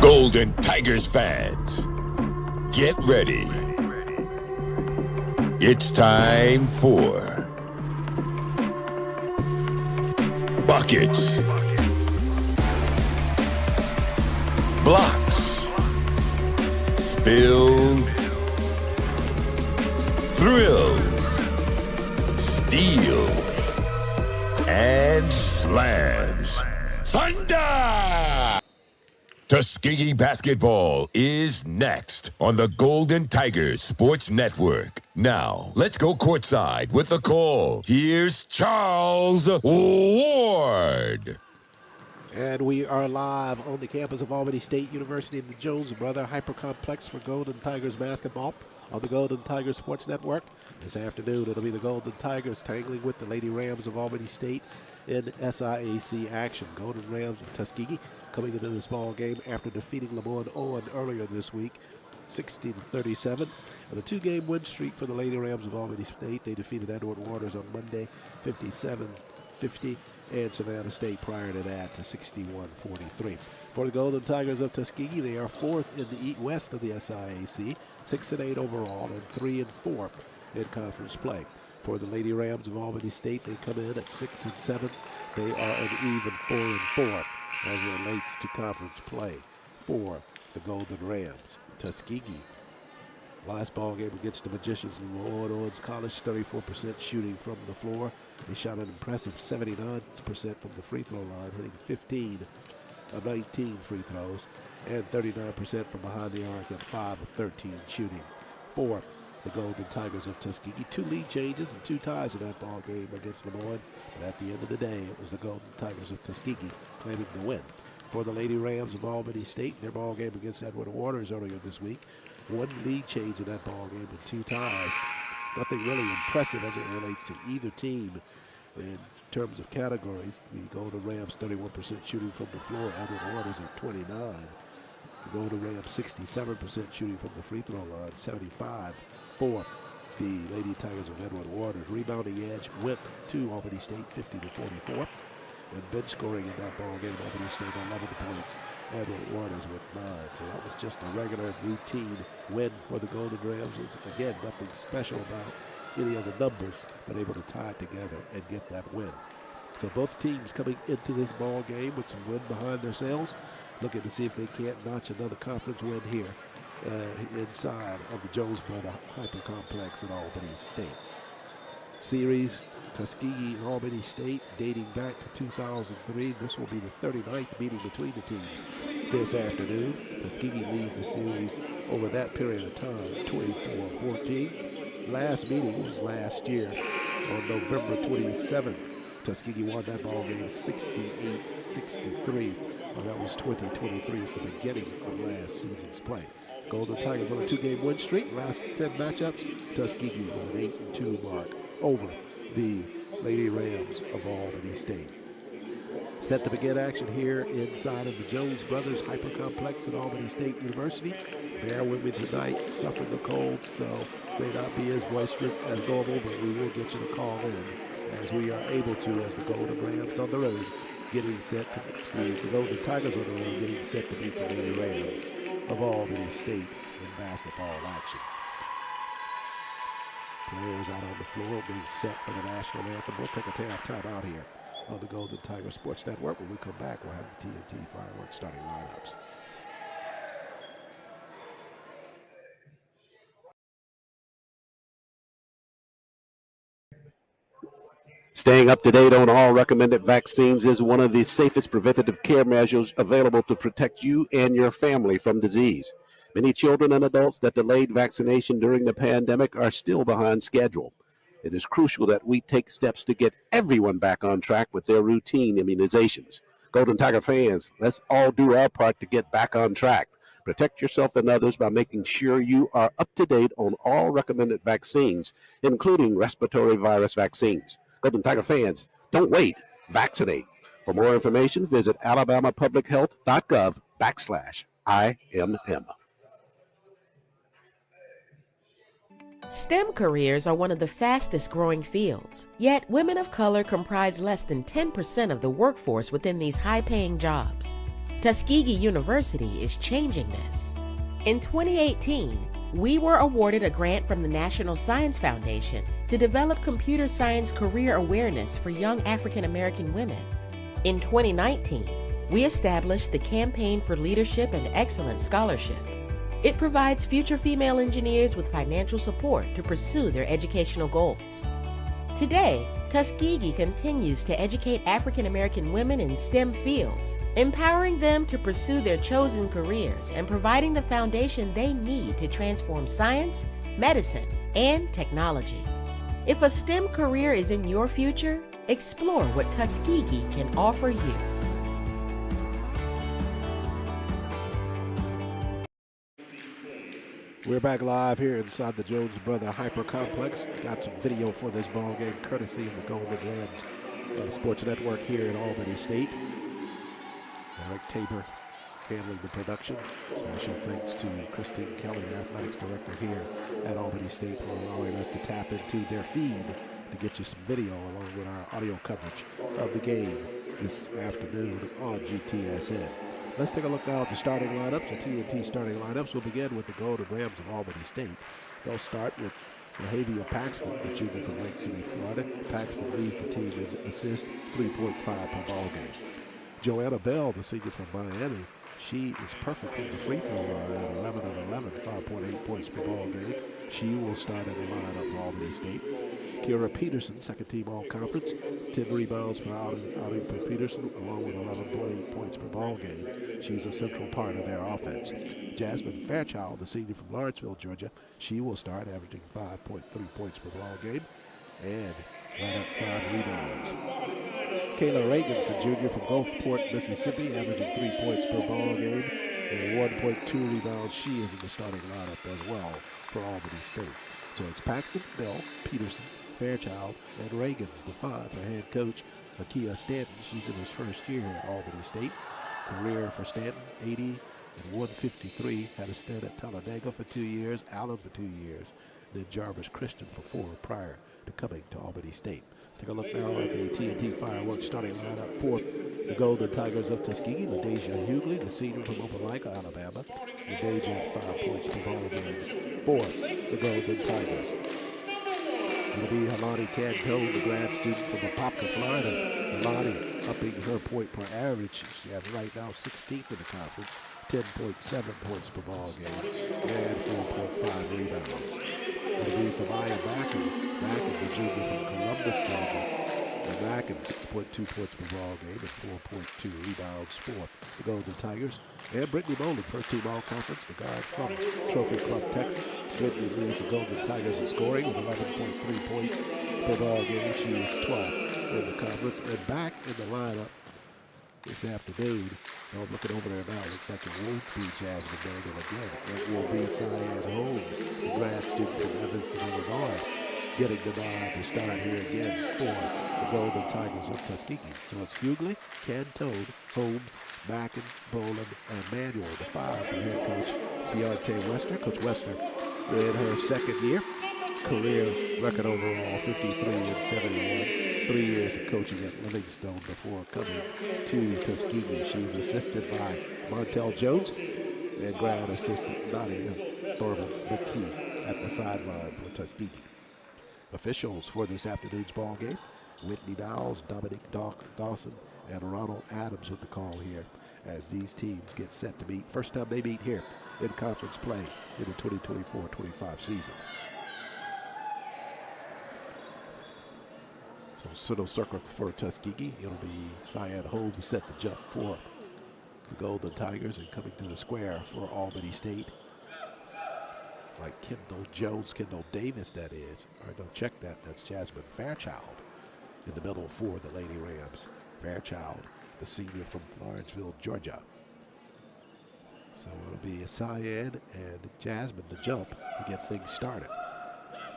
Golden Tigers fans, get ready. It's time for buckets, blocks, spills, thrills, steals, and slams. Thunder! Tuskegee basketball is next on the Golden Tigers Sports Network. Now, let's go courtside with the call. Here's Charles Ward. And we are live on the campus of Albany State University in the Jones Brother Hypercomplex for Golden Tigers basketball on the Golden Tigers Sports Network. This afternoon, it'll be the Golden Tigers tangling with the Lady Rams of Albany State in SIAC action. Golden Rams of Tuskegee coming into this ball game after defeating Lemoyne Owen earlier this week, 60-37. And a two-game win streak for the Lady Rams of Albany State. They defeated Edward Waters on Monday, 57-50, and Savannah State prior to that to 61-43. For the Golden Tigers of Tuskegee, they are fourth in the west of the SIAC, 6-8 overall, and 3-4 in conference play. For the Lady Rams of Albany State, they come in at 6-7. They are an even 4-4 as it relates to conference play for the Golden Rams. Tuskegee, last ball game against the Magicians in Lemoyne Owens College, 34% shooting from the floor. They shot an impressive 79% from the free throw line, hitting 15 of 19 free throws, and 39% from behind the arc at 5 of 13 shooting. For the Golden Tigers of Tuskegee, 2 lead changes and 2 ties in that ball game against Lemoyne. But at the end of the day, it was the Golden Tigers of Tuskegee claiming the win. For the Lady Rams of Albany State, their ball game against Edward Waters earlier this week, 1 lead change in that ball game and 2 ties. Nothing really impressive as it relates to either team in terms of categories. The Golden Rams 31% shooting from the floor, Edward Waters at 29. The Golden Rams 67% shooting from the free throw line, 75 for the Lady Tigers of Edward Waters. Rebounding edge went to Albany State, 50-44. And bench scoring in that ball game, Albany State 11 points, Edward Waters with 9. So that was just a regular routine win for the Golden Rams. It's, again, nothing special about any of the numbers, but able to tie it together and get that win. So both teams coming into this ball game with some wind behind themselves, looking to see if they can't notch another conference win here inside of the Jones Brother Hypercomplex in Albany State. Series Tuskegee and Albany State dating back to 2003. This will be the 39th meeting between the teams this afternoon. Tuskegee leads the series over that period of time, 24-14. Last meeting was last year on November 27th. Tuskegee won that ball game 68-63. Well, that was 2023 at the beginning of last season's play. Golden Tigers on a 2-game win streak. Last 10 matchups, Tuskegee with an 8-2 mark over the Lady Rams of Albany State. Set to begin action here inside of the Jones Brothers Hypercomplex at Albany State University. Bear with me tonight, suffering the cold, so may not be as boisterous as normal, but we will get you to call in as we are able to, as the Golden Rams on the road getting set to the Golden Tigers on the road getting set to beat the Lady Rams of Albany State in basketball action. Players out on the floor being set for the national anthem. We'll take a time out here on the Golden Tiger Sports Network. When we come back, we'll have the TNT Fireworks starting lineups. Staying up to date on all recommended vaccines is one of the safest preventative care measures available to protect you and your family from disease. Many children and adults that delayed vaccination during the pandemic are still behind schedule. It is crucial that we take steps to get everyone back on track with their routine immunizations. Golden Tiger fans, let's all do our part to get back on track. Protect yourself and others by making sure you are up to date on all recommended vaccines, including respiratory virus vaccines. Golden Tiger fans, don't wait, vaccinate. For more information, visit alabamapublichealth.gov/IMM. STEM careers are one of the fastest growing fields, yet women of color comprise less than 10% of the workforce within these high-paying jobs. Tuskegee University is changing this. In 2018, we were awarded a grant from the National Science Foundation to develop computer science career awareness for young African American women. In 2019, we established the Campaign for Leadership and Excellence Scholarship. It provides future female engineers with financial support to pursue their educational goals. Today, Tuskegee continues to educate African American women in STEM fields, empowering them to pursue their chosen careers and providing the foundation they need to transform science, medicine, and technology. If a STEM career is in your future, explore what Tuskegee can offer you. We're back live here inside the Jones Brother Hyper Complex. Got some video for this ball game courtesy of the Golden Rams Sports Network here at Albany State. Eric Tabor handling the production. Special thanks to Christine Kelly, the athletics director here at Albany State, for allowing us to tap into their feed to get you some video along with our audio coverage of the game this afternoon on GTSN. Let's take a look now at the starting lineups, the TNT starting lineups. We'll begin with the Golden Rams of Albany State. They'll start with Lahavia Paxton, the junior from Lake City, Florida. Paxton leads the team in assists, 3.5 per ball game. Joanna Bell, the senior from Miami, she is perfect from the free throw line at 11 of 11, 5.8 points per ball game. She will start in the lineup for Albany State. Kira Peterson, second team all-conference, 10 rebounds per outing for Peterson, along with 11.8 points per ball game. She's a central part of their offense. Jasmine Fairchild, the senior from Lawrenceville, Georgia, she will start averaging 5.3 points per ball game and right up 5 rebounds. Kayla Reagans, the junior from Gulfport, Mississippi, averaging 3 points per ball game and 1.2 rebounds. She is in the starting lineup as well for Albany State. So it's Paxton, Bell, Peterson, Fairchild, and Reagans, the 5 for head coach Lakia Stanton. She's in his first year at Albany State. Career for Stanton, 80 and 153. Had a stint at Talladega for 2 years, Allen for 2 years, then Jarvis Christian for 4 prior to coming to Albany State. Let's take a look now at the TNT Fireworks starting lineup for the Golden Tigers of Tuskegee. LaDeja Hughley, the senior from Opelika, Alabama. LaDeja at 5 points per ball game for the Golden Tigers. It'll be Helani Cantone, the grad student from Apopka, Florida. Helani upping her point per average. She has right now 16th in the conference, 10.7 points per ball game, and 4.5 rebounds. It'll be Samaya Mackin, the junior from Columbus, Georgia. And Mackin, 6.2 points per ball game and 4.2 rebounds for the Golden Tigers. And Brittany Bowling, first team all-conference, the guard from Trophy Club, Texas. Brittany leads the Golden Tigers in scoring with 11.3 points per ball game. She is 12th in the conference. And back in the lineup this afternoon, I'm looking over there now, looks like it won't be Jasmine Daniel again. It will be Cyan Holmes, the grad student from Evanston, Illinois, getting the nod to start here again for the Golden Tigers of Tuskegee. So it's Hughley, Cantone, Holmes, Mackin, Boland, and Manuel, the 5 for head coach Ciarte Wester. Coach Wester in her second year. Career record overall, 53 and 71. 3 years of coaching at Livingstone before coming to Tuskegee. She's assisted by Montel Jones and grad assistant Nadia Thorman McKee at the sideline for Tuskegee. Officials for this afternoon's ball game: Whitney Dowles, Dominic Dawson, and Ronald Adams with the call here as these teams get set to meet. First time they meet here in conference play in the 2024-25 season. So Center Circle for Tuskegee. It'll be Cyan Holmes set to jump for the Golden Tigers, and coming to the square for Albany State. It's like Kendall Davis, that is. All right, don't check that. That's Jasmine Fairchild in the middle for the Lady Rams. Fairchild, the senior from Lawrenceville, Georgia. So it'll be Cyan and Jasmine to jump to get things started.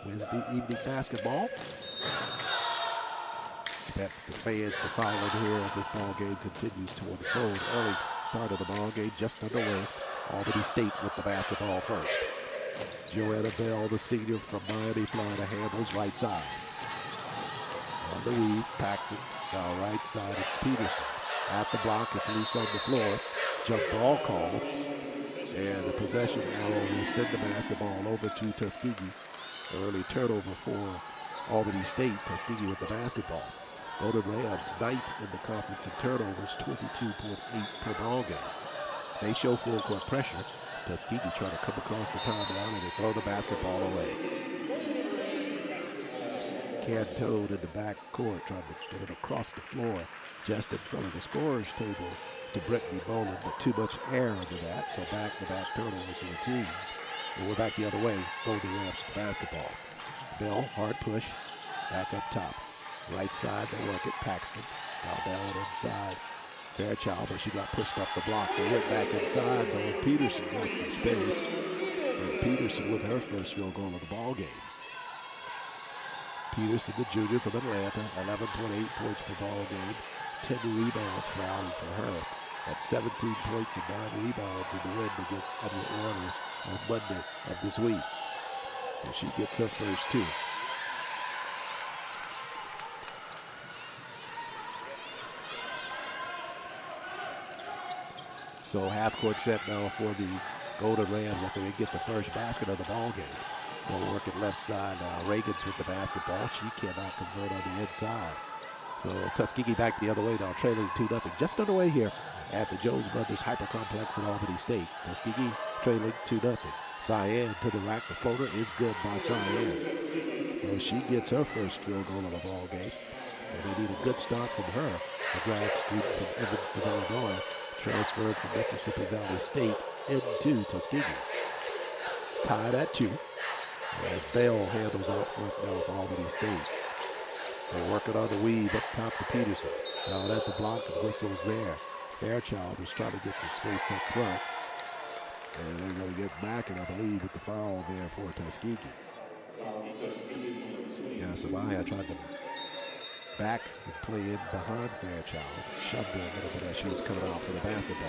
Wednesday evening basketball. Expect the fans to follow here as this ball game continues to unfold. Early start of the ball game just underway. Albany State with the basketball first. Joanna Bell, the senior from Miami, Florida, handles right side. On the weave, Paxson. Now right side, it's Peterson. At the block, it's loose on the floor. jump ball called. And the possession arrow will send the basketball over to Tuskegee. Early turnover for Albany State. Tuskegee with the basketball. Golden Rams ninth in the conference in turnovers, 22.8 per ball game. They show full court pressure as Tuskegee trying to come across the timeline and they throw the basketball away. Cantone in the back court trying to get it across the floor just in front of the scorer's table to Brittany Boland, but too much air under that, so back-to-back turnovers for the teams. And we're back the other way. Golden Rams with the basketball. Bell, hard push, back up top. Right side, they work it. Paxton. Now down inside. Fairchild, but she got pushed off the block. They went back inside, though. Peterson got some space. And Peterson with her first field goal of the ball game. Peterson, the junior from Atlanta, 11.8 points per ball game. 10 rebounds per outing for her. At 17 points and 9 rebounds in the win against Edward Waters on Monday of this week. So she gets her first two. So half-court set now for the Golden Rams after they get the first basket of the ball game. They'll work it left side. Reagan's with the basketball. She cannot convert on the inside. So Tuskegee back the other way now, trailing 2-0. Just underway here at the Jones Brothers Hyper Complex at Albany State. Tuskegee trailing 2-0. Cyan to the rack. The floater is good by Cyan. So she gets her first field goal of the ball game. And they need a good start from her. A grad student from Evanston, Illinois, transferred from Mississippi Valley State into Tuskegee. Tied at 2 as Bell handles out front now for Albany State. They're working on the weave up top to Peterson. Down at the block, the whistle's there. Fairchild was trying to get some space up front. And they're going to get back, and I believe with the foul there for Tuskegee. Yeah, Samaya tried to back and play in behind Fairchild. Shoved her a little bit as she was coming out for the basketball.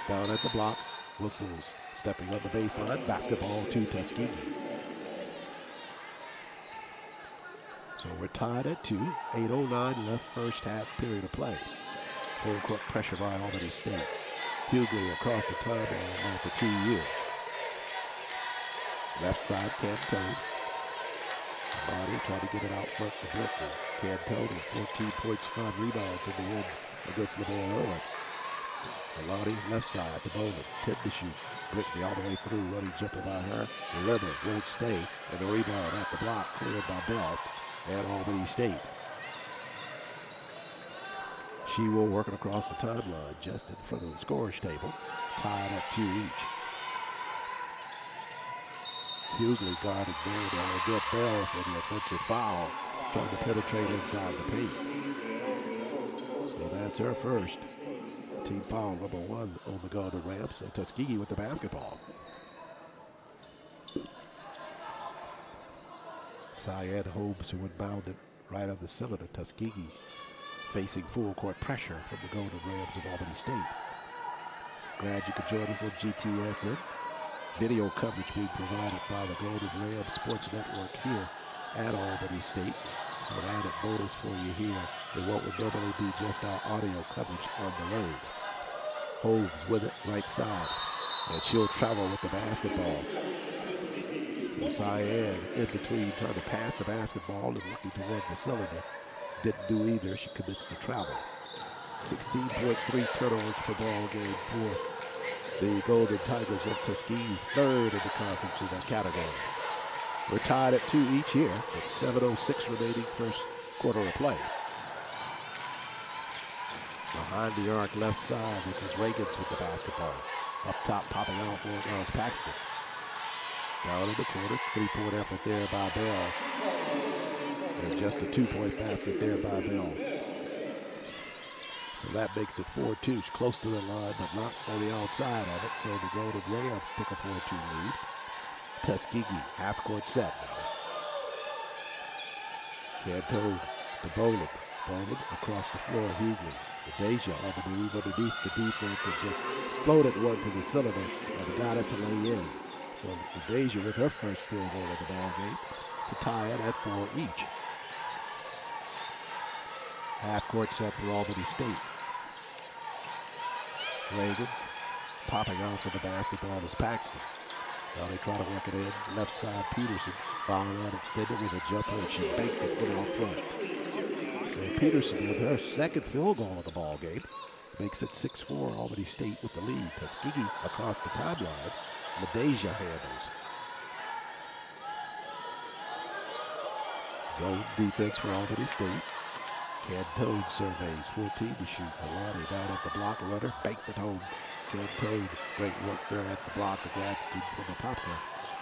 Down at the block, whistles stepping on the baseline. Basketball to Tuskegee. So we're tied at 2. 8:09 left first half period of play. Full court pressure by Albany State. Hughley across the timeline now for TU. Left side, Cantone. Body trying to get it out front to Brittany. Cantone with 14 points, 5 rebounds in the win against LeBoy Owen. Alani left side to Bowman. 10 to shoot. Brittany all the way through, running jumper by her. The River won't stay. And the rebound at the block cleared by Bell at Albany State. She will work it across the timeline just in front of the scorer's table. Tied at 2 each. Hughley guarded there. They'll get Bell for the offensive foul. Trying to penetrate inside the paint. So that's her first. Team foul number 1 on the Golden Rams. So Tuskegee with the basketball. Syed Holmes who inbounded right of the cylinder. Tuskegee facing full court pressure from the Golden Rams of Albany State. Glad you could join us on GTSN. Video coverage being provided by the Golden Rams Sports Network here at Albany State. So an added bonus for you here in what would normally be just our audio coverage on the road. Holmes with it, right side. And she'll travel with the basketball. So Cyan in between trying to pass the basketball and looking toward the cylinder. Didn't do either. She commits to travel. 16.3 turnovers per ball game for the Golden Tigers of Tuskegee, third in the conference in that category. We're tied at 2 each here with 7:06 remaining first quarter of play. Behind the arc left side, this is Reagan's with the basketball. Up top, popping out for it now is Paxton. Down in the corner, 3-point effort there by Bell. And just a 2-point basket there by Bell. So that makes it 4-2. She's close to the line, but not on the outside of it. So the Golden Rams take a 4-2 lead. Tuskegee, half-court set. Cantone to Boland. Boland across the floor, Hughley. The Deja on the move underneath the defense and just floated one to the cylinder and got it to lay in. So the Deja with her first field goal of the ball game to tie it at 4 each. Half-court set for Albany State. Reagan's popping out for the basketball is Paxton. Now they try to work it in. Left side, Peterson. Foul line extended with a jumper, and she banked it from out front. So Peterson, with her second field goal of the ball game, makes it 6-4, Albany State with the lead. Tuskegee across the timeline. LaDeja handles. Zone defense for Albany State. Cantone surveys, 14 to shoot. Kalani down at the block, runner, banked it home. Cantone, great work there at the block. The grad student from Apopka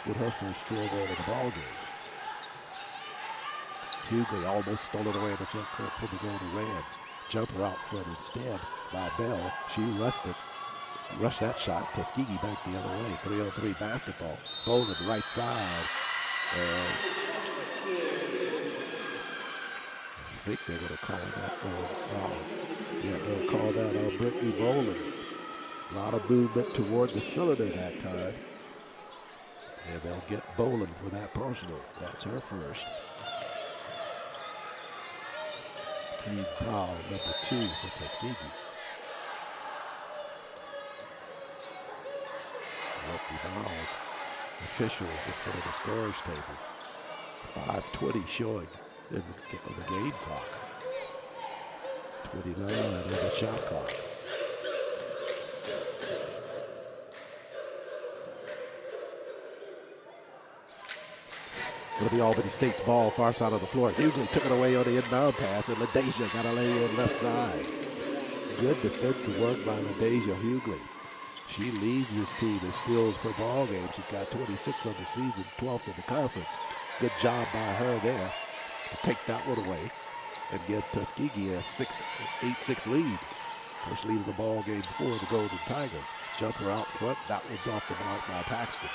with her first field goal of the ball game. Hughley almost stole it away in the front court from the Golden Rams. Jumper out front instead by Bell. She rushed that shot. Tuskegee back the other way. 3-on-3 basketball. Bowling right side. And I think they're going to call that foul. Yeah, they'll call that on Brittany Bowling. A lot of movement toward the cylinder that time. And they'll get Bowling for that personal. That's her first. Team foul number 2 for Tuskegee. Rugby Miles, official in front of the scorer's table. 5:20 showing in the game clock. 29 on the shot clock. With the Albany State's ball, far side of the floor. Hughley took it away on the inbound pass, and LaDeja got a lay in left side. Good defensive work by LaDeja Hughley. She leads this team in steals per ball game. She's got 26 on the season, 12th in the conference. Good job by her there to take that one away and give Tuskegee a 8-6 lead. First lead of the ball game for the Golden Tigers. Jumper out front. That one's off the mark by Paxton.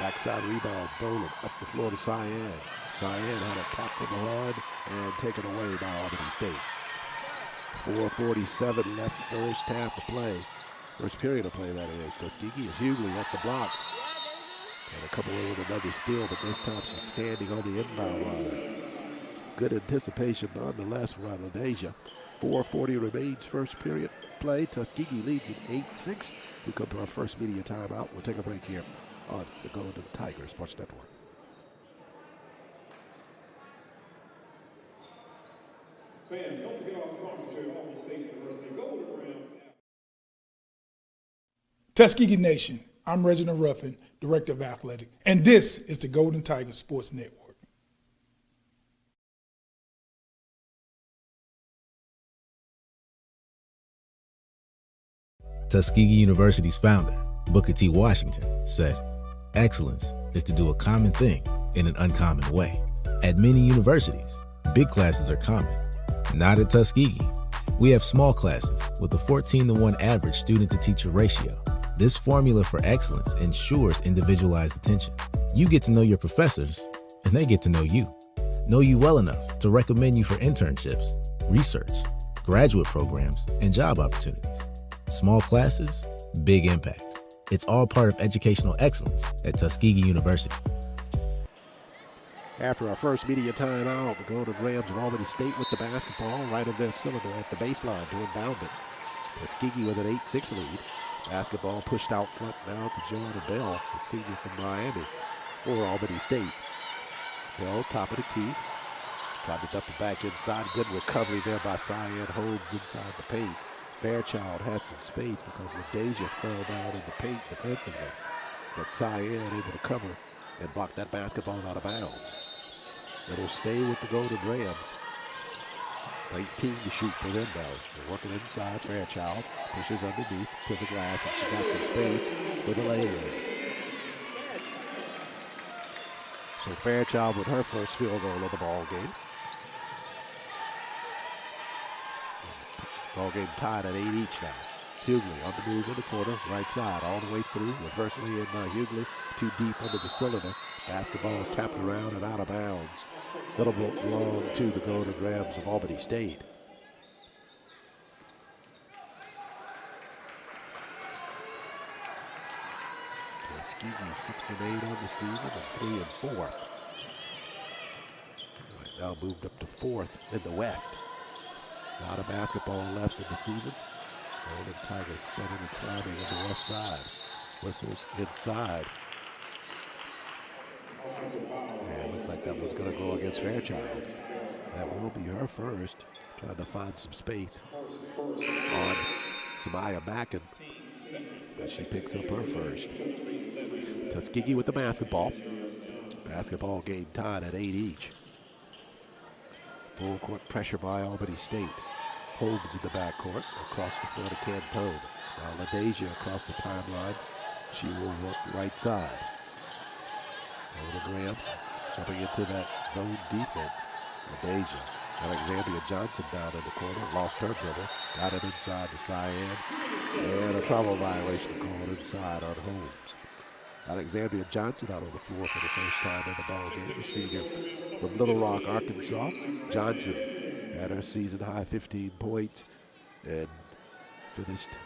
Backside rebound, Bowling up the floor to Cyan. Cyan had a tap from the run and taken away by Albany State. 4:47 left first half of play. First period of play, that is. Tuskegee is Hughley at the block. And a couple over with another steal, but this time she's standing on the inbound line. Good anticipation nonetheless for LaDeja. 4:40 remains first period play. Tuskegee leads at 8-6. We come to our first media timeout. We'll take a break here on the Golden Tiger Sports Network. Fans, don't forget our sponsors here at Albany State University. Golden Rams. Tuskegee Nation, I'm Reginald Ruffin, Director of Athletics, and this is the Golden Tiger Sports Network. Tuskegee University's founder, Booker T. Washington, said, "Excellence is to do a common thing in an uncommon way." At many universities, big classes are common. Not at Tuskegee. We have small classes with a 14-to-1 average student-to-teacher ratio. This formula for excellence ensures individualized attention. You get to know your professors, and they get to know you well enough to recommend you for internships, research, graduate programs, and job opportunities. Small classes, big impact. It's all part of educational excellence at Tuskegee University. After our first media timeout, the Golden Rams of Albany State with the basketball right of their cylinder at the baseline to inbound it. Tuskegee with an 8-6 lead. Basketball pushed out front now to Joanna Bell, the senior from Miami, for Albany State. Bell, top of the key. Tried to dump it back inside. Good recovery there by Cyan Holmes inside the paint. Fairchild had some space because LaDeja fell down in the paint defensively. But Cyan able to cover and block that basketball out of bounds. It'll stay with the Golden Rams. 19 to shoot for them now. They're working inside. Fairchild pushes underneath to the glass, and she got some space for the lay-in. So Fairchild with her first field goal of the ball game. Ball game tied at 8 each now. Hughley on the move in the corner, right side, all the way through. Reversely in Hughley, too deep under the cylinder. Basketball tapped around and out of bounds. That'll belong to the Golden Rams of Albany State. Tuskegee 6-8 on the season and 3-4. Right now moved up to 4th in the West. A lot of basketball left in the season. Golden Tigers steadily climbing on the left side. Whistles inside. And looks like that one's going to go against Fairchild. That will be her first. Trying to find some space on Samaya Mackin. She picks up her first. Tuskegee with the basketball. Basketball game tied at 8 each. Full court pressure by Albany State. Holmes in the backcourt. Across the floor to Cantone. Now LaDasia across the timeline. She will work right side. Over the Rams. Jumping into that zone defense. LaDasia. Alexandria Johnson down in the corner. Lost her dribble. Got it inside to Cyan. And a travel violation called inside on Holmes. Alexandria Johnson out on the floor for the first time in the ball game. The senior from Little Rock, Arkansas. Johnson had her season high 15 points and finished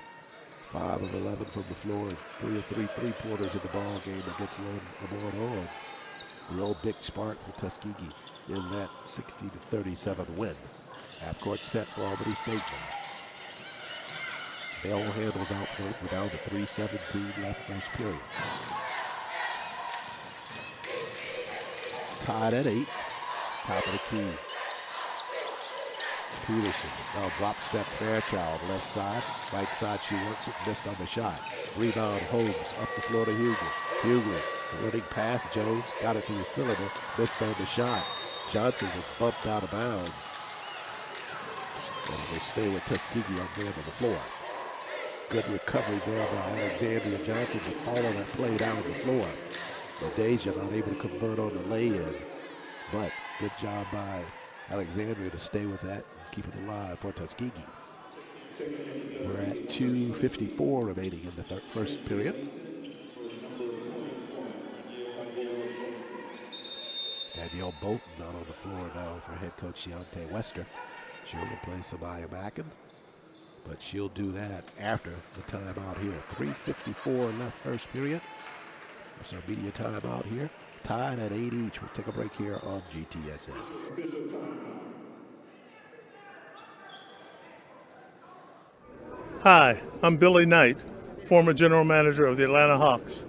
5 of 11 from the floor and 3 of 3 three-pointers in the ball game against Lamont Owen. Real big spark for Tuskegee in that 60-37 win. Half-court set for Albany State now. Bell handles out front. We're down to 3:17 left first period. Tied at 8. Top of the key. Peterson. Now drop step Fairchild. Left side. Right side she works it. Missed on the shot. Rebound Holmes. Up the floor to Huger. Huger. Running past Jones. Got it to the cylinder. Missed on the shot. Johnson was bumped out of bounds. And we'll stay with Tuskegee on there on the floor. Good recovery there by Alexandria Johnson to follow that play down the floor. LaDasia not able to convert on the lay-in, but good job by Alexandria to stay with that and keep it alive for Tuskegee. We're at 2:54 remaining in the first period. Danielle Bolton out on the floor now for head coach Deontay Wester. She'll replace Samaya Mackin, but she'll do that after the timeout here. 3:54 left first period. That's our media timeout here. Tied at 8 each. We'll take a break here on GTSA. Hi, I'm Billy Knight, former general manager of the Atlanta Hawks,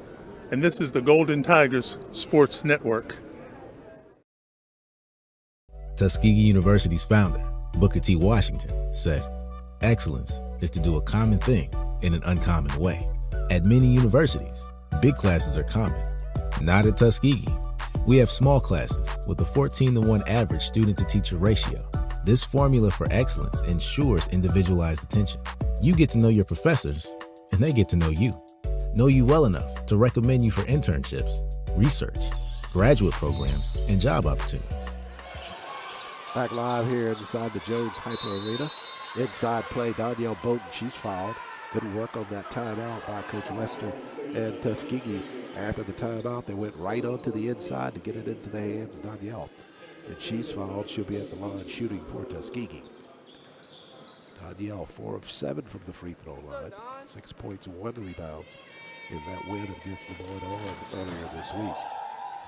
and this is the Golden Tigers Sports Network. Tuskegee University's founder, Booker T. Washington, said, "Excellence is to do a common thing in an uncommon way." At many universities, big classes are common. Not at Tuskegee. We have small classes with a 14-to-1 average student-to-teacher ratio. This formula for excellence ensures individualized attention. You get to know your professors, and they get to know you well enough to recommend you for internships, research, graduate programs, and job opportunities. Back live here inside the Jones Hyper Arena. Inside play, Danielle Bolton, she's fouled. Good work on that timeout by Coach Wester and Tuskegee. After the timeout, they went right onto the inside to get it into the hands of Danielle. And she's fouled. She'll be at the line shooting for Tuskegee. Danielle, 4 of 7 from the free throw line. 6 points, 1 rebound in that win against Lamont Owen earlier this week.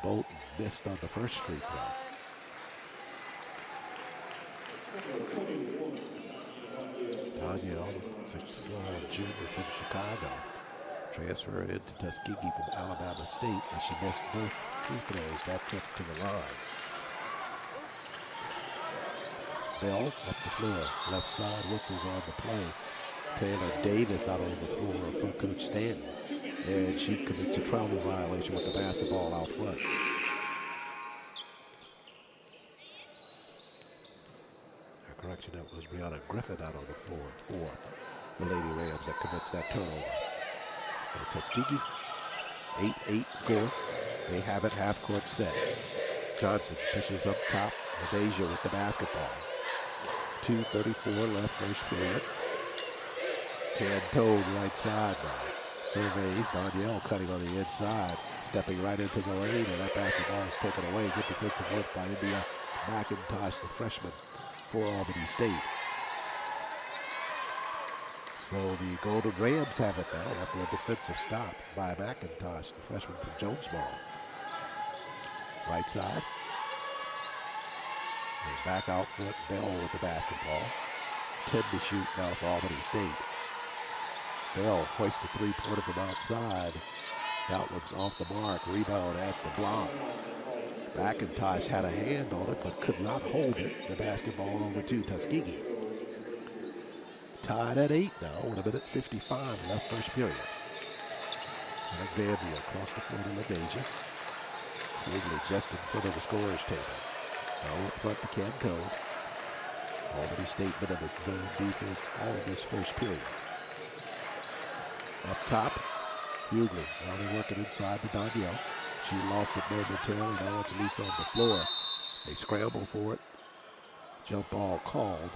Bolton missed on the first free throw. Danielle, 6 junior from Chicago, transferred into Tuskegee from Alabama State, and she missed both free throws that trip to the line. Bell up the floor, left side, whistles on the play. Taylor Davis out on the floor for Coach Stanton, and she commits a travel violation with the basketball out front. Correction, that was Brianna Griffin out on the floor for the Lady Rams that commits that turnover. So Tuskegee, 8-8 score. They have it half court set. Johnson pushes up top. LaDasia with the basketball. 2:34 left first period. Cantone right side now. Surveys Danielle cutting on the inside, stepping right into the lane, and that basketball is taken away. Good defensive work by India McIntosh, the freshman for Albany State. So the Golden Rams have it now after a defensive stop by McIntosh, the freshman from Jonesboro. Right side. And back out front, Bell with the basketball. 10 to shoot now for Albany State. Bell hoists the three-pointer from outside. That one's off the mark. Rebound at the block. McIntosh had a hand on it, but could not hold it. The basketball over to Tuskegee. Tied at 8 now with 1:55 left first period. Alexandria across the floor to LaDeja. Quigley just in front of the scorer's table. Now up front to Cantone. Albany State been in its zone defense all of this first period. Up top, Hughley. Now they're working inside to Danielle. She lost it momentarily. Now it's loose on the floor. They scramble for it. Jump ball called.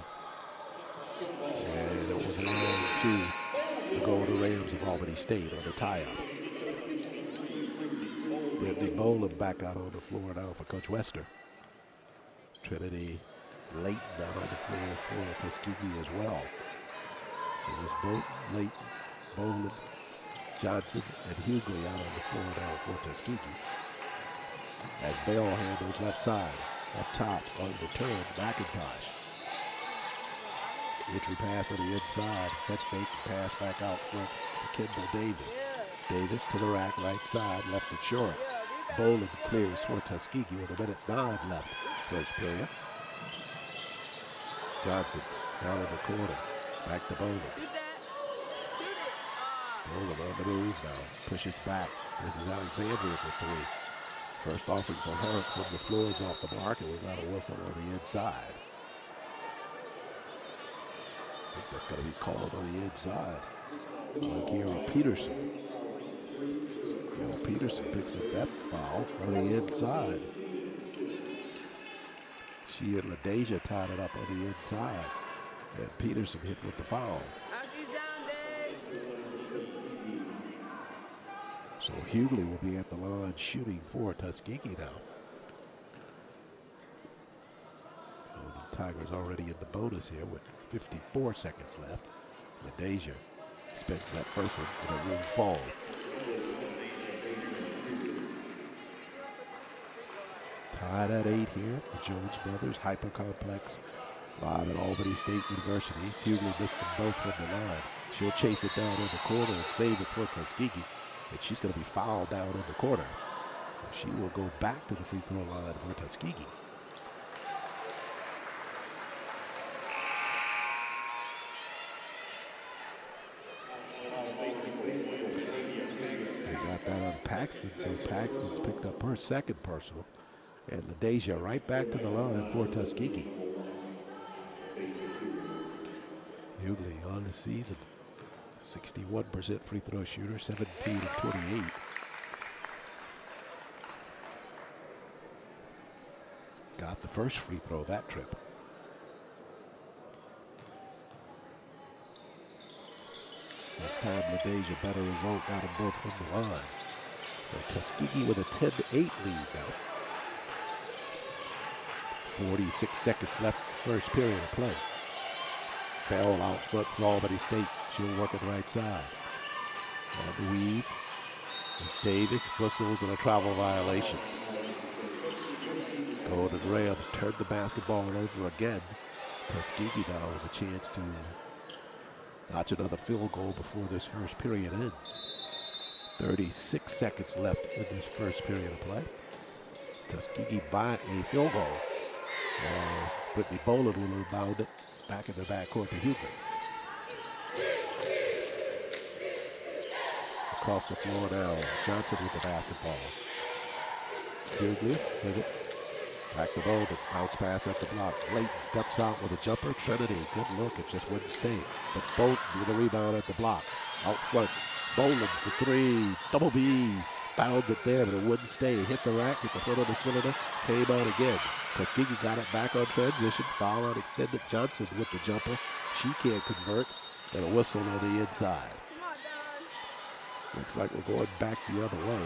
And it was long to the Golden Rams of Albany State on the tie-up. Brittany Boland back out on the floor now for Coach Wester. Trinity Layton out on the floor for Tuskegee as well. So it's Layton, Boland, Johnson, and Hughley out on the floor now for Tuskegee. As Bell handles left side. Up top on the turn, McIntosh. Entry pass on the inside. Head fake, pass back out front to Kendall Davis. Davis to the rack, right side, left it short. Boland clears for Tuskegee with 1:09 left first period. Johnson down in the corner. Back to Boland. Boland on the move now. Pushes back. This is Alexandria for three. First offering for her from the floor is off the mark, and we've got a whistle on the inside. I think that's going to be called on the inside. Gary Peterson. Peterson picks up that foul on the inside. She and LaDeja tied it up on the inside. And Peterson hit with the foul. So Hughley will be at the line shooting for Tuskegee now. The Tigers already in the bonus here with 54 seconds left. LaDeja spends that first one with a room fall. Tied at 8 here. The Jones brothers, Hyper Complex, live at Albany State University. Hughley missed them both from the line. She'll chase it down in the corner and save it for Tuskegee. And she's going to be fouled down in the corner. So she will go back to the free throw line for Tuskegee. They got that on Paxton, so Paxton's picked up her second personal. And LaDeja right back to the line for Tuskegee. Hughley on the season. 61% free throw shooter, 17 of 28. Got the first free throw that trip. This time LaDeja better result, got them both from the line. So Tuskegee with a 10-8 lead now. 46 seconds left, first period of play. Bell out front for Albany State. She'll work it right side. On the weave. It's Davis. Whistles and a travel violation. Golden Rams turned the basketball over again. Tuskegee now with a chance to notch another field goal before this first period ends. 36 seconds left in this first period of play. Tuskegee by a field goal. As Brittany Boland will rebound it back in the backcourt to Hughley. Across the floor now, Johnson with the basketball. Hughley with it. Back to Boland, bounce pass at the block. Layton steps out with a jumper. Trinity, good look, it just wouldn't stay. But Bolt with a rebound at the block. Out front, Boland for three, double B. Fouled it there, but it wouldn't stay. Hit the rack at the front of the cylinder, came out again. Tuskegee got it back on transition. Foul on extended. Johnson with the jumper. She can't convert. And a whistle on the inside. Looks like we're going back the other way.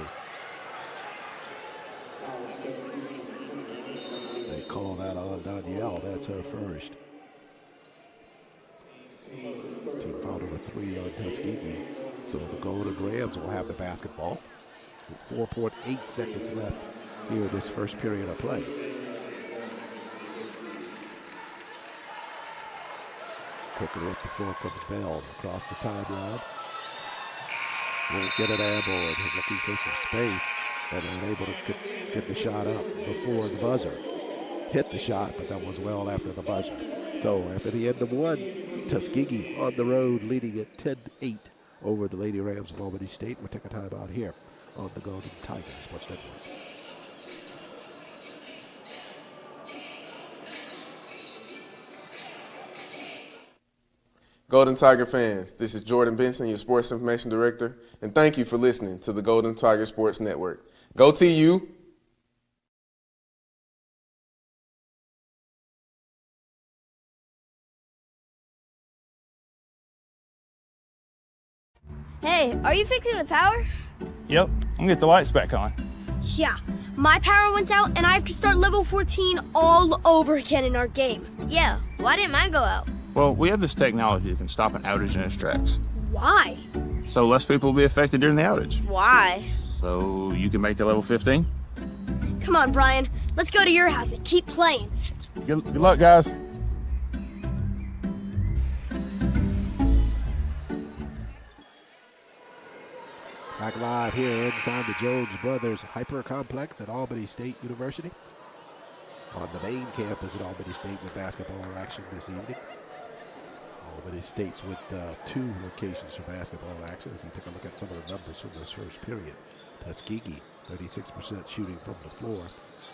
They call that on Danielle. That's her first. Team foul number 3 on Tuskegee. So the Golden Rams will have the basketball. With 4.8 seconds left here in this first period of play. Quickly up the floor comes Bell across the timeline. Won't get it airborne. He's looking for some space and unable to get the shot up before the buzzer. Hit the shot, but that was well after the buzzer. So after the end of one, Tuskegee on the road leading at 10-8 over the Lady Rams of Albany State. We'll take a time out here on the Golden Tigers Sports Network. Golden Tiger fans, this is Jordan Benson, your Sports Information Director, and thank you for listening to the Golden Tiger Sports Network. Go TU! Hey, are you fixing the power? Yep, I'm gonna get the lights back on. Yeah, my power went out and I have to start level 14 all over again in our game. Yeah, why didn't mine go out? Well, we have this technology that can stop an outage in its tracks. Why? So less people will be affected during the outage. Why? So you can make the level 15? Come on, Brian. Let's go to your house and keep playing. Good luck, guys. Back live here inside the Jones Brothers Hyper Complex at Albany State University. On the main campus at Albany State with basketball action this evening. Albany State's with 2 locations for basketball action. If you take a look at some of the numbers from this first period. Tuskegee, 36% shooting from the floor.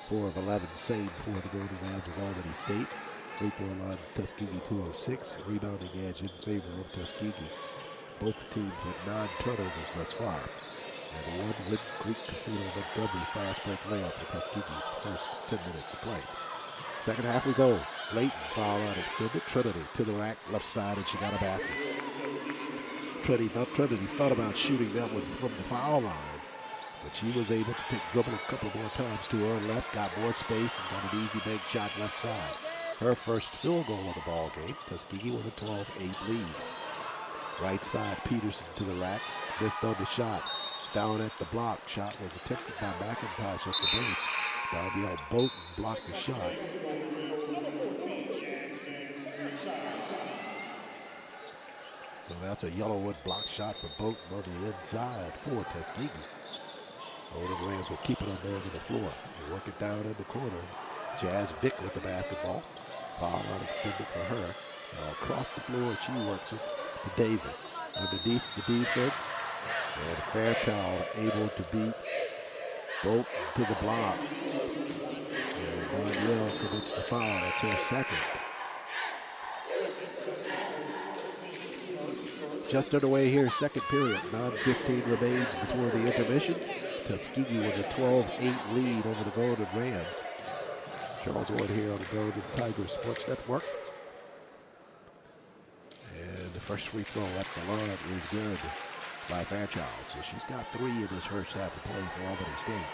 4 of 11, same for the Golden Rams of Albany State. Free throw line, Tuskegee 206. Rebounding edge in favor of Tuskegee. Both teams with 9 turnovers thus far. And 1 with Greek Casino Montgomery fast break layup for Tuskegee. First 10 minutes of play. Second half we go. Leighton foul line extended. Trinity to the rack, left side, and she got a basket. Trinity thought about shooting that one from the foul line, but she was able to dribble a couple more times to her left, got more space, and got an easy bank shot left side. Her first field goal of the ball game. Tuskegee with a 12-8 lead. Right side, Peterson to the rack, missed on the shot. Down at the block, shot was attempted by McIntosh at the base. Danielle Bolton blocked the shot. So that's a Yellowwood block shot for Bolton on the inside for Tuskegee. Golden Rams will keep it on there to the floor. They work it down in the corner. Jazz Vick with the basketball. Foul line extended for her. Now across the floor, she works it to Davis. Underneath the defense, and Fairchild able to beat Bolton to the block. And Danielle commits the foul. That's her second. Just underway here, second period. 9:15 remains before the intermission. Tuskegee with a 12-8 lead over the Golden Rams. Charles Ward here on the Golden Tigers Sports Network. And the first free throw at the line is good by Fairchild. So she's got 3 in this first half of play for Albany State.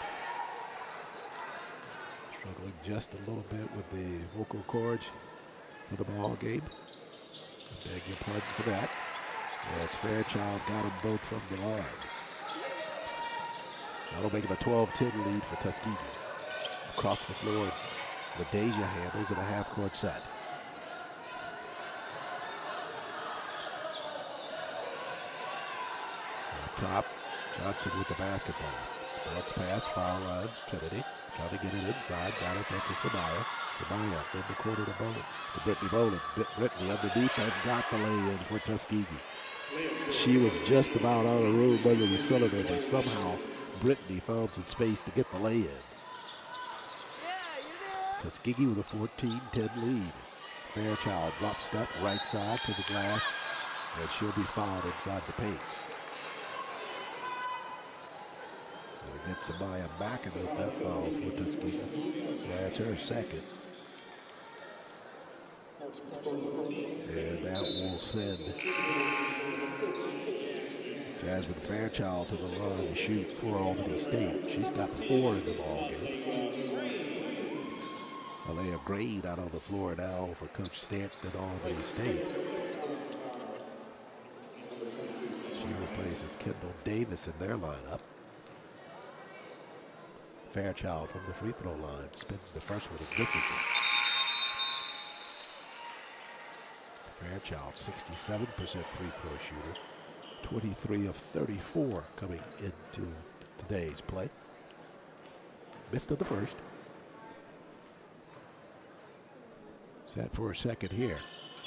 Struggling just a little bit with the vocal cords for the ball game. I beg your pardon for that. As Fairchild got them both from the line. That'll make it a 12-10 lead for Tuskegee. Across the floor, LaDeja handles in a half-court set. Up top, Johnson with the basketball. Bounce pass, foul line, Kennedy. Trying to get it inside, got it back to Samaya. Samaya in the corner to Boland. To Brittany Boland. Brittany underneath and got the lay-in for Tuskegee. She was just about out of the room under the cylinder, but somehow Brittany found some space to get the lay-in. Tuskegee with a 14-10 lead. Fairchild drop step, right side to the glass, and she'll be fouled inside the paint. We'll get Samaya back in with that foul for Tuskegee. Yeah, it's her second. And that will send Jasmine Fairchild to the line to shoot for Albany State. She's got 4 in the ballgame. Alea Grade out on the floor now for Coach Stanton at Albany State. She replaces Kendall Davis in their lineup. Fairchild from the free throw line spins the first one and misses it. Fairchild, 67% free throw shooter. 23 of 34 coming into today's play. Missed of the first. Set for a second here.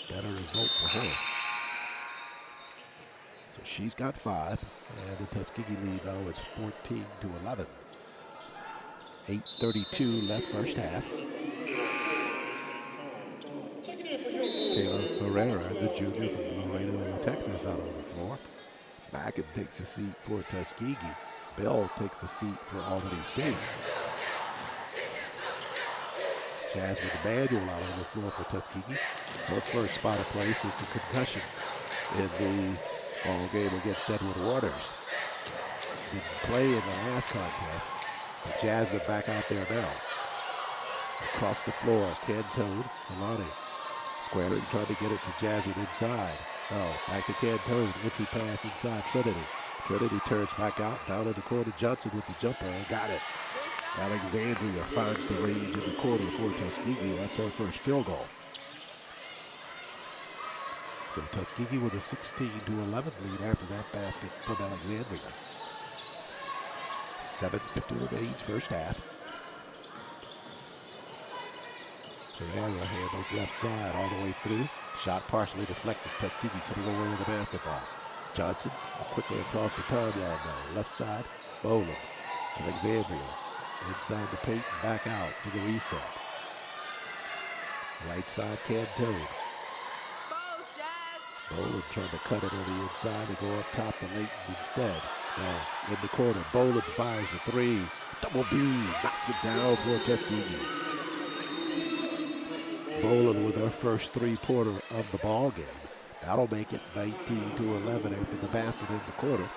Better result for her. So she's got 5, and the Tuskegee lead now is 14 to 11. 8:32 left first half. Kayla Herrera, the junior from Laredo, Texas, out on the floor. Mackin takes a seat for Tuskegee. Bell takes a seat for Albany State. Jasmine Emanuel out on the floor for Tuskegee. Her first spot of play since a concussion in the ball game against Edward Waters. Didn't play in the last contest, but Jasmine back out there now. Across the floor, Cantone, Alani. Squaring, trying to get it to Jasmine inside. Oh, back to Cantone, entry pass inside Trinity. Trinity turns back out, down in the corner. Johnson with the jumper, and got it. Alexandria finds the range in the corner for Tuskegee. That's her first field goal. So Tuskegee with a 16 to 11 lead after that basket from Alexandria. 7:50 remains first half. Herrera handles left side all the way through. Shot partially deflected. Tuskegee coming over with the basketball. Johnson quickly across the timeline now. Left side, Boland. Alexandria inside the paint and back out to the reset. Right side, Cantone. Boland trying to cut it on the inside and go up top to Layton instead. Now in the corner, Boland fires a 3. Double B, knocks it down for Tuskegee. Boland with her first 3-pointer of the ball game. That'll make it 19 to 11 after the basket in the quarter.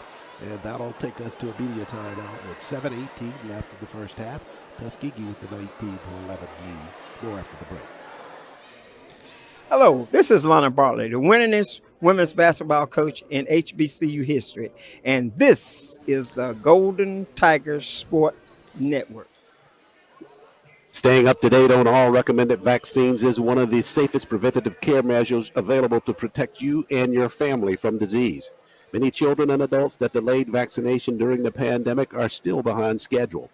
And that'll take us to a media timeout with 7:18 left in the first half. Tuskegee with the 19 to 11 lead. More after the break. Hello, this is Lana Bartley, the winningest women's basketball coach in HBCU history. And this is the Golden Tigers Sport Network. Staying up to date on all recommended vaccines is one of the safest preventative care measures available to protect you and your family from disease. Many children and adults that delayed vaccination during the pandemic are still behind schedule.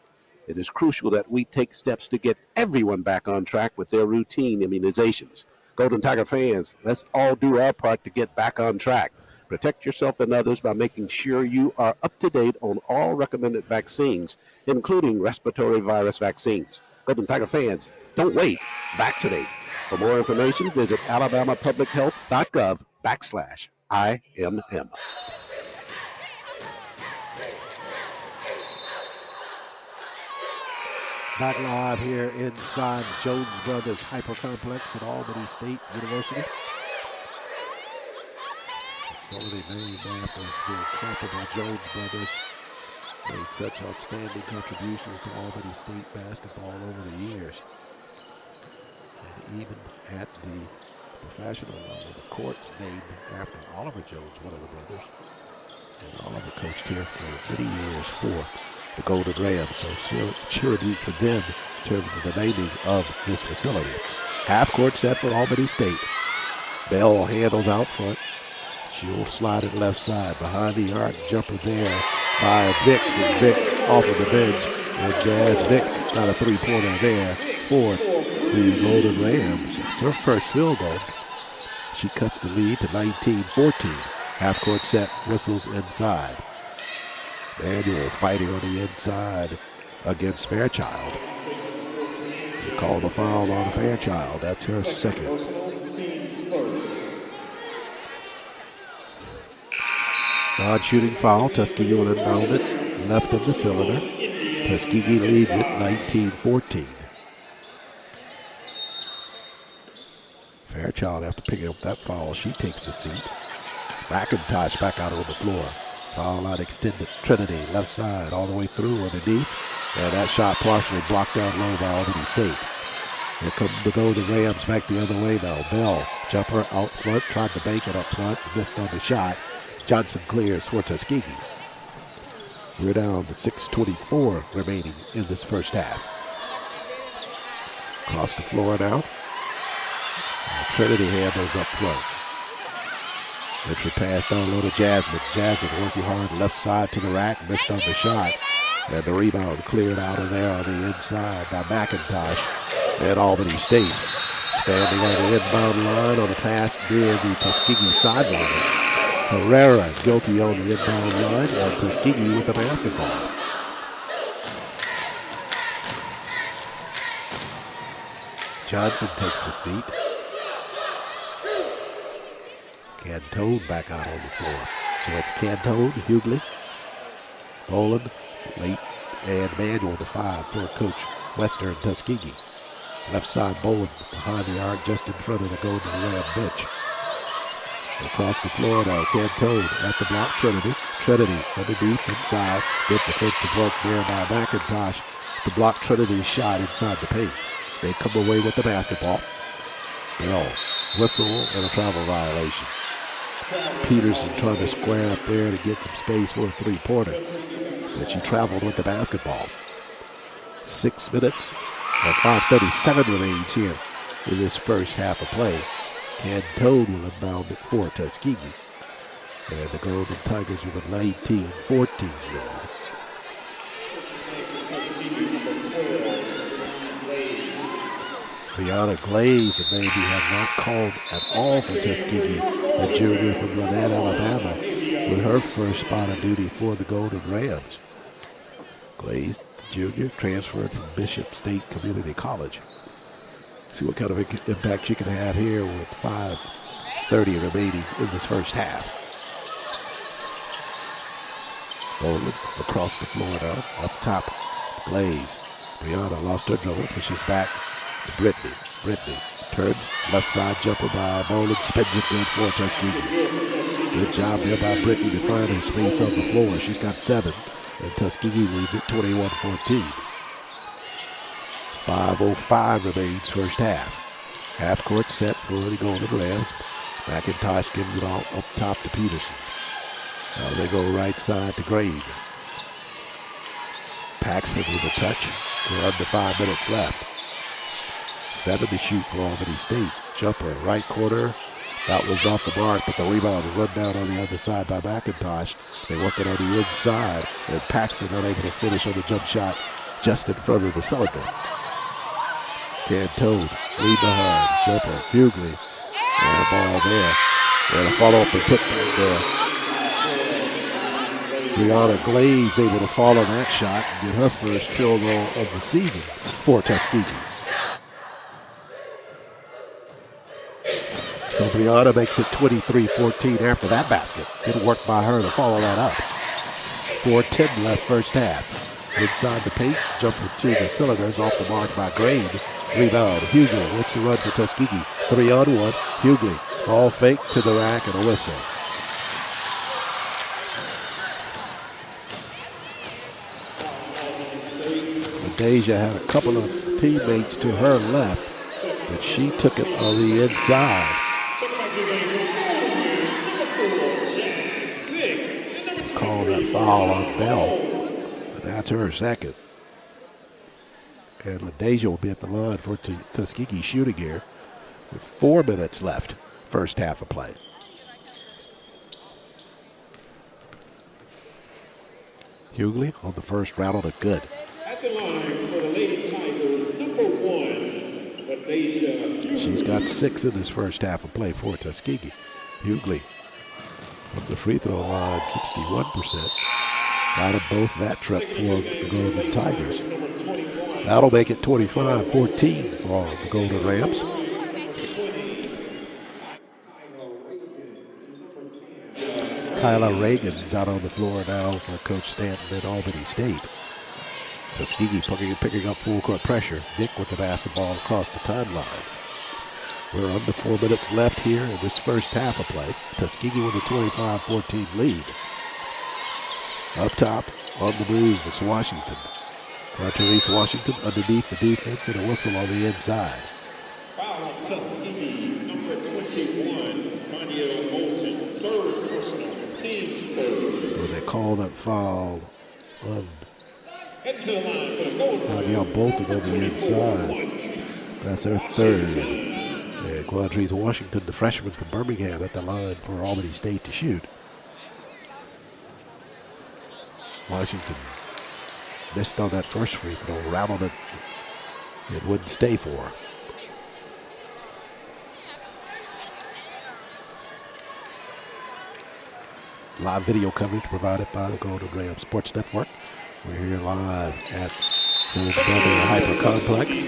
It is crucial that we take steps to get everyone back on track with their routine immunizations. Golden Tiger fans, let's all do our part to get back on track. Protect yourself and others by making sure you are up to date on all recommended vaccines, including respiratory virus vaccines. Golden Tiger fans, don't wait. Vaccinate. For more information, visit alabamapublichealth.gov/IMM. Back live here inside Jones Brothers Hyper Complex at Albany State University. Facility named after the incomparable Jones Brothers. Made such outstanding contributions to Albany State basketball over the years. And even at the professional level, the court's named after Oliver Jones, one of the brothers. And Oliver coached here for many years for the Golden Rams, so cheering for them in terms of the naming of this facility. Half-court set for Albany State. Bell handles out front. She'll slide it left side. Behind the arc, jumper there by Vicks, and Vicks off of the bench. And Jazz Vicks got a 3-pointer there for the Golden Rams. It's her first field goal. She cuts the lead to 19-14. Half-court set, whistles inside. Manuel fighting on the inside against Fairchild. They call the foul on Fairchild. That's her second. Non-shooting foul. Tuskegee will inbound it left of the cylinder. Tuskegee leads it 19-14. Fairchild, after picking up that foul, she takes a seat. McIntosh back out on the floor. Foul line extended. Trinity left side all the way through underneath. And that shot partially blocked down low by Albany State. Here come the Golden Rams back the other way now. Bell, jumper out front, tried to bank it up front, missed on the shot. Johnson clears for Tuskegee. We're down to 6:24 remaining in this first half. Across the floor now. Trinity handles up front. Entry pass down low to Jasmine. Jasmine working hard left side to the rack, missed on the shot. And the rebound cleared out of there on the inside by McIntosh at Albany State. Standing on the inbound line on a pass near the Tuskegee sideline. Herrera guilty on the inbound line, and Tuskegee with the basketball. Johnson takes a seat. Cantone back out on the floor. So it's Cantone, Hughley, Boland, late, and Manuel the 5 for Coach Wester and Tuskegee. Left side Boland behind the arc just in front of the Golden Ram bench. Across the floor now, Cantone at the block, Trinity. Trinity underneath, inside. Good defensive work there by McIntosh to block Trinity's shot inside the paint. They come away with the basketball. Bell, whistle, and a travel violation. Peterson trying to square up there to get some space for a three-pointer. But she traveled with the basketball. 6 minutes and 5:37 remains here in this first half of play. Cantone will inbound it for Tuskegee. And the Golden Tigers with a 19-14 lead. Brianna Glaze maybe have not called at all for Tuskegee, the junior from Lynette, Alabama, with her first spot of duty for the Golden Rams. Glaze, the junior, transferred from Bishop State Community College. See what kind of impact she can have here with 5:30 remaining in this first half. Boland across the floor now, up top, Glaze. Brianna lost her dribble, pushes back to Brittany. Brittany turns, left side jumper by Boland, spins it good for Tuskegee. Good job there by Brittany to find her space on the floor. She's got 7, and Tuskegee leads it 21-14. 5:05 remains first half. Half court set for the Golden Rams. McIntosh gives it all up top to Peterson. Now they go right side to Grade. Paxson with a touch. We're under 5 minutes left. 7 to shoot for Albany State. Jumper, right corner. That was off the mark, but the rebound was run down on the other side by McIntosh. They work it on the inside, and Paxson unable to finish on the jump shot just in front of the cylinder. Cantone, lead behind, jumper, Hughley, and a ball there. And a follow-up and put back there. Brianna Glaze able to follow that shot and get her first field goal of the season for Tuskegee. So Brianna makes it 23-14 after that basket. Good work by her to follow that up. 4:10 left first half. Inside the paint, jumper to the cylinders, off the mark by Grade. Rebound, Hughley, what's the run for Tuskegee? 3-on-1, Hughley, ball fake to the rack and a whistle. Deja had a couple of teammates to her left, but she took it on the inside. Call that foul on Bell. That's her second. And LaDeja will be at the line for Tuskegee shooting here with 4 minutes left, first half of play. Hughley on the first rattled it good. At the line for the Lady Tigers, number 1, LaDeja. She's got 6 in this first half of play for Tuskegee. Hughley from the free throw line, 61%. Got them both that trip for the Golden Tigers. That'll make it 25-14 for the Golden Rams. Kyla Reagan's out on the floor now for Coach Stanton at Albany State. Tuskegee picking up full court pressure. Vick with the basketball across the timeline. We're under 4 minutes left here in this first half of play. Tuskegee with a 25-14 lead. Up top, on the move, it's Washington. Therese Washington underneath the defense and a whistle on the inside. Foul on Tuskegee, number 21, Mania Bolton, 3rd personal, team's 3rd. So they call that foul on Head to the line for the Golden Danielle Bolton on the inside. That's her 3rd. And And Quadrice Washington, the freshman from Birmingham, at the line for Albany State to shoot. Washington missed on that first free throw, rattled it. It wouldn't stay for her. Live video coverage provided by the Golden Ram Sports Network. We're here live at the Hyper Complex.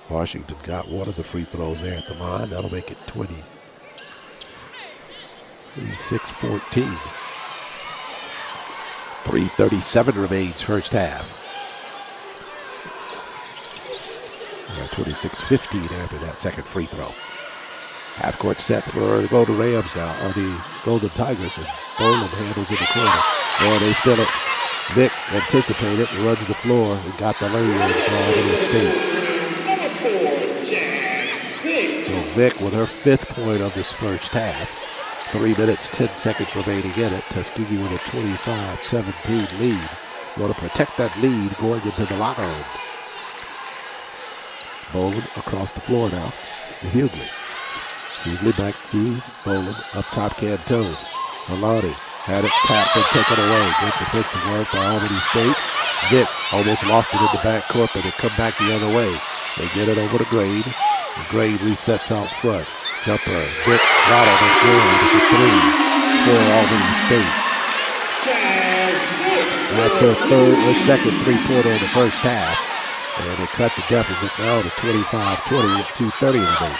Washington got one of the free throws there at the line. That'll make it 26-14. 3:37 remains first half. 26-15 after that second free throw. Half court set for the Golden Rams now, or the Golden Tigers, as Boland handles in the corner. And they still it. Vic anticipated, runs the floor, and got the lay in for Albany State. So Vic with her 5th point of this first half. 3 minutes, 10 seconds remaining in it. Tuskegee with a 25-17 lead. Want to protect that lead going into the locker room. Boland across the floor now to Hughley. Hughley back to Boland, up top Cantone. Alani had it tapped and taken away. Good defensive work by Albany State. Vic almost lost it in the backcourt, but it come back the other way. They get it over to Grade. And Grade resets out front. Jumper, Vic rattled and Grade with the 3 for Albany State. That's her second 3-pointer in the first half. And they cut the deficit now to 25-20 with 2:30 remaining.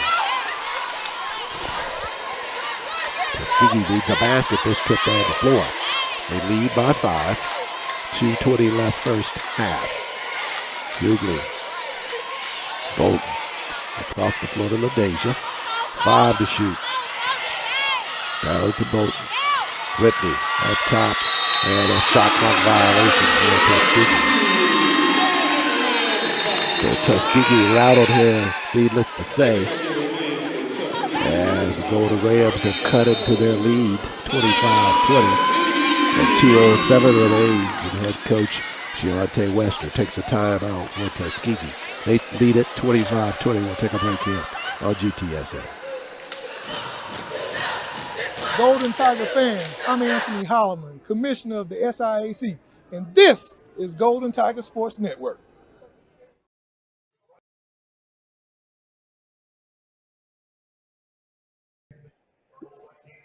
Tuskegee needs a basket this trip down the floor. They lead by 5. 2:20 left first half. Hughley. Bolton across the floor to LaDeja. 5 to shoot. Down to Bolton. Whitney up top. And a shot clock violation for Tuskegee. So Tuskegee routed here, needless to say, as the Golden Rams have cut into their lead, 25-20. And 2:07 remains, and head coach Giante Wester takes a timeout for Tuskegee. They lead it 25-20. We'll take a break here on GTSA. Golden Tiger fans, I'm Anthony Holloman, Commissioner of the SIAC, and this is Golden Tiger Sports Network.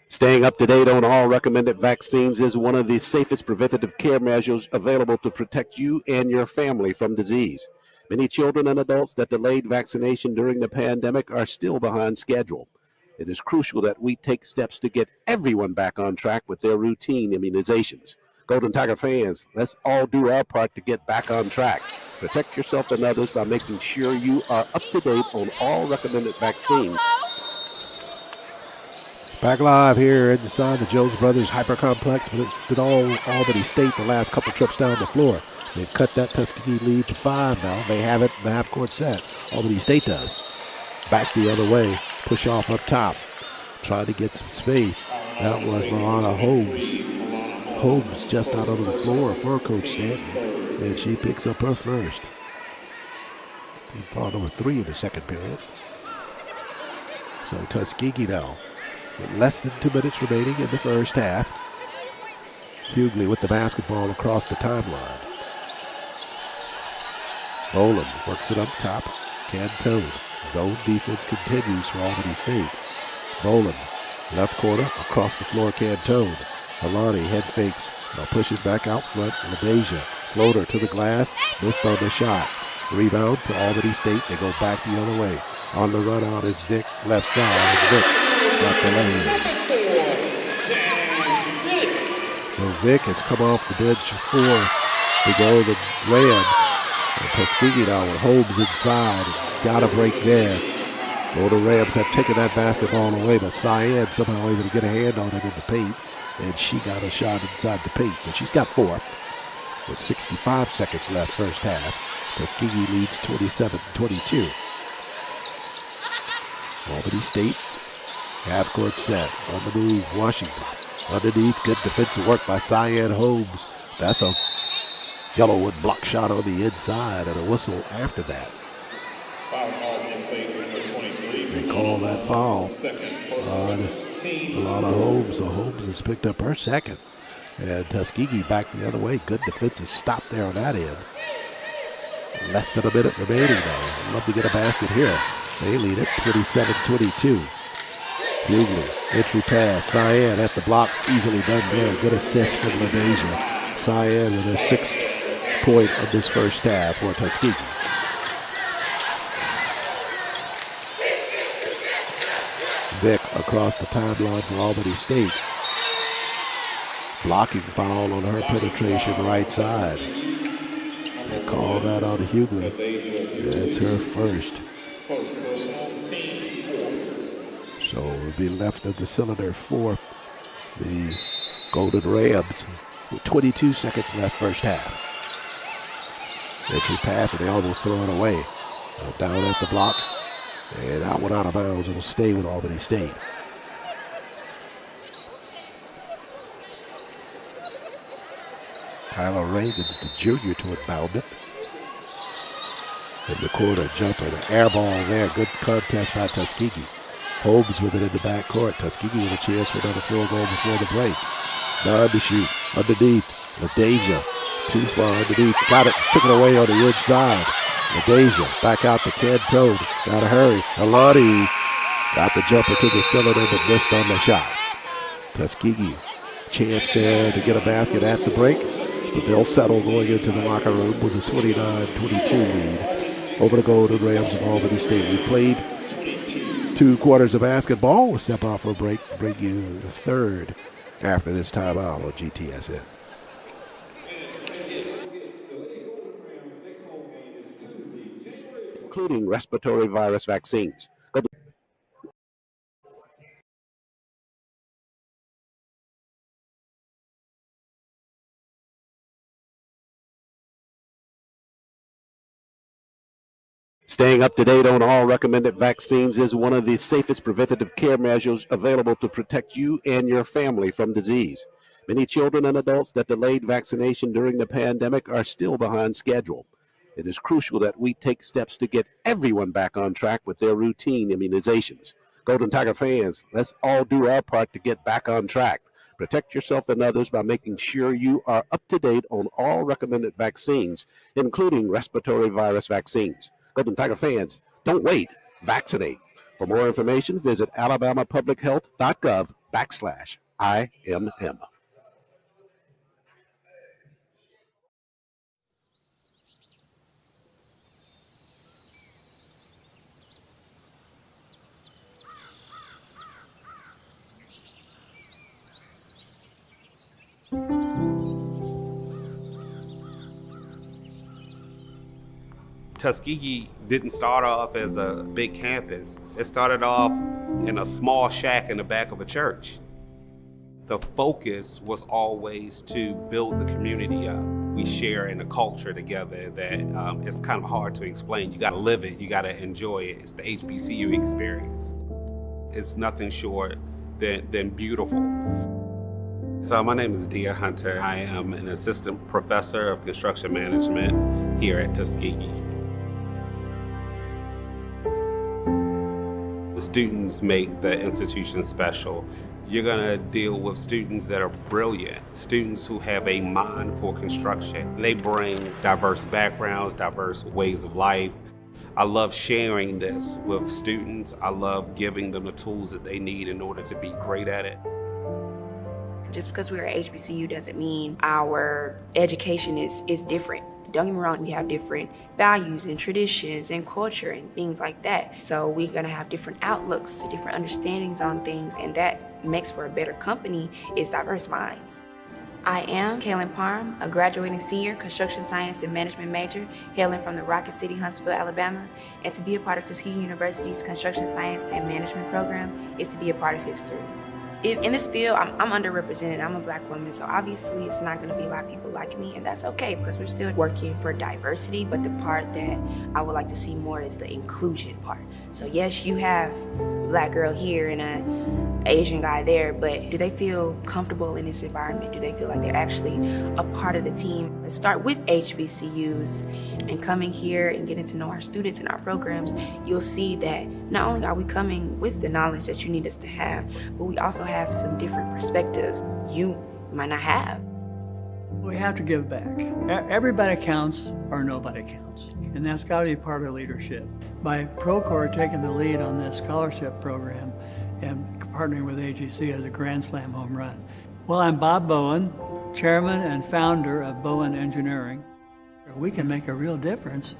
Staying up to date on all recommended vaccines is one of the safest preventative care measures available to protect you and your family from disease. Many children and adults that delayed vaccination during the pandemic are still behind schedule. It is crucial that we take steps to get everyone back on track with their routine immunizations. Golden Tiger fans, let's all do our part to get back on track. Protect yourself and others by making sure you are up to date on all recommended vaccines. Back live here inside the Jones Brothers Hyper Complex, but it's been all Albany State the last couple trips down the floor. They've cut that Tuskegee lead to 5 now. They have it in the half-court set. Albany State does. Back the other way. Push off up top. Trying to get some space. That was Marana Holmes. Holmes just out onto the floor for Coach Stanton. And she picks up her first. Ball number 3 in the second period. So Tuskegee now, with less than 2 minutes remaining in the first half. Hughley with the basketball across the timeline. Boland works it up top. Cantone. Zone defense continues for Albany State. Boland, left corner, across the floor, Cantone. Alani head fakes, now pushes back out front. LaDeja, floater to the glass, missed on the shot. Rebound for Albany State. They go back the other way. On the run out is Vic, left side. Vic got the lane. So Vic has come off the bench for the Golden Rams. And Tuskegee now with Holmes inside. Got a break there. Golden Rams have taken that basketball away, but Cyan somehow able to get a hand on it in the paint. And she got a shot inside the paint. So she's got 4. With 65 seconds left first half. Tuskegee leads 27-22. Albany State, half-court set. On the move, Washington. Underneath, good defensive work by Cyan Holmes. That's a Yellowwood block shot on the inside and a whistle after that. They call that foul on Alana Holmes. So Holmes has picked up her second. And Tuskegee back the other way. Good defensive stop there on that end. Less than a minute remaining now. Love to get a basket here. They lead it 27-22. Hughley, entry pass. Cyan at the block. Easily done there. Good assist from LaDeja. Cyan with her 6th point of this first half for Tuskegee. Vick across the timeline for Albany State. Blocking foul on her penetration right side. They call that on Hughley. That's her first. So it will be left of the cylinder for the Golden Rams with 22 seconds left first half. Entry pass and they almost throw it away. Down at the block. And that one out of bounds. It'll stay with Albany State. Kyler Reagan's the junior to inbound it. In the corner, jumper, the air ball there. Good contest by Tuskegee. Holmes with it in the back court. Tuskegee with a chance for another field goal before the break. 9 to shoot. Underneath, LaDeja. Too far underneath. Got it. Took it away on the inside. LaDeja back out to Cantone. Gotta hurry. Alani got the jumper to the cylinder but missed on the shot. Tuskegee, chance there to get a basket at the break, but they'll settle going into the locker room with a 29-22 lead over the Golden Rams of Albany State. We played 2 quarters of basketball. We'll step out for a break, bring you the third after this timeout on GTSN. Including respiratory virus vaccines. Staying up to date on all recommended vaccines is one of the safest preventative care measures available to protect you and your family from disease. Many children and adults that delayed vaccination during the pandemic are still behind schedule. It is crucial that we take steps to get everyone back on track with their routine immunizations. Golden Tiger fans, let's all do our part to get back on track. Protect yourself and others by making sure you are up to date on all recommended vaccines, including respiratory virus vaccines. Golden Tiger fans, don't wait. Vaccinate. For more information, visit alabamapublichealth.gov/IMM. Tuskegee didn't start off as a big campus. It started off in a small shack in the back of a church. The focus was always to build the community up. We share in a culture together that it's kind of hard to explain. You gotta live it, you gotta enjoy it. It's the HBCU experience. It's nothing short than beautiful. So my name is Dia Hunter. I am an assistant professor of construction management here at Tuskegee. The students make the institution special. You're gonna deal with students that are brilliant, students who have a mind for construction. They bring diverse backgrounds, diverse ways of life. I love sharing this with students. I love giving them the tools that they need in order to be great at it. Just because we're at HBCU doesn't mean our education is different. Don't get me wrong, we have different values and traditions and culture and things like that. So we're gonna have different outlooks, different understandings on things, and that makes for a better company is diverse minds. I am Kaylin Parham, a graduating senior construction science and management major, hailing from the Rocket City, Huntsville, Alabama. And to be a part of Tuskegee University's construction science and management program is to be a part of history. In this field, I'm underrepresented. I'm a Black woman, so obviously it's not gonna be a lot of people like me, and that's okay because we're still working for diversity, but the part that I would like to see more is the inclusion part. So yes, you have a Black girl here in a Asian guy there, but do they feel comfortable in this environment? Do they feel like they're actually a part of the team? Let's start with HBCUs and coming here and getting to know our students and our programs. You'll see that not only are we coming with the knowledge that you need us to have, but we also have some different perspectives you might not have. We have to give back. Everybody counts or nobody counts. And that's got to be part of leadership. By Procore taking the lead on this scholarship program and partnering with AGC as a Grand Slam home run. Well, I'm Bob Bowen, chairman and founder of Bowen Engineering. We can make a real difference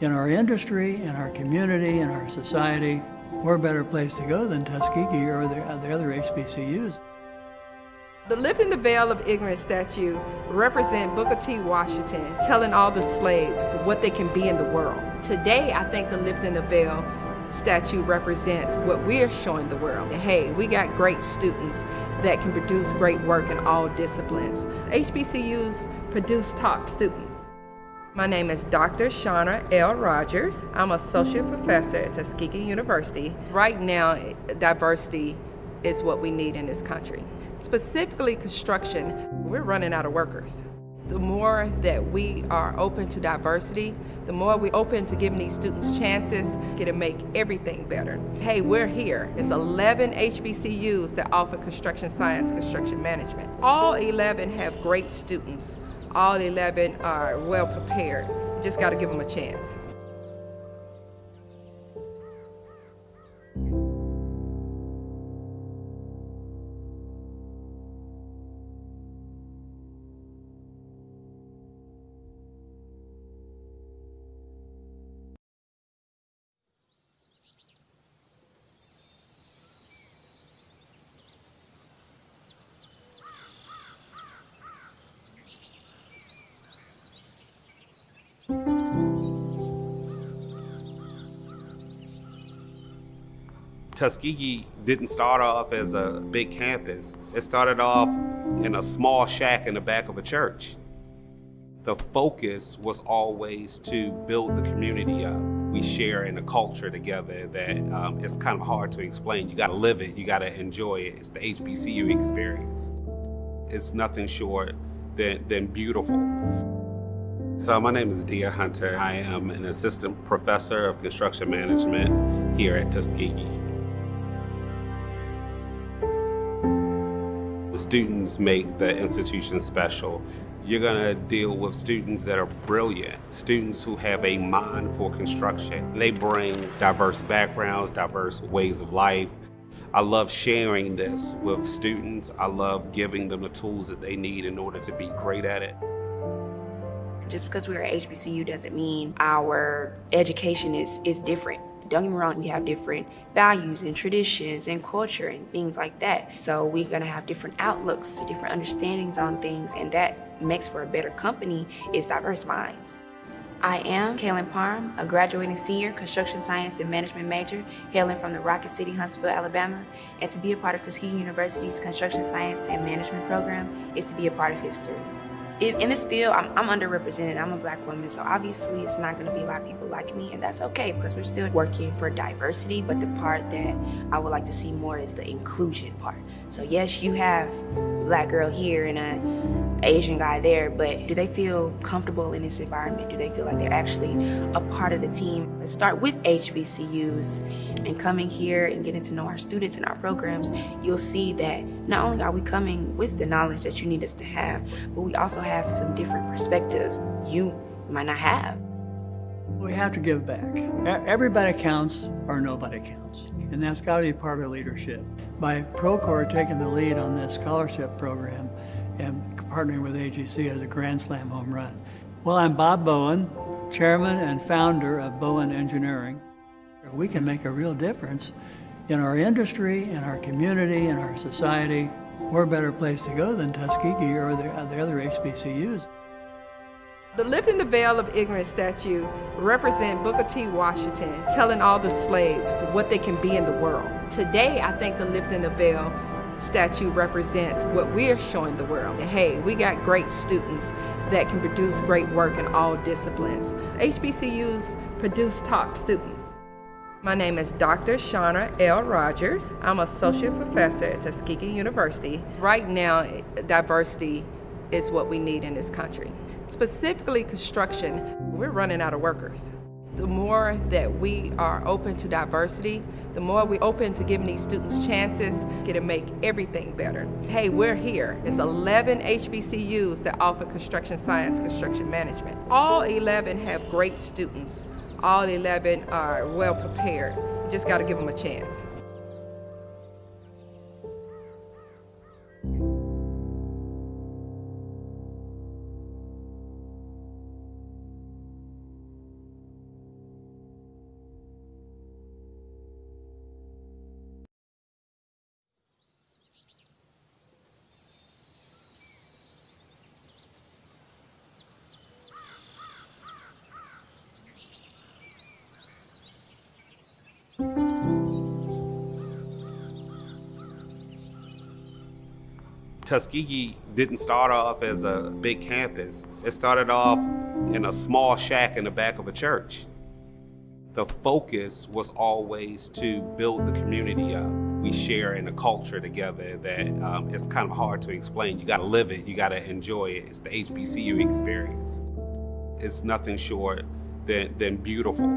in our industry, in our community, in our society. We're a better place to go than Tuskegee or the other HBCUs. The Lifting the Veil of Ignorance statue represents Booker T. Washington telling all the slaves what they can be in the world. Today, I think the Lifting the Veil statue represents what we're showing the world. Hey, we got great students that can produce great work in all disciplines. HBCUs produce top students. My name is Dr. Shauna L. Rogers. I'm associate professor at Tuskegee University. Right now, diversity is what we need in this country. Specifically construction, we're running out of workers. The more that we are open to diversity, the more we're open to giving these students chances, it'll make everything better. Hey, we're here. It's 11 HBCUs that offer construction science, construction management. All 11 have great students. All 11 are well prepared. You just gotta give them a chance. Tuskegee didn't start off as a big campus. It started off in a small shack in the back of a church. The focus was always to build the community up. We share in a culture together that it's kind of hard to explain. You gotta live it, you gotta enjoy it. It's the HBCU experience. It's nothing short than beautiful. So my name is Dia Hunter. I am an assistant professor of construction management here at Tuskegee. The students make the institution special. You're gonna deal with students that are brilliant, students who have a mind for construction. They bring diverse backgrounds, diverse ways of life. I love sharing this with students. I love giving them the tools that they need in order to be great at it. Just because we're at HBCU doesn't mean our education is different. Don't get me wrong, we have different values and traditions and culture and things like that. So we're gonna have different outlooks, different understandings on things, and that makes for a better company is diverse minds. I am Kaylin Parham, a graduating senior construction science and management major, hailing from the Rocket City, Huntsville, Alabama. And to be a part of Tuskegee University's construction science and management program is to be a part of history. In this field, I'm underrepresented. I'm a Black woman, so obviously it's not going to be a lot of people like me, and that's okay because we're still working for diversity. But the part that I would like to see more is the inclusion part. So yes, you have a Black girl here and an Asian guy there, but do they feel comfortable in this environment? Do they feel like they're actually a part of the team? Let's start with HBCUs and coming here and getting to know our students and our programs. You'll see that not only are we coming with the knowledge that you need us to have, but we also have some different perspectives you might not have. We have to give back. Everybody counts or nobody counts. And that's got to be part of leadership. By Procore taking the lead on this scholarship program and partnering with AGC as a Grand Slam home run. Well, I'm Bob Bowen, chairman and founder of Bowen Engineering. We can make a real difference in our industry, in our community, in our society. We're a better place to go than Tuskegee or the other HBCUs. The Lifting the Veil of Ignorance statue represents Booker T. Washington telling all the slaves what they can be in the world. Today, I think the Lifting the Veil statue represents what we're showing the world. Hey, we got great students that can produce great work in all disciplines. HBCUs produce top students. My name is Dr. Shauna L. Rogers. I'm associate professor at Tuskegee University. Right now, diversity is what we need in this country. Specifically construction, we're running out of workers. The more that we are open to diversity, the more we're open to giving these students chances, it'll make everything better. Hey, we're here. It's 11 HBCUs that offer construction science, construction management. All 11 have great students. All 11 are well prepared. You just got to give them a chance. Tuskegee didn't start off as a big campus. It started off in a small shack in the back of a church. The focus was always to build the community up. We share in a culture together that it's kind of hard to explain. You gotta live it, you gotta enjoy it. It's the HBCU experience. It's nothing short than beautiful.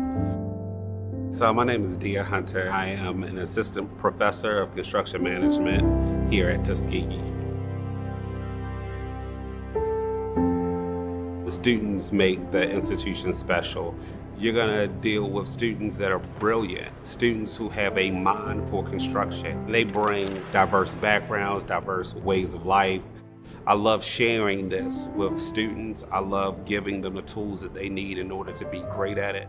So my name is Dia Hunter. I am an assistant professor of construction management here at Tuskegee. The students make the institution special. You're gonna deal with students that are brilliant, students who have a mind for construction. They bring diverse backgrounds, diverse ways of life. I love sharing this with students. I love giving them the tools that they need in order to be great at it.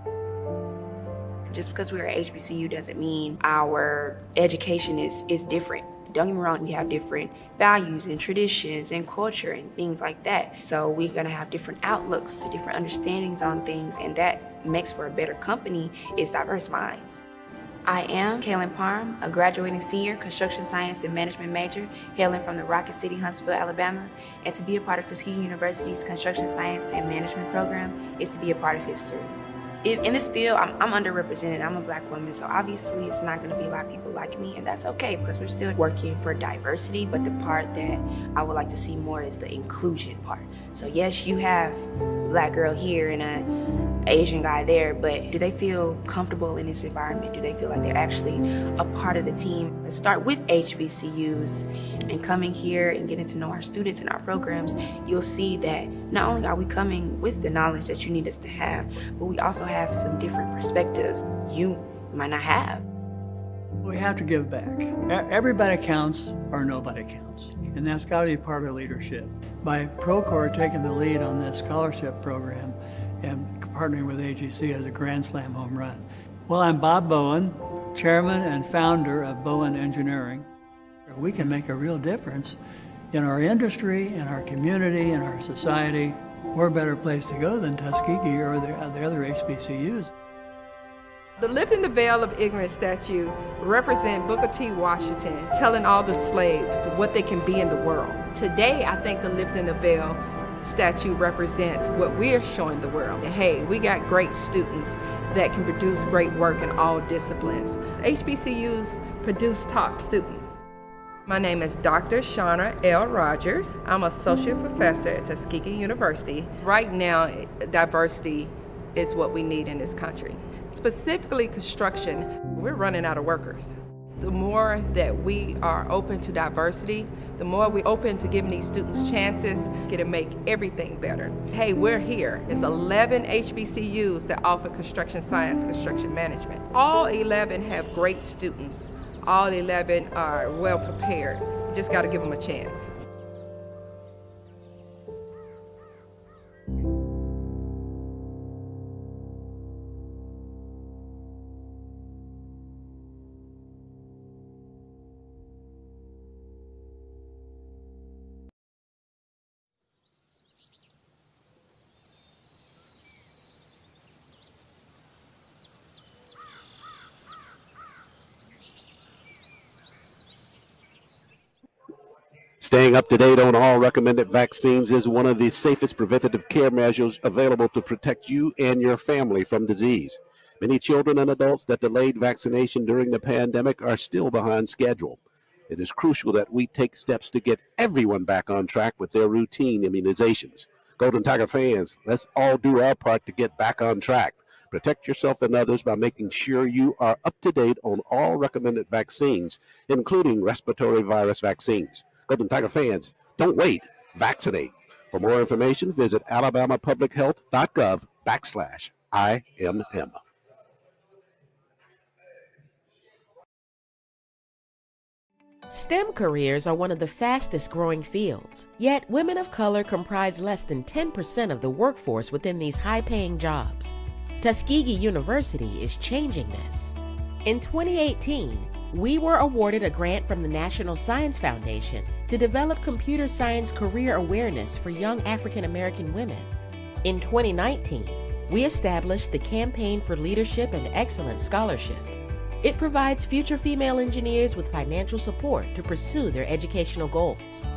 Just because we're at HBCU doesn't mean our education is different. Don't get me wrong, we have different values and traditions and culture and things like that. So we're gonna have different outlooks, different understandings on things, and that makes for a better company is diverse minds. I am Kaylin Parham, a graduating senior construction science and management major, hailing from the Rocket City, Huntsville, Alabama. And to be a part of Tuskegee University's construction science and management program is to be a part of history. In this field, I'm underrepresented. I'm a Black woman, so obviously it's not going to be a lot of people like me, and that's okay because we're still working for diversity. But the part that I would like to see more is the inclusion part. So yes, you have a Black girl here and an Asian guy there, but do they feel comfortable in this environment? Do they feel like they're actually a part of the team? Let's start with HBCUs and coming here and getting to know our students and our programs. You'll see that not only are we coming with the knowledge that you need us to have, but we also have some different perspectives you might not have. We have to give back. Everybody counts or nobody counts. And that's got to be part of leadership. By Procore taking the lead on this scholarship program and partnering with AGC as a Grand Slam home run. Well, I'm Bob Bowen, chairman and founder of Bowen Engineering. We can make a real difference in our industry, in our community, in our society. We're a better place to go than Tuskegee or the other HBCUs. The Lifting the Veil of Ignorance statue represents Booker T. Washington telling all the slaves what they can be in the world. Today, I think the Lifting the Veil statue represents what we're showing the world. Hey, we got great students that can produce great work in all disciplines. HBCUs produce top students. My name is Dr. Shauna L. Rogers. I'm associate professor at Tuskegee University. Right now, diversity is what we need in this country. Specifically construction, we're running out of workers. The more that we are open to diversity, the more we're open to giving these students chances, it'll make everything better. Hey, we're here. It's 11 HBCUs that offer construction science, construction management. All 11 have great students. All 11 are well prepared. You just got to give them a chance. Staying up to date on all recommended vaccines is one of the safest preventative care measures available to protect you and your family from disease. Many children and adults that delayed vaccination during the pandemic are still behind schedule. It is crucial that we take steps to get everyone back on track with their routine immunizations. Golden Tiger fans, let's all do our part to get back on track. Protect yourself and others by making sure you are up to date on all recommended vaccines, including respiratory virus vaccines. Golden Tiger fans, don't wait. Vaccinate. For more information, visit alabamapublichealth.gov/IMM. STEM careers are one of the fastest growing fields, yet women of color comprise less than 10% of the workforce within these high-paying jobs. Tuskegee University is changing this. In 2018, we were awarded a grant from the National Science Foundation to develop computer science career awareness for young African American women. In 2019, we established the Campaign for Leadership and Excellence Scholarship. It provides future female engineers with financial support to pursue their educational goals.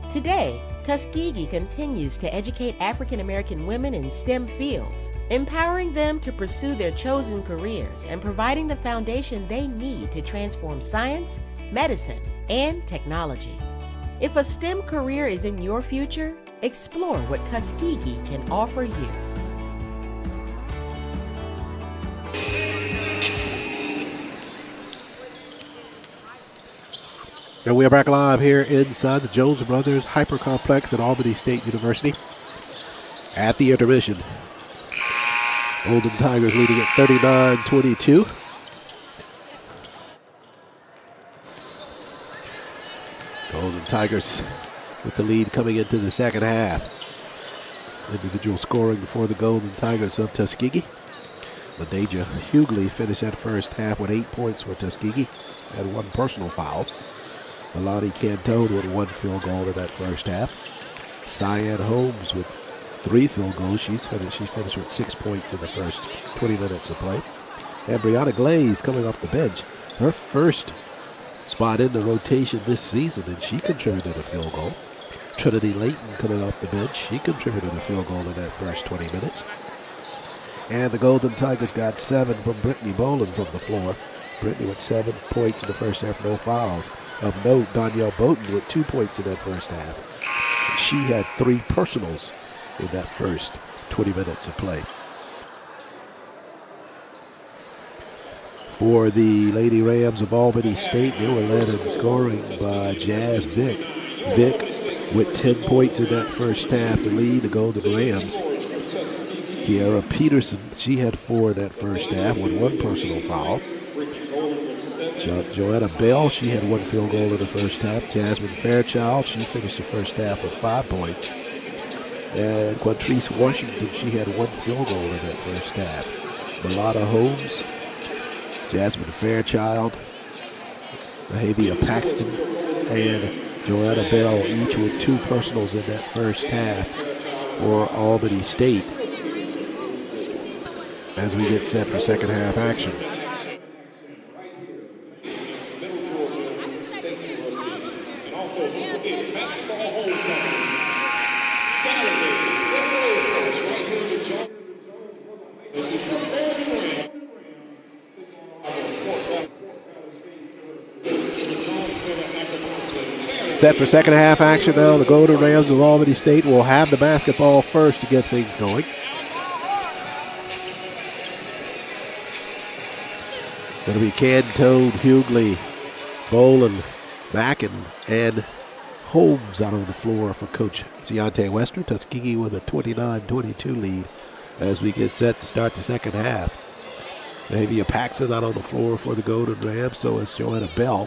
Today, Tuskegee continues to educate African American women in STEM fields, empowering them to pursue their chosen careers and providing the foundation they need to transform science, medicine, and technology. If a STEM career is in your future, explore what Tuskegee can offer you. And we are back live here inside the Jones Brothers Hyper Complex at Albany State University. At the intermission, Golden Tigers leading at 39-22. Golden Tigers with the lead coming into the second half. Individual scoring for the Golden Tigers of Tuskegee. LaDeja Hughley finished that first half with 8 points for Tuskegee and one personal foul. Alani Cantone with one field goal in that first half. Cyan Holmes with 3 field goals. She finished with 6 points in the first 20 minutes of play. And Brianna Glaze coming off the bench. Her first spot in the rotation this season, and she contributed a field goal. Trinity Layton coming off the bench. She contributed a field goal in that first 20 minutes. And the Golden Tigers got 7 from Brittany Boland from the floor. Brittany with 7 points in the first half, no fouls. Of note, Danielle Bowden with 2 points in that first half. She had 3 personals in that first 20 minutes of play. For the Lady Rams of Albany State, they were led in scoring by Jazz Vick. Vick with 10 points in that first half to lead the Golden Rams. Kiara Peterson, she had 4 in that first half with 1 personal foul. Joanna Bell, she had 1 field goal in the first half. Jasmine Fairchild, she finished the first half with 5 points. And Quantrice Washington, she had 1 field goal in that first half. Melada Holmes, Jasmine Fairchild, Mahavia Paxton, and Joanna Bell, each with 2 personals in that first half for Albany State. As we get set for second half action. Set for second half action now. The Golden Rams of Albany State will have the basketball first to get things going. Going to be Cantone, Hughley, Boland, Mackin, and Holmes out on the floor for Coach Deontay Wester. Tuskegee with a 29-22 lead as we get set to start the second half. Maybe a Paxton out on the floor for the Golden Rams, so it's Joanna Bell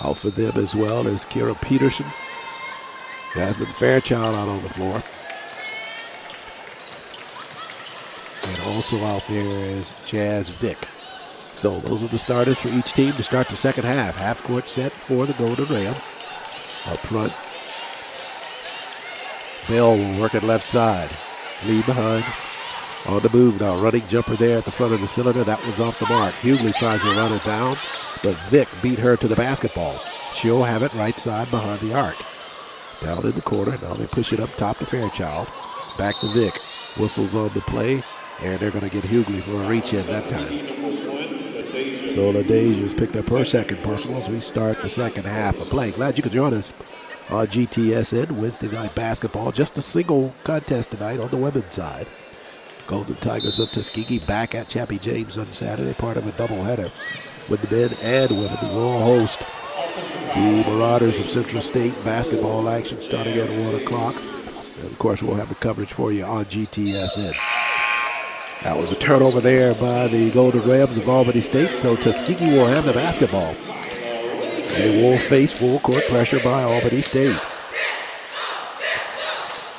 out for them as well as Kira Peterson. Jasmine Fairchild out on the floor. And also out there is Jazz Vick. So those are the starters for each team to start the second half. Half court set for the Golden Rams. Up front, Bell will work at left side. Lead behind. On the move now. Running jumper there at the front of the cylinder. That was off the mark. Hughley tries to run it down, but Vick beat her to the basketball. She'll have it right side behind the arc. Down in the corner. Now they push it up top to Fairchild. Back to Vick. Whistles on the play. And they're going to get Hughley for a reach in that time. So LaDeja's picked up her second personal as we start the second half of play. Glad you could join us on GTSN Wednesday night basketball. Just a single contest tonight on the women's side. Golden Tigers of Tuskegee back at Chappie James on Saturday, part of a doubleheader with the men and women. We will host the Marauders of Central State basketball action starting at 1 o'clock. And of course, we'll have the coverage for you on GTSN. That was a turnover there by the Golden Rams of Albany State, so Tuskegee will have the basketball. They will face full court pressure by Albany State.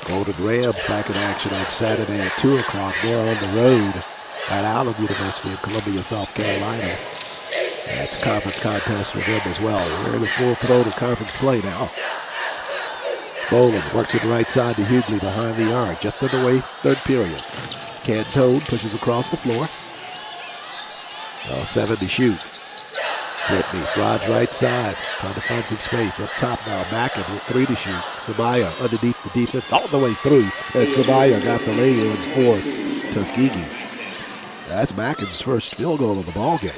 Golden Rams back in action on Saturday at 2 o'clock. They're on the road at Allen University in Columbia, South Carolina. That's a conference contest for them as well. We're in the full throat of conference play now. Boland works it right side to Hughley behind the arc. Just underway, third period. Cantone pushes across the floor. 7 to shoot. Whitney slides right side, trying to find some space. Up top now, Mackin with 3 to shoot. Samaya underneath the defense all the way through. And Samaya got the lay-in for Tuskegee. That's Mackin's first field goal of the ball game.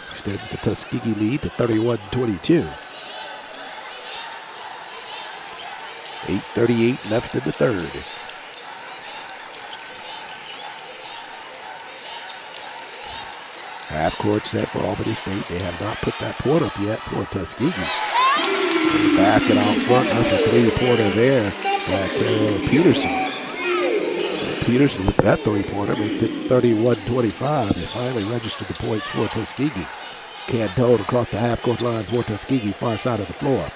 Extends the Tuskegee lead to 31-22. 8:38 left in the third. Half court set for Albany State. They have not put that point up yet for Tuskegee. The basket out front. That's a three-pointer there by Peterson. So Peterson with that three-pointer makes it 31-25. They finally registered the points for Tuskegee. Cantone across the half-court line for Tuskegee, far side of the floor.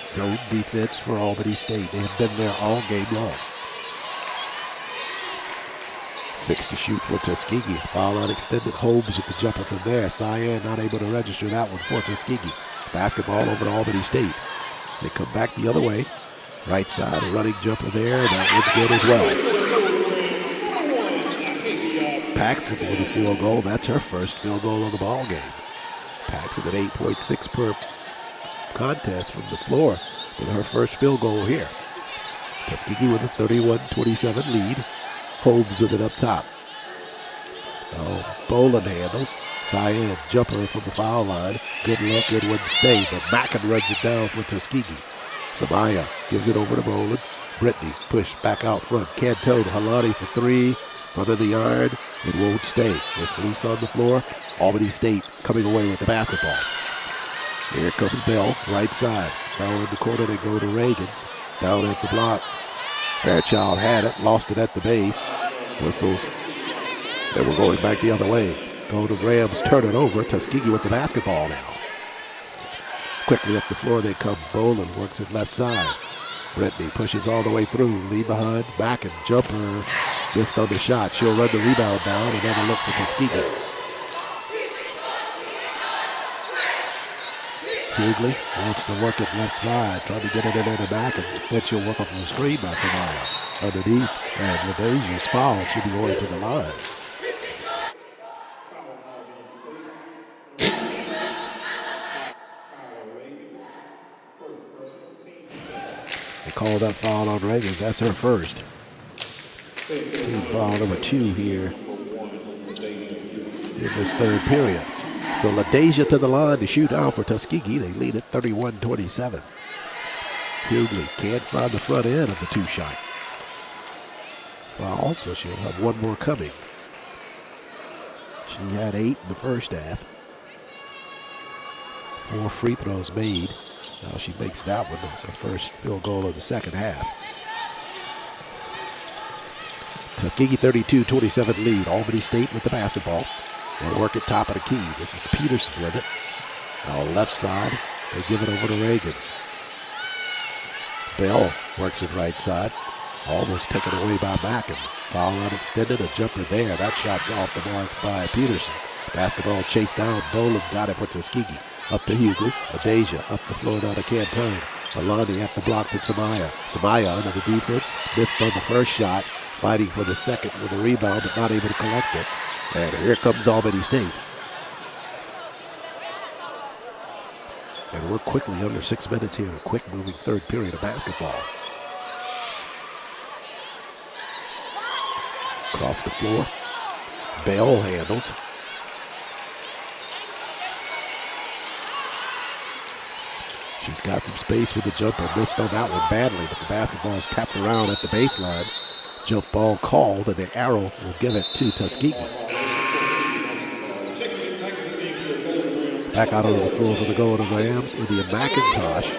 Zone defense for Albany State. They have been there all game long. 6 to shoot for Tuskegee. Foul on extended. Holmes with the jumper from there. Cyan not able to register that one for Tuskegee. Basketball over to Albany State. They come back the other way. Right side, a running jumper there. That one's good as well. Paxson with a field goal. That's her first field goal of the ball game. Paxson at 8.6 per contest from the floor with her first field goal here. Tuskegee with a 31-27 lead. Holmes with it up top. Boland handles. Cyan jumper from the foul line. Good look, it wouldn't stay, but Mackin runs it down for Tuskegee. Samaya gives it over to Boland. Brittany pushed back out front. Cantone, Halani for 3. Front of the yard. It won't stay. It's loose on the floor. Albany State coming away with the basketball. Here comes Bell, right side. Now in the corner they go to Reagan's. Down at the block. Fairchild had it, lost it at the base. Whistles. They were going back the other way. Golden Rams turn it over. Tuskegee with the basketball now. Quickly up the floor they come. Boland works it left side. Brittany pushes all the way through. Lead behind. Back and jumper. Missed on the shot. She'll run the rebound down. Another look for Tuskegee. Hughley wants to work it left side, trying to get it in there the back, and instead she'll work off of the screen by Samaya underneath. And LaDeja's foul should be going to the line. They called that foul on Reagan. That's her first. Team foul number 2 here in this third period. So LaDeja to the line to shoot out for Tuskegee. They lead at 31-27. Hughley can't find the front end of the 2-shot. Foul, so she'll have one more coming. She had 8 in the first half. 4 free throws made. Now she makes that one. It's her first field goal of the second half. Tuskegee 32-27 lead. Albany State with the basketball. They'll work at top of the key. This is Peterson with it. Now left side, they give it over to Reagan's. Bell works it right side. Almost taken away by Mackin. Foul unextended, a jumper there. That shot's off the mark by Peterson. Basketball chased down. Boland got it for Tuskegee. Up to Hughley. LaDeja up the floor down to Cantone. Alani at the block to Samaya. Samaya under the defense. Missed on the first shot. Fighting for the second with a rebound, but not able to collect it. And here comes Albany State. And we're quickly under 6 minutes here in a quick moving third period of basketball. Across the floor. Bell handles. She's got some space with the jumper. Missed on that one badly, but the basketball is tapped around at the baseline. Jump ball called, and the arrow will give it to Tuskegee. Back out on the floor for the Golden Rams, India McIntosh.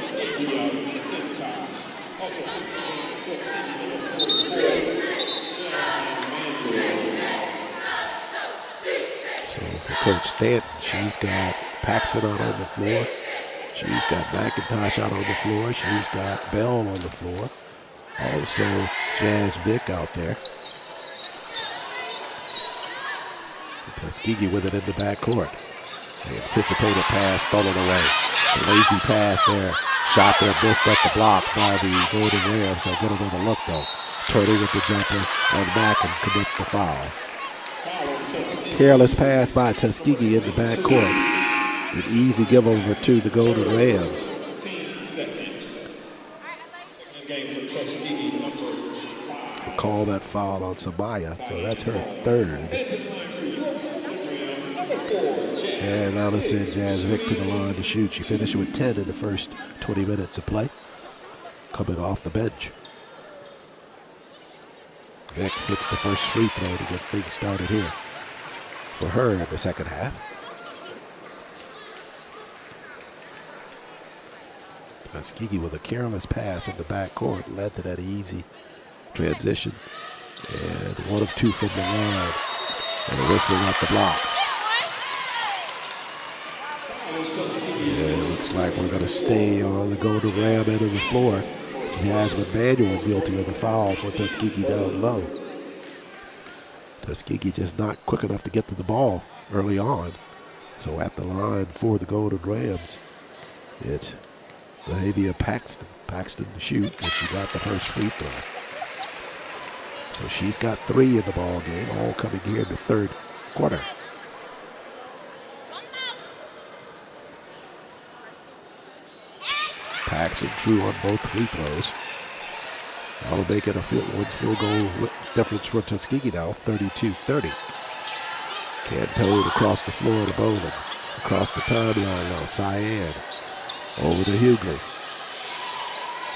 So for Coach Stanton, she's got Paxton out on the floor. She's got McIntosh out on the floor. She's got Bell on the floor. Also, Jazz Vick out there. Tuskegee with it in the backcourt. They anticipate a pass, stolen away. It's a lazy pass there. Shot there, missed at the block by the Golden Rams. They'll get another look though. Turning with the jumper, and Mackin commits the foul. Careless pass by Tuskegee in the backcourt. An easy give over to the Golden Rams. They call that foul on Samaya, so that's her third. And now they send Jazz Vick to the line to shoot. She finished with 10 in the first 20 minutes of play. Coming off the bench. Vick hits the first free throw to get things started here for her in the second half. Tuskegee with a careless pass in the backcourt led to that easy transition. And 1 of 2 from the line. And a whistling off the block. And it looks like we're going to stay on the Golden Ram end of the floor. Jasmine Manuel guilty of the foul for Tuskegee down low. Tuskegee just not quick enough to get to the ball early on. So at the line for the Golden Rams, it's Lahavia Paxton. Paxton to shoot, and she got the first free throw. So she's got 3 in the ball game, all coming here in the third quarter. Paxton true on both free throws. That'll make it a one field goal difference for Tuskegee now, 32-30. Cantone across the floor to Bowman. Across the timeline now, Cyan. Over to Hughley.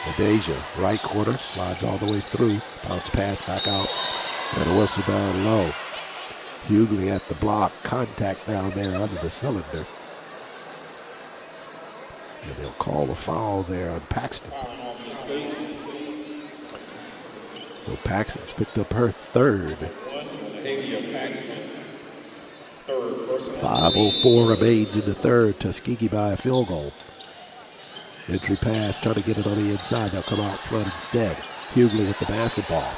Nadeja, right corner, slides all the way through. Bounce pass back out. And a whistle down low. Hughley at the block. Contact down there under the cylinder. And they'll call a foul there on Paxton. So Paxton's picked up her third. 5:04 remains in the third. Tuskegee by a field goal. Entry pass, trying to get it on the inside. They'll come out front instead. Hughley with the basketball.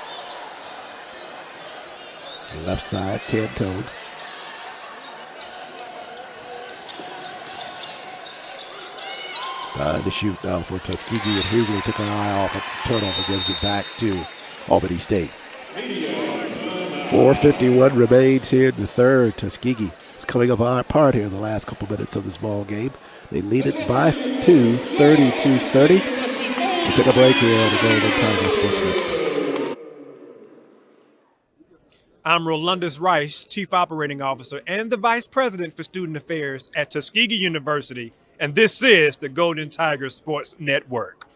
Left side, Cantone. To shoot now for Tuskegee, and Hughley took an eye off it. Turnover gives it back to Albany State. 4:51 remains here in the third. Tuskegee is coming apart here in the last couple minutes of this ball game. They lead it by 2, 32-30. We took a break here on the Golden Tiger Sports Network. I'm Rolandus Rice, Chief Operating Officer and the Vice President for Student Affairs at Tuskegee University, and this is the Golden Tiger Sports Network.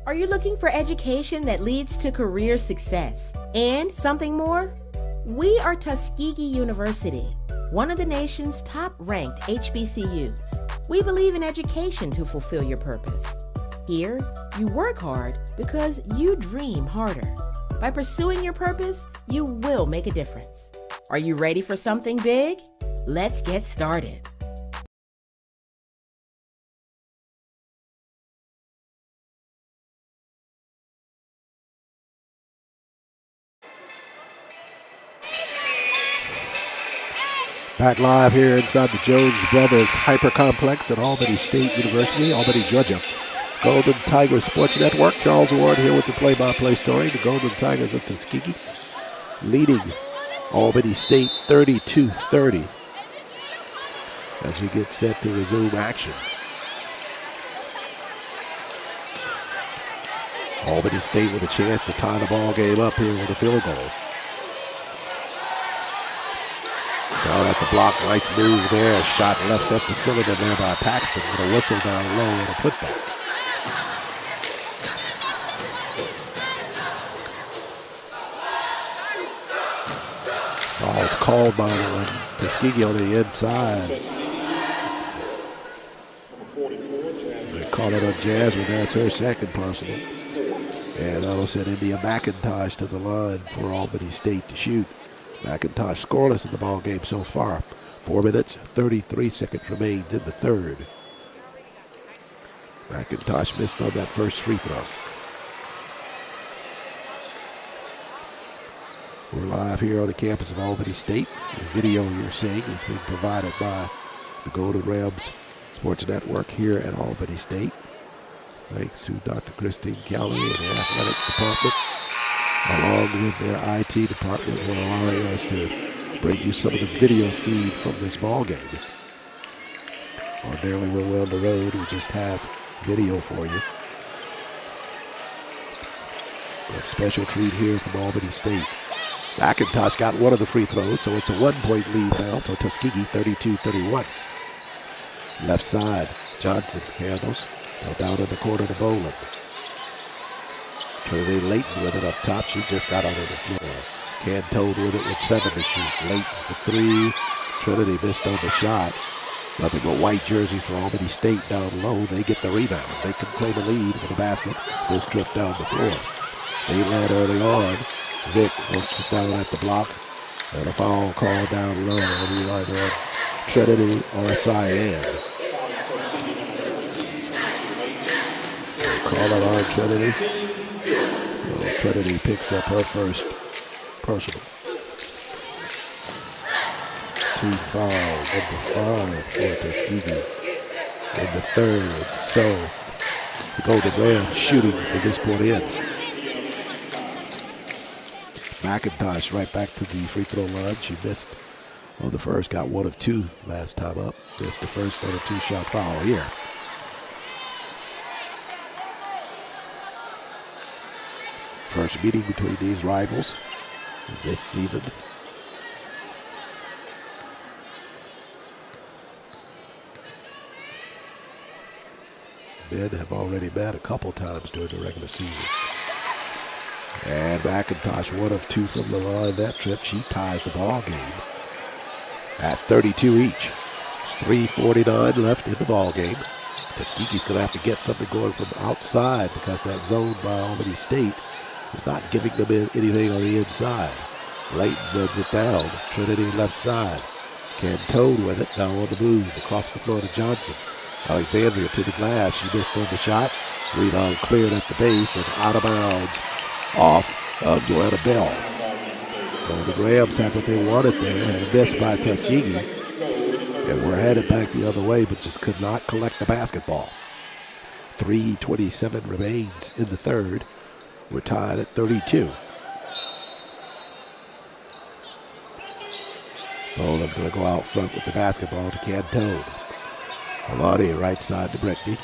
Are you looking for education that leads to career success and something more? We are Tuskegee University, one of the nation's top-ranked HBCUs. We believe in education to fulfill your purpose. Here, you work hard because you dream harder. By pursuing your purpose, you will make a difference. Are you ready for something big? Let's get started. Back live here inside the Jones Brothers Hyper Complex at Albany State University, Albany, Georgia. Golden Tigers Sports Network. Charles Ward here with the play-by-play story. The Golden Tigers of Tuskegee leading Albany State 32-30 as we get set to resume action. Albany State with a chance to tie the ball game up here with a field goal. Down at the block, nice move there. Shot left up the cylinder there by Paxton with a whistle down low and a putback. Foul's called by Tuskegee on the inside. They call it on Jasmine. That's her second personal. And that'll send India McIntosh to the line for Albany State to shoot. McIntosh scoreless in the ball game so far. 4 minutes, 33 seconds remains in the third. McIntosh missed on that first free throw. We're live here on the campus of Albany State. The video you're seeing is being provided by the Golden Rams Sports Network here at Albany State. Thanks to Dr. Christine Kelly and the athletics department, along with their IT department, for allowing us to bring you some of the video feed from this ball game. Ordinarily, when we're on the road, we just have video for you. A special treat here from Albany State. McIntosh got one of the free throws, so it's a 1-point lead now for Tuskegee, 32-31. Left side, Johnson handles. Now down in the corner to Boland. Trinity Layton with it up top. She just got onto the floor. Cantone with it with 7 to shoot. Layton for 3. Trinity missed on the shot. Nothing but white jerseys for Albany State down low. They get the rebound. They can claim a lead with a basket. This trip down the floor. They led early on. Vic works it down at the block. And a foul called down low. It'll be either Trinity or Cyan. Call it on Trinity. So Trinity picks up her first personal. 2 fouls, number 5 for Tuskegee in the third. So the Golden Rams shooting from this point in. McIntosh right back to the free throw line. She missed on the first, got 1 of 2 last time up. Missed the first on a 2-shot foul here. First meeting between these rivals this season. Men have already met a couple times during the regular season. And McIntosh 1 of 2 from the line that trip. She ties the ball game at 32 each. There's 3:49 left in the ball game. Tuskegee's going to have to get something going from outside because that zone by Albany State is not giving them anything on the inside. Layton runs it down. Trinity left side. Cantone with it. Now on the move. Across the floor to Johnson. Alexandria to the glass. She missed on the shot. Rebound cleared at the base and out of bounds off of Joanna Bell. The Rams had what they wanted there. Had a miss by Tuskegee. And we're headed back the other way, but just could not collect the basketball. 3:27 remains in the third. We're tied at 32. Boland going to go out front with the basketball to Cantone. Alani right side to Brittany.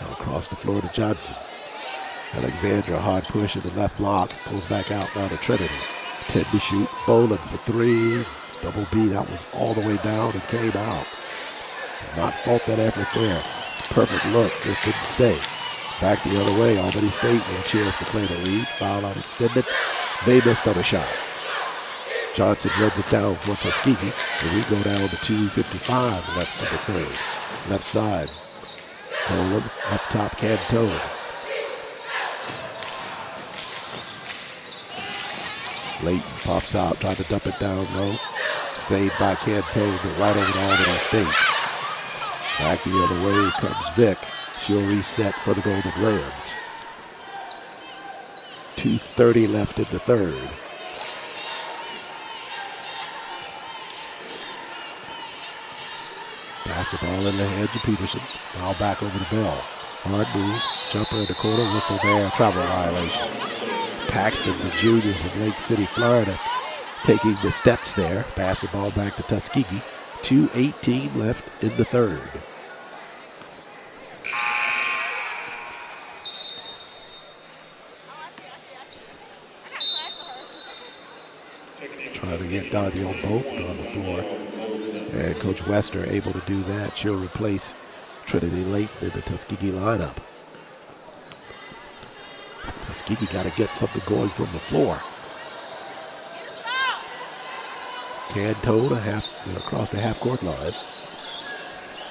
Now across the floor to Johnson. Alexandra hard push in the left block. Pulls back out now to Trinity. 10 to shoot. Boland for 3. Double B. That was all the way down and came out. Did not fault that effort there. Perfect look. Just didn't stay. Back the other way. Albany State with a chance to claim a lead. Foul out extended. They missed on a shot. Johnson runs it down for Tuskegee. And we go down to 2:55 left in the third. Left side. Boland up top. Cantone. Layton pops out, trying to dump it down low. Saved by Cantone, but right over to Albany State. Back the other way comes Vic. She'll reset for the Golden Rams. 2:30 left in the third. Basketball in the hands of Peterson. Now back over to Bell. Hard move. Jumper in the corner. Whistle there. Travel violation. Paxton, the junior from Lake City, Florida, taking the steps there. Basketball back to Tuskegee. 2:18 left in the third. Trying to get Danielle Bolton on the floor. And Coach Wester able to do that. She'll replace Trinity Layton in the Tuskegee lineup. Tuskegee got to get something going from the floor. Canton across the half-court line.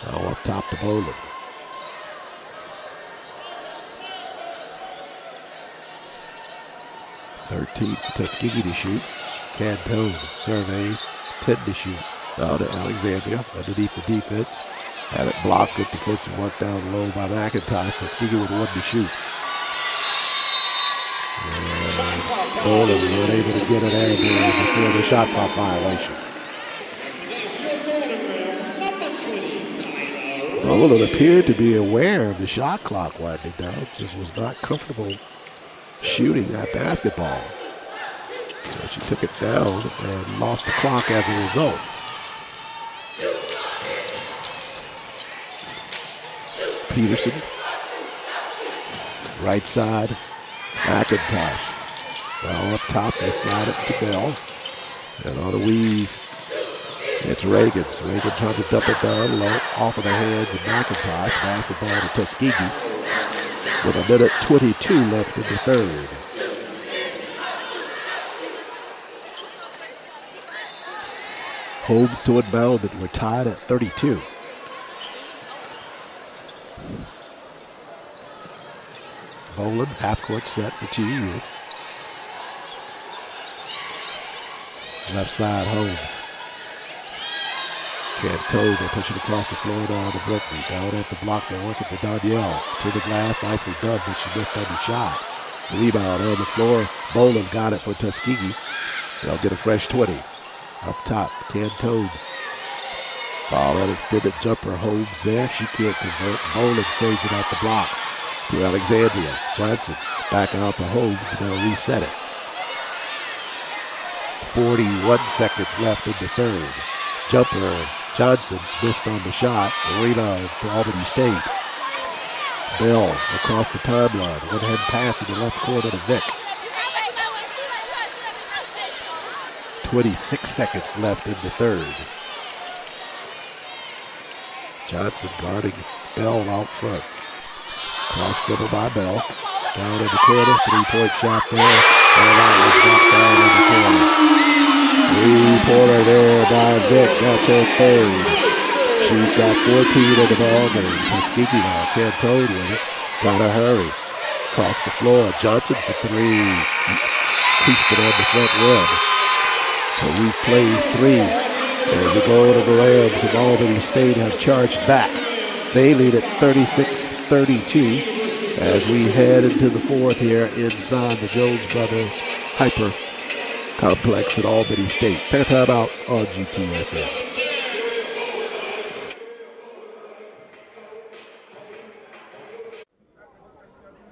Now up top to Bowling. .13 for Tuskegee to shoot. Canton surveys, 10 to shoot. Now to Alexandria underneath the defense. Had it blocked with defensive work down low by McIntosh. Tuskegee with 1 to shoot. And Bowling was unable to get it in before the shot clock violation. Bowling appeared to be aware of the shot clock winding down, just was not comfortable shooting that basketball. So she took it down and lost the clock as a result. Peterson, right side, McIntosh. Now up top, they slide it to Bell. And on the weave, it's Reagan's. Reagan trying to dump it down low, off of the hands of McIntosh. Basketball to Tuskegee with 1:22 left in the third. Holmes to inbound, and we're tied at 32. Bowling, half-court set for TU. Left side, Holmes. Canton, they push it across the floor down to Brittany. Down at the block, they're working to Danielle. To the glass, nicely done, but she missed on the shot. Rebound on the floor. Bowling got it for Tuskegee. They'll get a fresh 20. Up top, Canton. Foul and extended jumper, Holmes there. She can't convert. Bowling saves it off the block to Alexandria. Johnson back out to Holmes, and they'll reset it. 41 seconds left in the third. Jumper, Johnson missed on the shot. Rebound to Albany State. Bell across the timeline. Went ahead and pass in the left corner to Vick. 26 seconds left in the third. Johnson guarding Bell out front. Cross dribble by Bell. Down in the corner. 3-point shot there. And that was knocked down in the corner. 3-pointer there by Vick. That's her third. She's got 14 in the ball game. Tuskegee now. Canton with it. Gotta hurry. Across the floor. Johnson for 3. Creased it on the front rim. So we played 3. And the Golden Rams of Albany State have charged back. They lead at 36-32 as we head into the fourth here inside the Jones Brothers Hyper Complex at Albany State. Fair timeout on GTSN.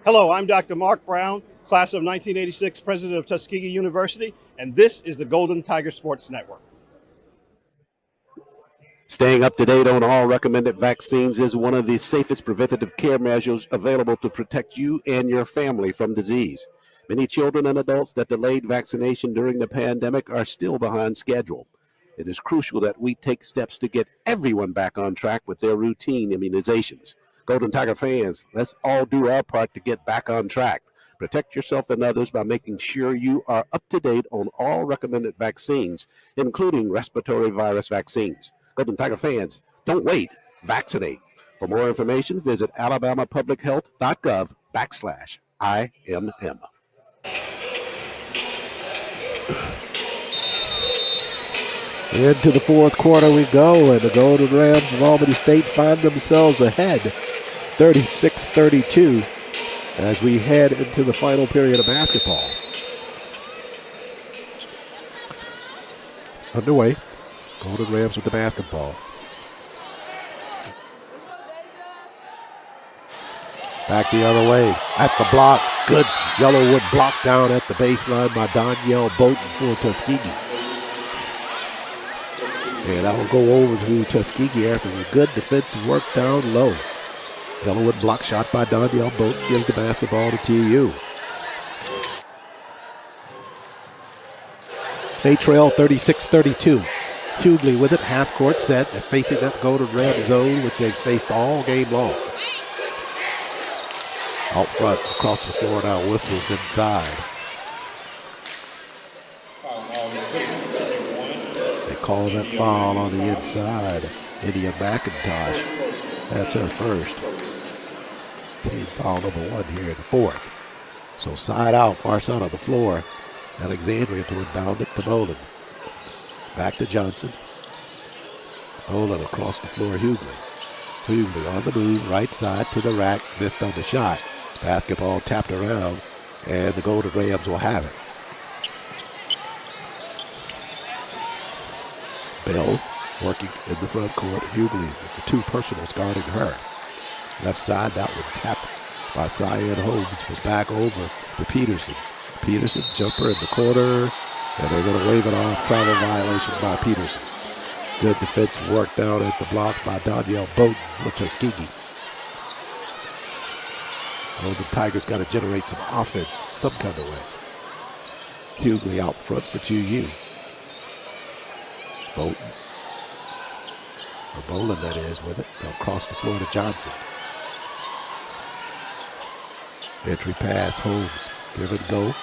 Hello, I'm Dr. Mark Brown, class of 1986, president of Tuskegee University, and this is the Golden Tiger Sports Network. Staying up to date on all recommended vaccines is one of the safest preventative care measures available to protect you and your family from disease. Many children and adults that delayed vaccination during the pandemic are still behind schedule. It is crucial that we take steps to get everyone back on track with their routine immunizations. Golden Tiger fans, let's all do our part to get back on track. Protect yourself and others by making sure you are up to date on all recommended vaccines, including respiratory virus vaccines. Golden Tiger fans, don't wait. Vaccinate. For more information, visit alabamapublichealth.gov/IMM. Into the fourth quarter we go, and the Golden Rams of Albany State find themselves ahead, 36-32, as we head into the final period of basketball. Underway. Golden Rams with the basketball. Back the other way. At the block. Good Yellowwood block down at the baseline by Danielle Bowden for Tuskegee. And I'll go over to Tuskegee after a good defensive work down low. Yellowwood block shot by Danielle Bowden gives the basketball to TU. They trail 36-32. Hughley with it, half court set. They're facing that golden red zone, which they've faced all game long. Out front, across the floor now, whistles inside. They call that foul on the inside. India McIntosh, that's her first. Team foul number 1 here in the fourth. So side out, far side of the floor. Alexandria to inbound it to Boland. Back to Johnson. Boland across the floor, Hughley. Hughley on the move, right side to the rack, missed on the shot. Basketball tapped around, and the Golden Rams will have it. Bell working in the front court. Hughley with the 2 personals guarding her. Left side, that one tapped by Cyan Holmes, but back over to Peterson. Peterson, jumper in the corner, and they're going to wave it off. Travel violation by Peterson. Good defensive work down at the block by Danielle Bowden for Tuskegee. Oh, the Tigers got to generate some offense some kind of way. Hughley out front for 2U. Bowden. Or Boland, that is, with it. They'll cross the floor to Johnson. Entry pass, Holmes. Give it a go.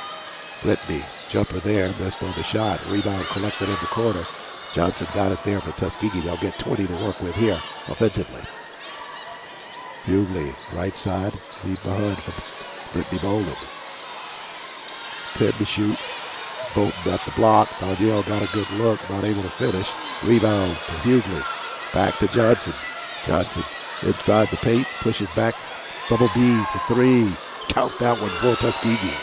Whitney, jumper there, missed on the shot. Rebound collected in the corner. Johnson got it there for Tuskegee. They'll get 20 to work with here offensively. Hughley, right side, lead behind for Brittany Boland. 10 to shoot. Bolton at the block. Danielle got a good look, not able to finish. Rebound to Hughley. Back to Johnson. Johnson inside the paint, pushes back. Double B for 3. Count that one for Tuskegee.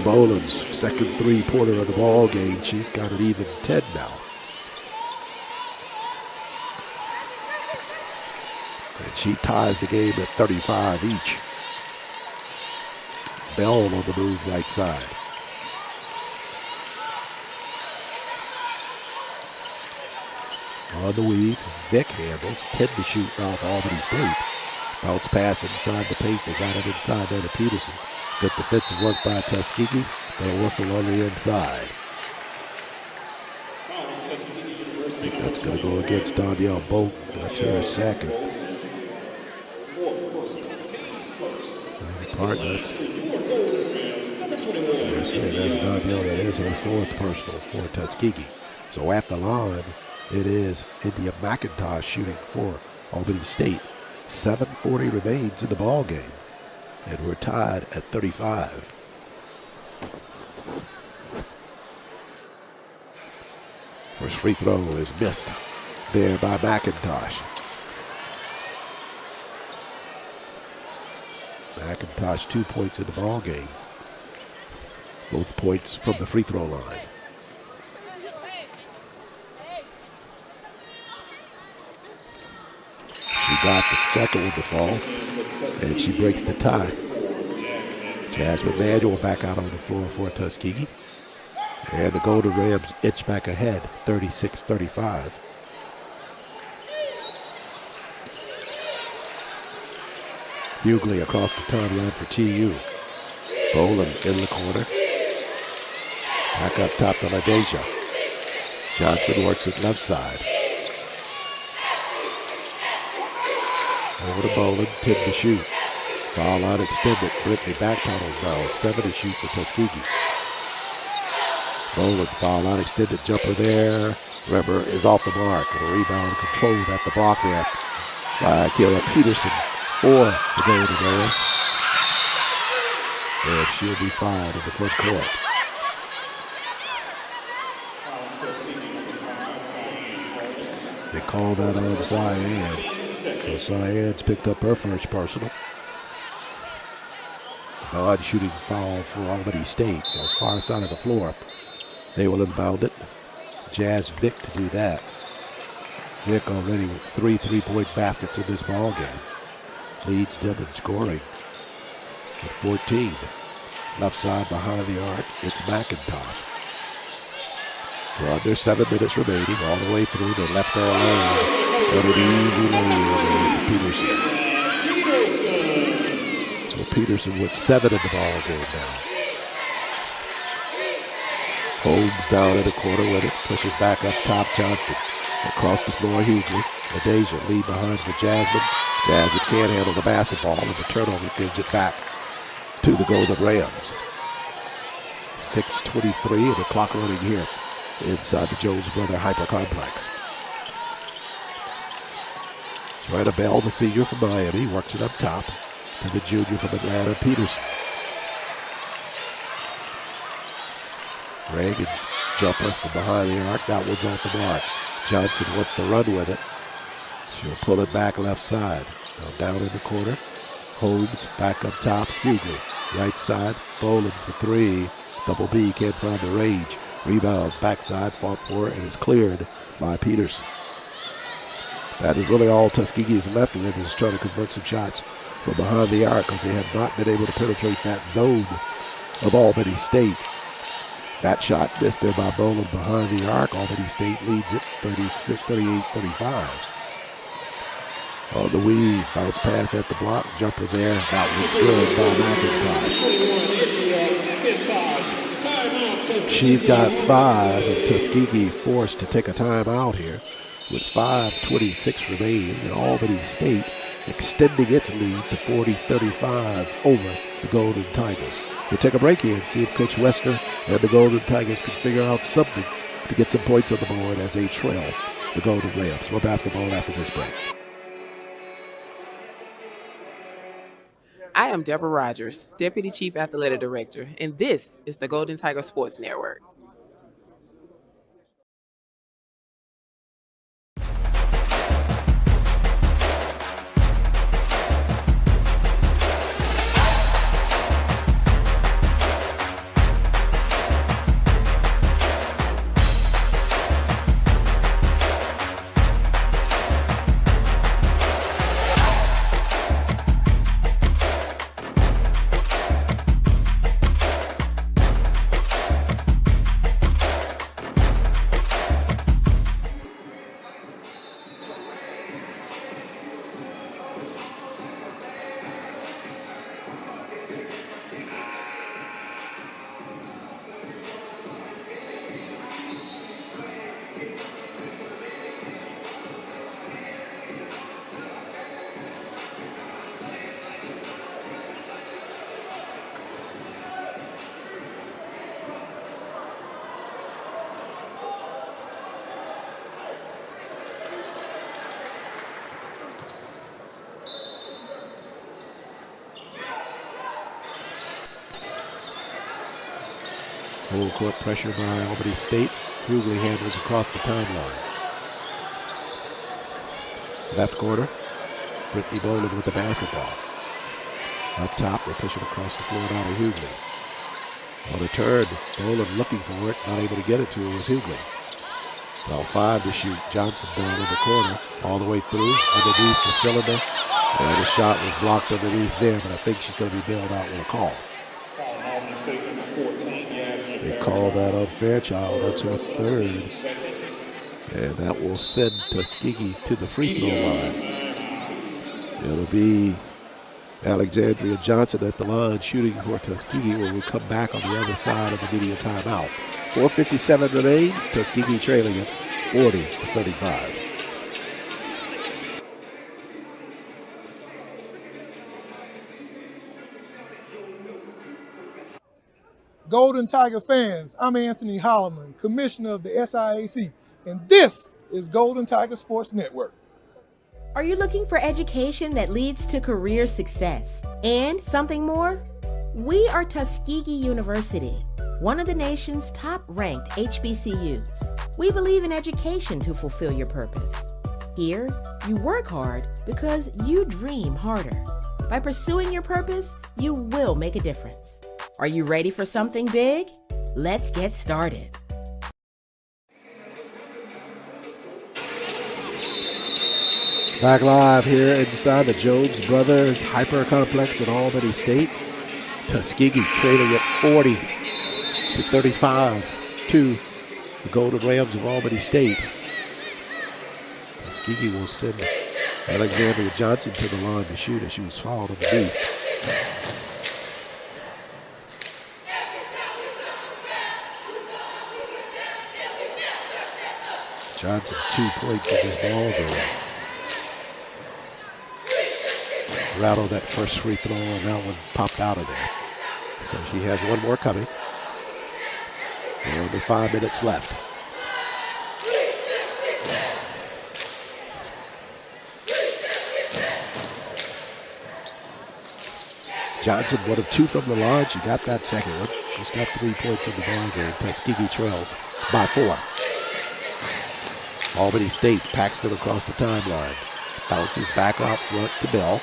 Boland's second 3-pointer of the ball game. She's got an even 10 now. And she ties the game at 35 each. Bell on the move right side. On the weave, Vick handles. 10 to shoot now for Albany State. Bounce pass inside the paint. They got it inside there to Peterson. Good defensive work by Tuskegee. But a whistle on the inside. I think that's going to go against Danielle Bolton. That's her second. That's Danielle. That is her 4th personal for Tuskegee. So at the line, it is India McIntosh shooting for Albany State. 7:40 remains in the ball game, and we're tied at 35. First free throw is missed there by McIntosh. McIntosh 2 points in the ball game. Both points from the free throw line. She got the second one to fall, and she breaks the tie. Jasmine Manuel back out on the floor for Tuskegee. And the Golden Rams inch back ahead, 36-35. Hughley across the timeline for TU. Boland in the corner. Back up top to LaDeja. Johnson works it left side. Over to Boland, 10 to shoot. Foul line extended. Brittany backpedals now. 7 to shoot for Tuskegee. Boland, foul line extended. Jumper there. Remember, is off the mark. A rebound controlled at the block there by Kira Peterson for the Golden Rams. And she'll be fouled in the front court. They call that on Cyan. So Cyan's picked up her first personal. Non-shooting foul for Albany State. So far side of the floor. They will inbound it. Jazz Vick to do that. Vick already with 3 3-point baskets in this ball game. Leads them in scoring. At 14. Left side behind the arc, it's McIntosh. We're under 7 minutes remaining, all the way through. They left her alone. What an easy lane for Peterson. So Peterson with 7 in the ball game now. Holmes down in the corner with it, pushes back up top. Johnson across the floor. Hughley. Adesia lead behind for Jasmine. Jasmine can't handle the basketball, and the turnover gives it back to the Golden Rams. 6:23 and the clock running here inside the Jones Brother Hyper Complex. Joanna Bell, the senior from Miami, works it up top to the junior from Atlanta, Peterson. Reagan's jumper from behind the arc. That one's off the mark. Johnson wants to run with it. She'll pull it back left side. Now down in the corner. Holmes back up top. Hughley. Right side. Boland for 3. Double B can't find the range. Rebound backside. Fought for it and is cleared by Peterson. That is really all Tuskegee is left with, is trying to convert some shots from behind the arc, because they have not been able to penetrate that zone of Albany State. That shot missed there by Boland behind the arc. Albany State leads it 38-35. On the weave, bounce pass at the block, jumper there. That was good by McIntosh. She's got 5, and Tuskegee forced to take a timeout here with 5:26 remaining, and Albany State extending its lead to 40-35 over the Golden Tigers. We'll take a break here and see if Coach Wester and the Golden Tigers can figure out something to get some points on the board as they trail the Golden Rams. More basketball after this break. I am Deborah Rogers, Deputy Chief Athletic Director, and this is the Golden Tiger Sports Network. Full court pressure by Albany State. Hughley handles across the timeline. Left corner, Brittany Boland with the basketball. Up top, they push it across the floor down to Hughley. On a turn, Boland looking for it, not able to get it to her was Hughley. Well, 5 to shoot. Johnson down in the corner, all the way through, underneath the cylinder. And the shot was blocked underneath there, but I think she's going to be bailed out with a call. They call that unfair, child. That's her 3rd. And that will send Tuskegee to the free throw line. It'll be Alexandria Johnson at the line shooting for Tuskegee when we come back on the other side of the media timeout. 4:57 remains. Tuskegee trailing it 40-35. Golden Tiger fans, I'm Anthony Holloman, Commissioner of the SIAC, and this is Golden Tiger Sports Network. Are you looking for education that leads to career success and something more? We are Tuskegee University, one of the nation's top-ranked HBCUs. We believe in education to fulfill your purpose. Here, you work hard because you dream harder. By pursuing your purpose, you will make a difference. Are you ready for something big? Let's get started. Back live here inside the Jones Brothers Hyper Complex at Albany State. Tuskegee trailing at 40-35 to the Golden Rams of Albany State. Tuskegee will send Alexandria Johnson to the line to shoot as she was fouled underneath. Johnson 2 points in this ball game. Rattled that first free throw and that one popped out of there. So she has one more coming. There are only 5 minutes left. Johnson, 1 of 2 from the line. She got that second one. She's got 3 points in the ball game. Tuskegee trails by 4. Albany State packs it across the timeline. Bounces back out front to Bell.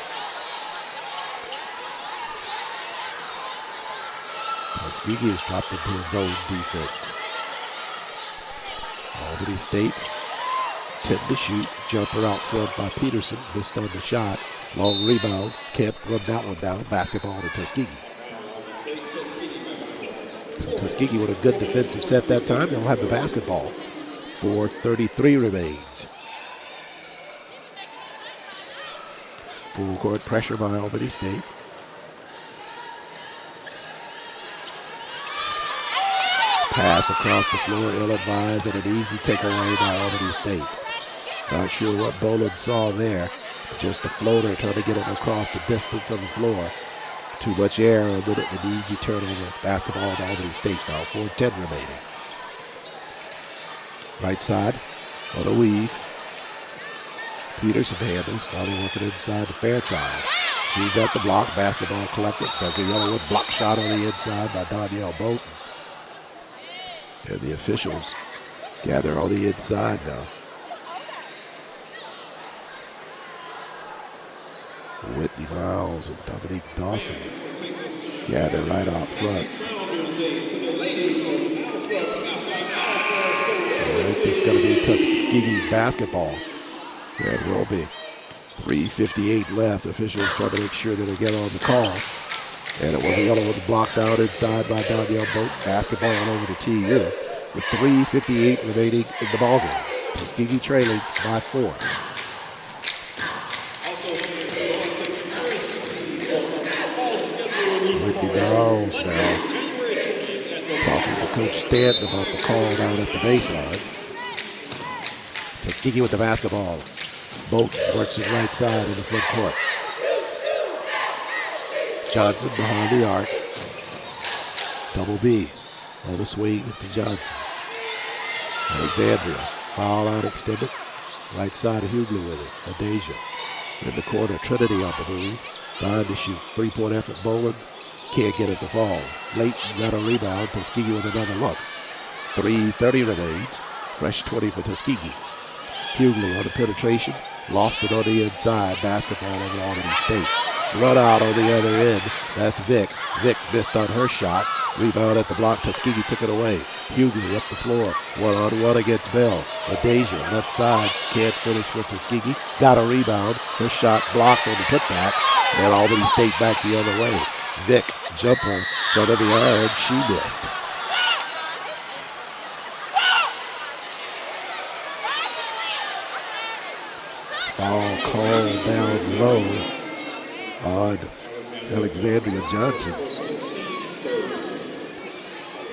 Tuskegee is dropped into his own defense. Albany State 10 to shoot. Jumper out front by Peterson. Missed on the shot. Long rebound. Can't run that one down. Basketball to Tuskegee. So Tuskegee with a good defensive set that time. They'll have the basketball. 4:33 remains. Full court pressure by Albany State. Pass across the floor, ill-advised, and an easy takeaway by Albany State. Not sure what Boland saw there. Just a floater trying to get it across the distance on the floor. Too much air on it, an easy turnover. Basketball to Albany State now, 4:10 remaining. Right side on a weave. Peterson handles, now they're working inside to Fairchild. She's at the block, basketball collected. There's a yellow block shot on the inside by Danielle Bolton. And the officials gather on the inside now. Whitney Miles and Dominique Dawson gather right out front. It's going to be Tuskegee's basketball. Yeah, it will be. 3:58 left. Officials trying to make sure that they get on the call. And it was a yellow one blocked out inside by Danielle Boat. Basketball on over to TU with 3:58 remaining in the ballgame. Tuskegee trailing by 4. Whitney Miles now talking to Coach Stanton about the call down at the baseline. Tuskegee with the basketball. Bolton works it right side in the front court. Johnson behind the arc. Double B on the swing to Johnson. Alexandria, foul out extended. Right side of Hughley with it. Adesia in the corner. Trinity on the move. Trying to shoot. 3-point effort. Boland can't get it to fall. Layton got a rebound. Tuskegee with another look. 3:30 remains. Fresh 20 for Tuskegee. Hughley on the penetration. Lost it on the inside. Basketball over Albany State. Run out on the other end. That's Vick. Vick missed on her shot. Rebound at the block. Tuskegee took it away. Hughley up the floor. 1-on-1 against Bell. Adesia left side. Can't finish for Tuskegee. Got a rebound. Her shot blocked on the putback. And Albany State back the other way. Vick, jumper, front of the iron. She missed. Foul called down low on Alexandria Johnson.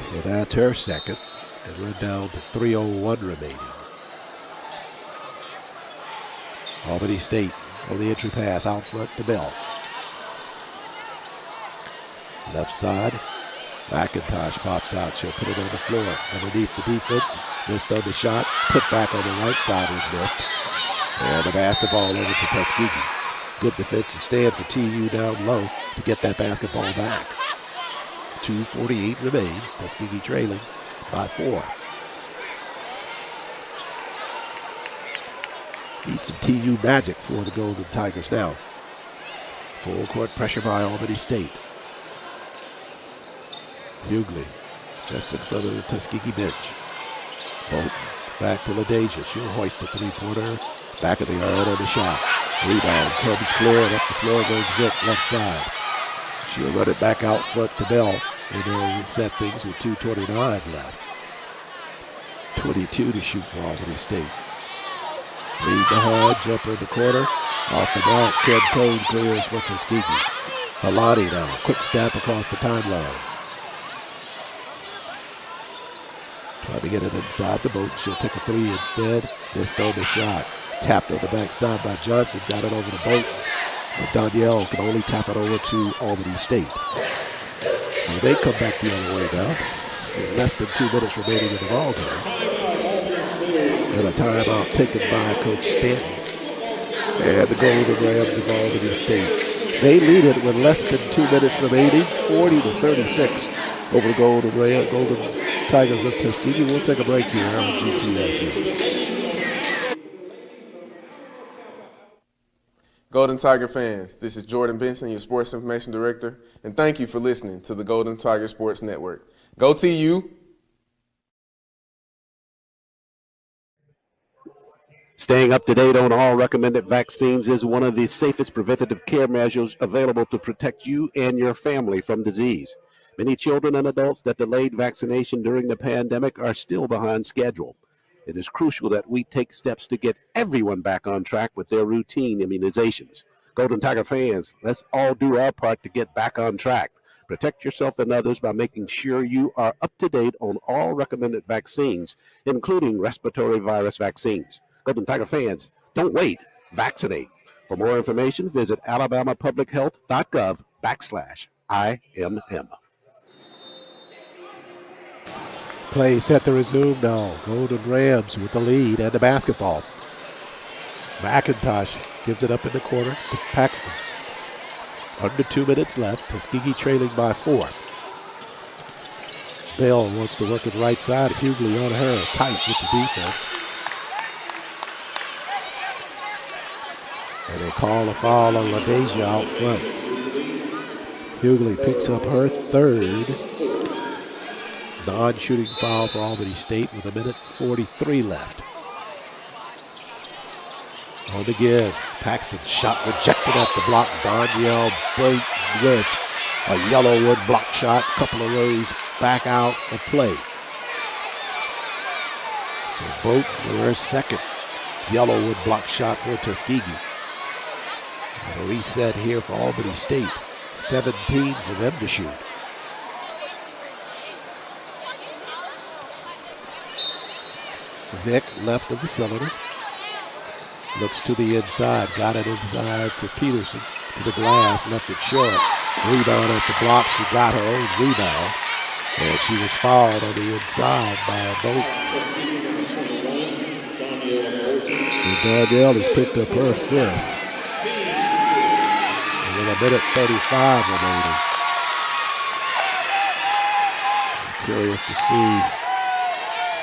So that's her second. And we're down to 3:01 remaining. Albany State on the entry pass out front to Bell. Left side. McIntosh pops out. She'll put it on the floor. Underneath the defense. Missed on the shot. Put back on the right side was missed. And the basketball over to Tuskegee. Good defensive stand for TU down low to get that basketball back. 2:48 remains. Tuskegee trailing by 4. Need some TU magic for the Golden Tigers now. Full court pressure by Albany State. Hughley just in front of the Tuskegee bench. Bolton back to LaDeja. She'll hoist a 3-pointer. Back of the iron on the shot. Rebound comes clear and up the floor goes Vick left side. She'll run it back out front to Bell, and they'll reset things with 2:29 left. 22 to shoot for Albany State. Lead behind, jumper in the corner. Off the mark, Ken Toad clears for Tuskegee. Alani now, quick step across the timeline. Trying to get it inside the boat. She'll take a three instead. Missed on the shot. Tapped on the backside by Johnson. Got it over the boat. But Danielle can only tap it over to Albany State. So they come back the other way now. With less than 2 minutes remaining in the ball game. And a timeout taken by Coach Stanton. And the Golden Rams of Albany State. They lead it with less than 2 minutes remaining, 40-36 over the Golden Tigers of Tuskegee. We'll take a break here on GTS. Golden Tiger fans, this is Jordan Benson, your Sports Information Director, and thank you for listening to the Golden Tiger Sports Network. Go TU! Staying up to date on all recommended vaccines is one of the safest preventative care measures available to protect you and your family from disease. Many children and adults that delayed vaccination during the pandemic are still behind schedule. It is crucial that we take steps to get everyone back on track with their routine immunizations. Golden Tiger fans, let's all do our part to get back on track. Protect yourself and others by making sure you are up to date on all recommended vaccines, including respiratory virus vaccines. Golden Tiger fans, don't wait, vaccinate. For more information, visit alabamapublichealth.gov/IMM. Play set to resume now. Golden Rams with the lead and the basketball. McIntosh gives it up in the corner to Paxton. Under 2 minutes left. Tuskegee trailing by 4. Bell wants to work it right side. Hughley on her, tight with the defense. And they call a foul on LaDeja out front. Hughley picks up her third non-shooting foul for Albany State with 1:43 left. On the give, Paxton shot rejected at the block. Danielle Boat with a Yellowwood block shot, couple of rows back out of play. So Boat with her second Yellowwood block shot for Tuskegee. And a reset here for Albany State. 17 for them to shoot. Vick left of the cylinder. Looks to the inside. Got it inside to Peterson. To the glass. Left it short. Rebound at the block. She got her own rebound. And she was fouled on the inside by a Boat. So Danielle has picked up her fifth. With 1:35 remaining. Curious to see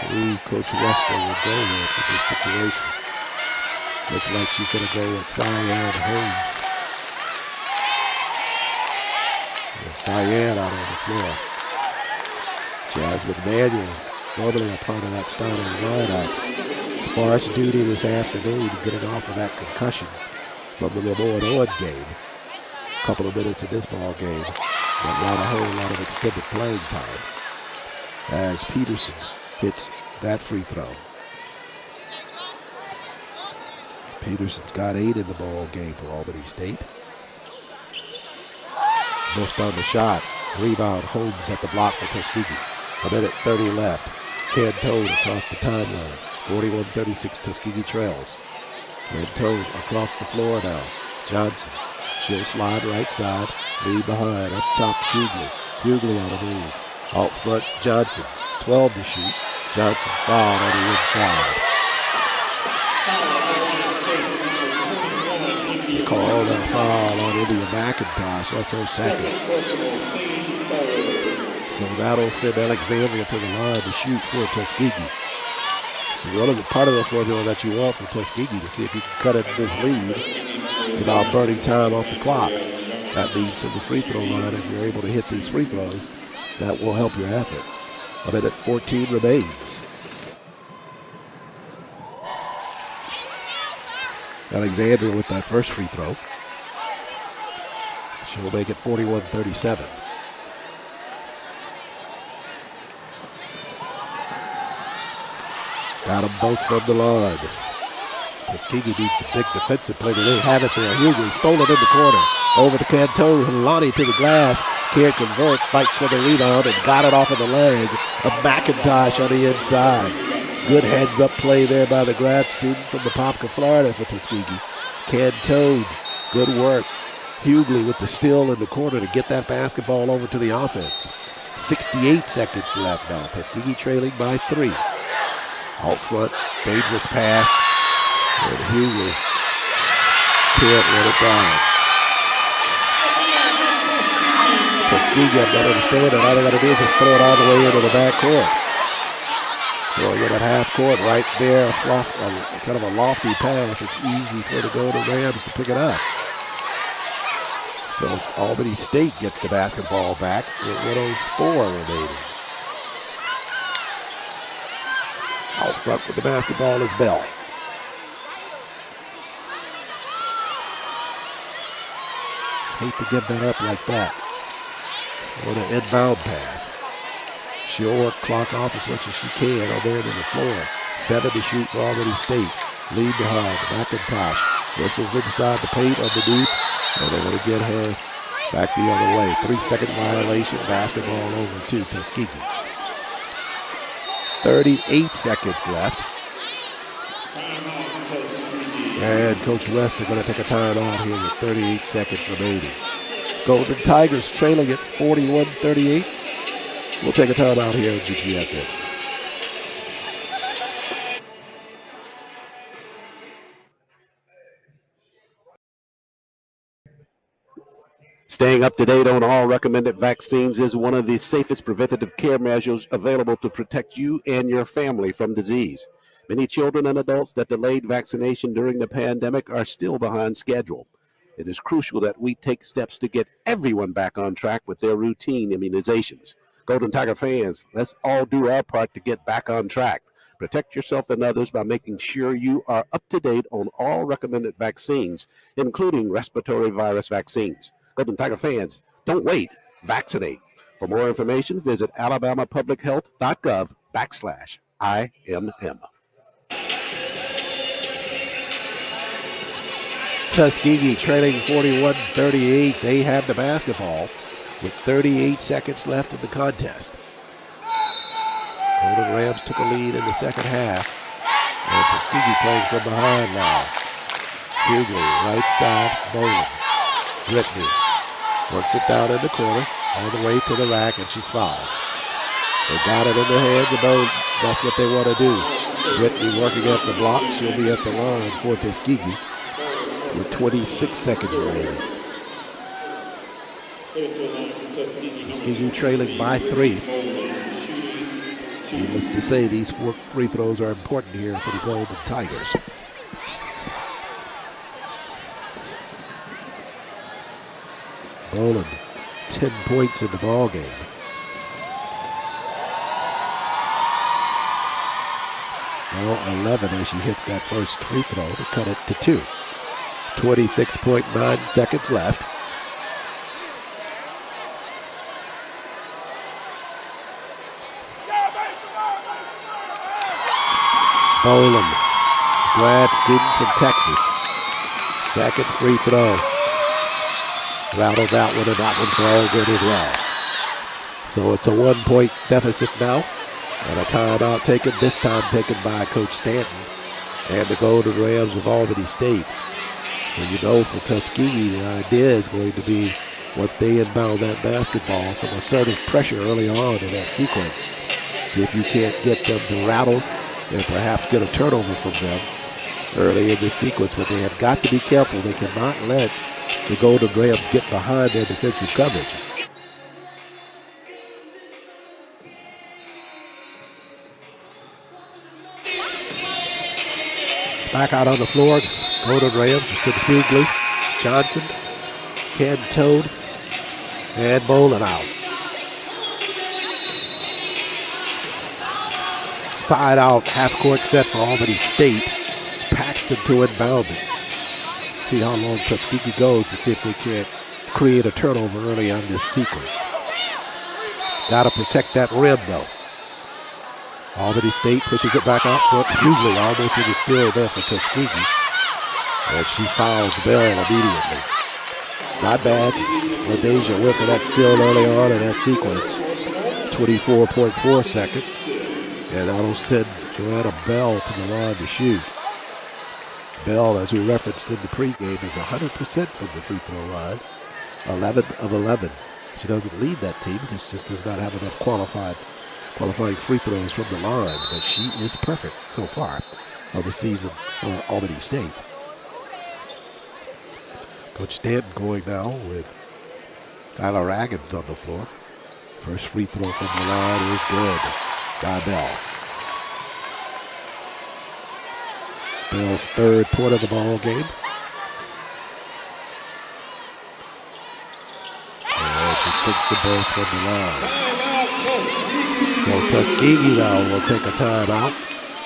who Coach Wester will go with in this situation. Looks like she's going to go with Cyan Holmes. And Cyan out on the floor. Jasmine Manuel, normally a part of that starting lineup. Sparse duty this afternoon, getting off of that concussion from the Lemoyne Owen game. Couple of minutes in this ball game, but not a whole lot of extended playing time as Peterson hits that free throw. Peterson's got 8 in the ball game for Albany State. Missed on the shot. Rebound Holmes at the block for Tuskegee. 1:30 left. Ken Toad across the timeline. 41-36 Tuskegee trails. Ken Toad across the floor now. Johnson. She'll slide right side, lead behind, up top Hughley. Hughley on the move. Out front, Johnson. 12 to shoot. Johnson fouled on the inside. They call that foul on India McIntosh. That's her second. So that'll send Alexandria to the line to shoot for Tuskegee. So part of the formula that you want for Tuskegee to see if you can cut it this lead without burning time off the clock. That means from the free throw line, if you're able to hit these free throws, that will help your effort. 14 remains. Alexandria with that first free throw. She'll make it 41-37. Got them both from the line. Tuskegee needs a big defensive play, but they have it there. Hughley stole it in the corner. Over to Cantone. Lonnie to the glass. Can't convert. Fights for the rebound and got it off of the leg of McIntosh on the inside. Good heads-up play there by the grad student from Apopka, Florida for Tuskegee. Cantone. Good work. Hughley with the steal in the corner to get that basketball over to the offense. 68 seconds left now. Tuskegee trailing by 3. Out front, dangerous pass. And Hughley can't let it down. Tuskegee, I don't understand it. All they got to do is just throw it all the way into the back court. Throwing it at half court right there, kind of a lofty pass. It's easy for the Golden Rams to pick it up. So Albany State gets the basketball back with 1:04 remaining. Out front with the basketball is Bell. Just hate to give that up like that. On an inbound pass. She'll work clock off as much as she can on there to the floor. 7 to shoot for Albany State. Lead behind. McIntosh whistles inside the paint underneath. And they're going to get her back the other way. 3-second violation. Basketball over to Tuskegee. 38 seconds left. And Coach West are going to take a timeout here with 38 seconds remaining. Golden Tigers trailing at 41-38. We'll take a timeout here at GTSN. Staying up to date on all recommended vaccines is one of the safest preventative care measures available to protect you and your family from disease. Many children and adults that delayed vaccination during the pandemic are still behind schedule. It is crucial that we take steps to get everyone back on track with their routine immunizations. Golden Tiger fans, let's all do our part to get back on track. Protect yourself and others by making sure you are up to date on all recommended vaccines, including respiratory virus vaccines. Golden Tiger fans, don't wait, vaccinate. For more information, visit alabamapublichealth.gov/IMM. Tuskegee trailing 41-38. They have the basketball with 38 seconds left in the contest. Golden Rams took a lead in the second half. And Tuskegee playing from behind now. Hughley, right side, Bowling. Whitney works it down in the corner, all the way to the rack, and she's fouled. They got it in their hands, and that's what they want to do. Whitney working at the block. She'll be at the line for Tuskegee with 26 seconds remaining. Tuskegee trailing by 3. Needless to say, these 4 free throws are important here for the Golden Tigers. Boland, 10 points in the ball game. Now 11 as she hits that first free throw to cut it to 2. 26.9 seconds left. Boland, grad student from Texas. Second free throw. Rattled that one, and that one for all good as well. So it's a 1-point deficit now. And a timeout taken, this time taken by Coach Stanton and the Golden Rams of Albany State. So you know for Tuskegee, the idea is going to be, once they inbound that basketball, some assertive pressure early on in that sequence. See if you can't get them to rattle and perhaps get a turnover from them early in this sequence. But they have got to be careful. They cannot let the Golden Rams get behind their defensive coverage. Back out on the floor, Golden Rams, Sid Hughley, Johnson, Cantone, and Boland out. Side out, half-court set for Albany State. Paxton to inbound it. See how long Tuskegee goes to see if they can't create a turnover early on this sequence. Got to protect that rim, though. Albany State pushes it back out front. Hughley almost in the steal there for Tuskegee. And she fouls Bell immediately. Not bad. LaDeja went for that steal early on in that sequence. 24.4 seconds. And that'll send Joanna Bell to the line to shoot. Bell, as we referenced in the pregame, is 100% from the free throw line. 11 of 11. She doesn't lead that team because she just does not have enough qualifying free throws from the line. But she is perfect so far of the season for Albany State. Coach Stanton going now with Kyla Raggins on the floor. First free throw from the line is good by Bell. Bell's third point of the ball game. And she sinks them both from the line. So Tuskegee now will take a timeout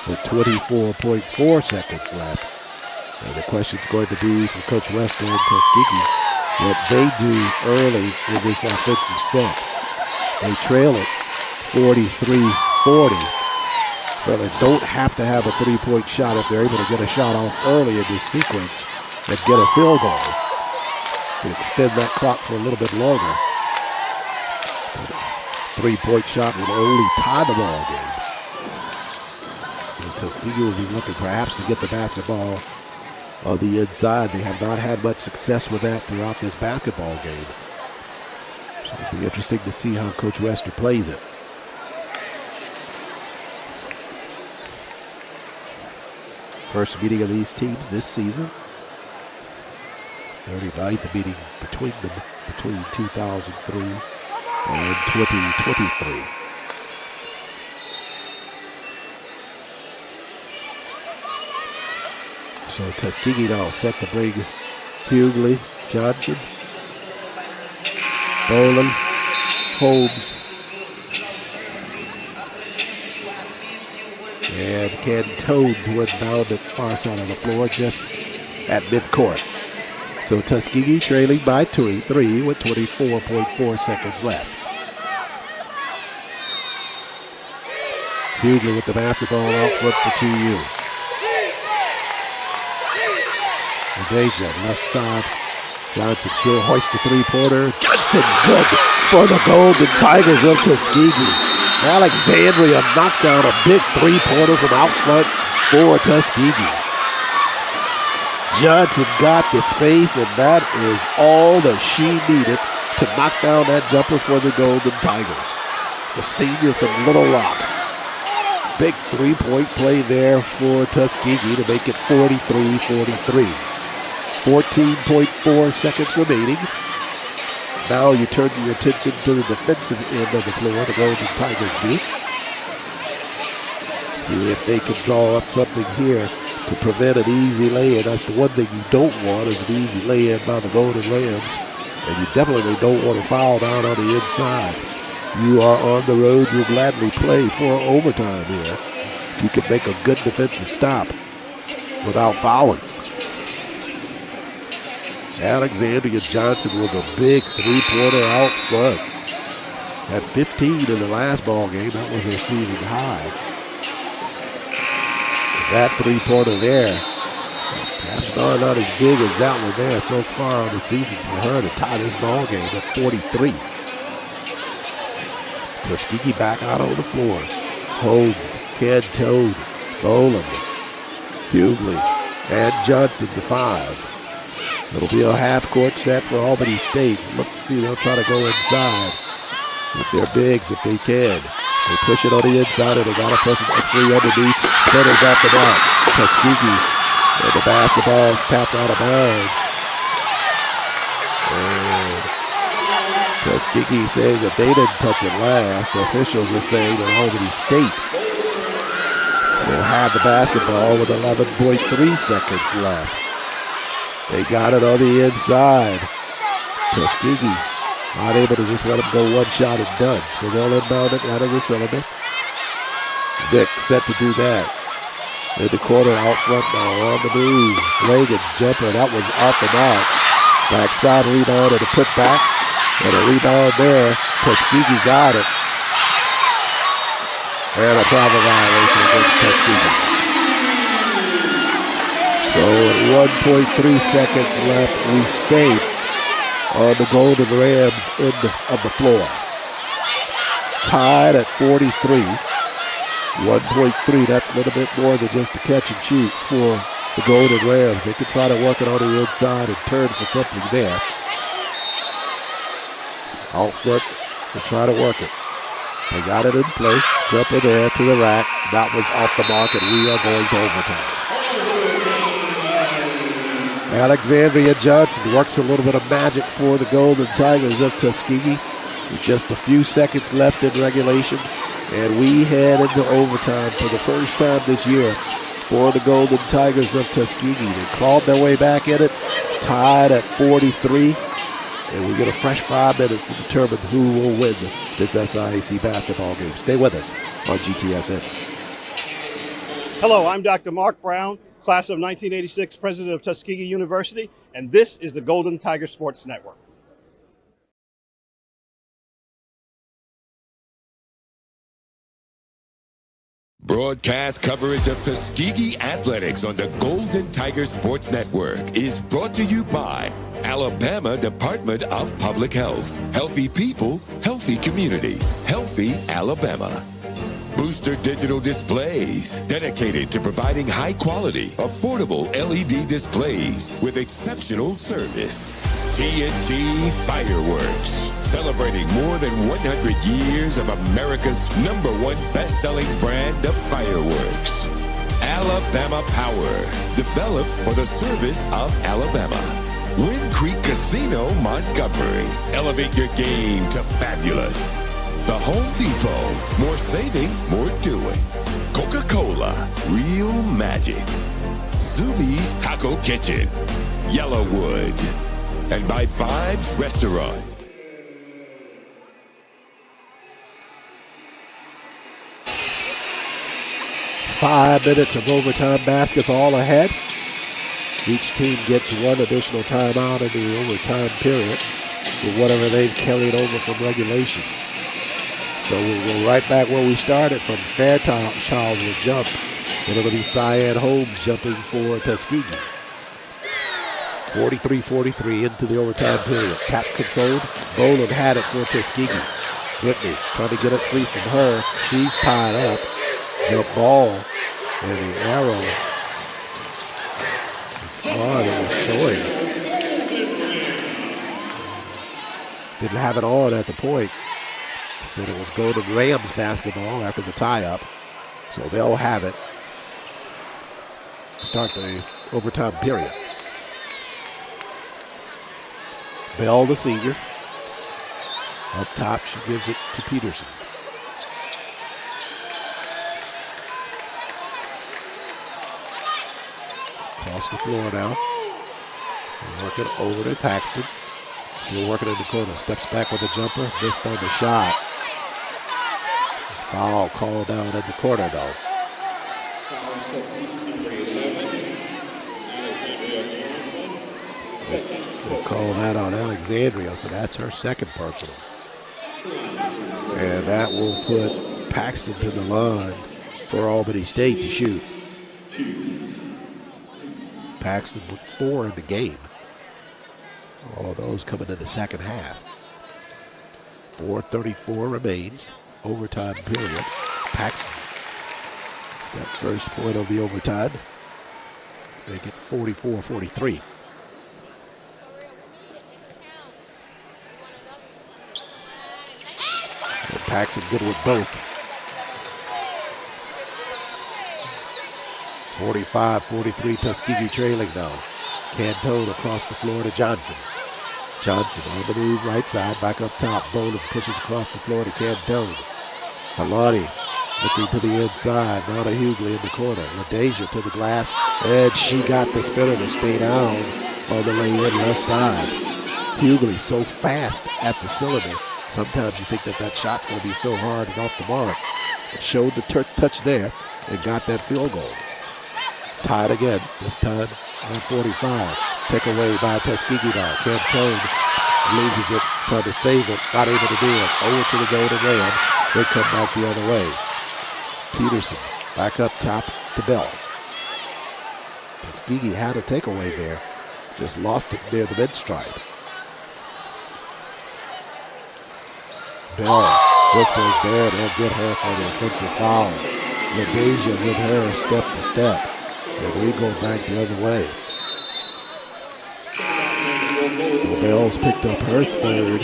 with 24.4 seconds left. And the question's going to be for Coach Wester and Tuskegee what they do early in this offensive set. They trail it 43-40. Well, they don't have to have a three-point shot if they're able to get a shot off early in this sequence and get a field goal to extend that clock for a little bit longer. Three-point shot will only tie the ball game. And Tuskegee will be looking perhaps to get the basketball on the inside. They have not had much success with that throughout this basketball game. So it'll be interesting to see how Coach Wester plays it. First meeting of these teams this season. 39th meeting between them between 2003 and 2023. So Tuskegee now set to bring Hughley, Johnson, Boland, Holmes, and Cantone to inbound the far side of the floor just at midcourt. So Tuskegee trailing by 3 with 24.4 seconds left. Hughley with the basketball out front for 2U. LaDeja, left side. Johnson, she'll hoist the three-pointer. Johnson's good for the Golden Tigers of Tuskegee. Alexandria knocked down a big three-pointer from out front for Tuskegee. Johnson got the space, and that is all that she needed to knock down that jumper for the Golden Tigers. The senior from Little Rock. Big three-point play there for Tuskegee to make it 43-43. 14.4 seconds remaining. Now you turn your attention to the defensive end of the floor, the Golden Tigers do. See if they can draw up something here to prevent an easy lay-in. That's the one thing you don't want is an easy lay-in by the Golden Rams. And you definitely don't want to foul down on the inside. You are on the road. You'll gladly play for overtime here. You can make a good defensive stop without fouling. Alexandria Johnson with a big three-pointer out front. At 15 in the last ball game, that was her season high. That three-pointer there, perhaps not as big as that one there so far on the season for her to tie this ball game at 43. Tuskegee back out on the floor. Holmes, Cantone, Boland, Hughley, and Johnson to 5. It'll be a half-court set for Albany State. Look to see they'll try to go inside with their bigs if they can. They push it on the inside and they got a person free underneath. Spinners off the block. Tuskegee, and the basketball is tapped out of bounds. And Tuskegee saying that they didn't touch it last. The officials are saying that Albany State will have the basketball with 11.3 seconds left. They got it on the inside. Tuskegee not able to just let them go one shot and done. So they'll inbound it right of the cylinder. Vic set to do that. In the corner out front now on the move. Reagan's jumper, that was off the mark. Backside rebound and a putback. And a rebound there. Tuskegee got it. And a travel violation against Tuskegee. So at 1.3 seconds left, we stay on the Golden Rams end of the floor. Tied at 43. 1.3, that's a little bit more than just a catch and shoot for the Golden Rams. They could try to work it on the inside and turn for something there. Out front to try to work it. They got it in play. Jumper there to the rack. That was off the mark, and we are going to overtime. Alexandria Johnson works a little bit of magic for the Golden Tigers of Tuskegee. With just a few seconds left in regulation. And we head into overtime for the first time this year for the Golden Tigers of Tuskegee. They clawed their way back in it, tied at 43. And we get a fresh 5 minutes to determine who will win this SIAC basketball game. Stay with us on GTSN. Hello, I'm Dr. Mark Brown, class of 1986, president of Tuskegee University, and this is the Golden Tiger Sports Network. Broadcast coverage of Tuskegee Athletics on the Golden Tiger Sports Network is brought to you by Alabama Department of Public Health. Healthy people, healthy communities, healthy Alabama. Booster Digital Displays, dedicated to providing high-quality, affordable LED displays with exceptional service. TNT Fireworks, celebrating more than 100 years of America's #1 best-selling brand of fireworks. Alabama Power, developed for the service of Alabama. Wind Creek Casino, Montgomery. Elevate your game to fabulous. The Home Depot, more saving, more doing. Coca-Cola, real magic. Zuby's Taco Kitchen. Yellowwood. And by Vibes Restaurant. Five minutes of overtime basketball ahead. Each team gets one additional timeout in the overtime period with whatever they've carried over from regulation. So we'll go right back where we started from. Fairchild will jump. And it'll be Cyan Holmes jumping for Tuskegee. 43-43 into the overtime period. Tap controlled. Boland had it for Tuskegee. Whitney trying to get it free from her. She's tied up. Jump ball. And the arrow. It's on. It was showing. Didn't have it on at the point. Said it was Golden Rams basketball after the tie-up. So they'll have it. Start the overtime period. Bell, the senior. Up top, she gives it to Peterson. Across the floor now. Work it over to Paxton. She'll work it in the corner. Steps back with a jumper. Missed on the shot. Foul called down in the corner, though. We'll call that on Alexandria, so that's her second personal. And that will put Paxton to the line for Albany State to shoot. Paxton with 4 in the game. All of those coming in the second half. 4:34 remains. Overtime period. Paxton. That first point of the overtime. Make it 44-43. And Paxton good with both. 45-43, Tuskegee trailing now. Cantone across the floor to Johnson. Johnson on the move right side, back up top. Boland pushes across the floor to Cantone. Alani looking to the inside. Now to Hughley in the corner. LaDeja to the glass, and she got the spinner to stay down on the lay-in left side. Hughley so fast at the cylinder. Sometimes you think that shot's going to be so hard and off the mark. It showed the touch there and got that field goal. Tied again, this time at 45. Take away by Tuskegee now. Cantone loses it, trying to save it, not able to do it. Over to the Golden Rams. They come back the other way. Peterson back up top to Bell. Tuskegee had a takeaway there. Just lost it near the mid-stripe. Bell whistles there. They'll get her for the offensive foul. LaDeja with her step to step. And we go back the other way. So Bell's picked up her third.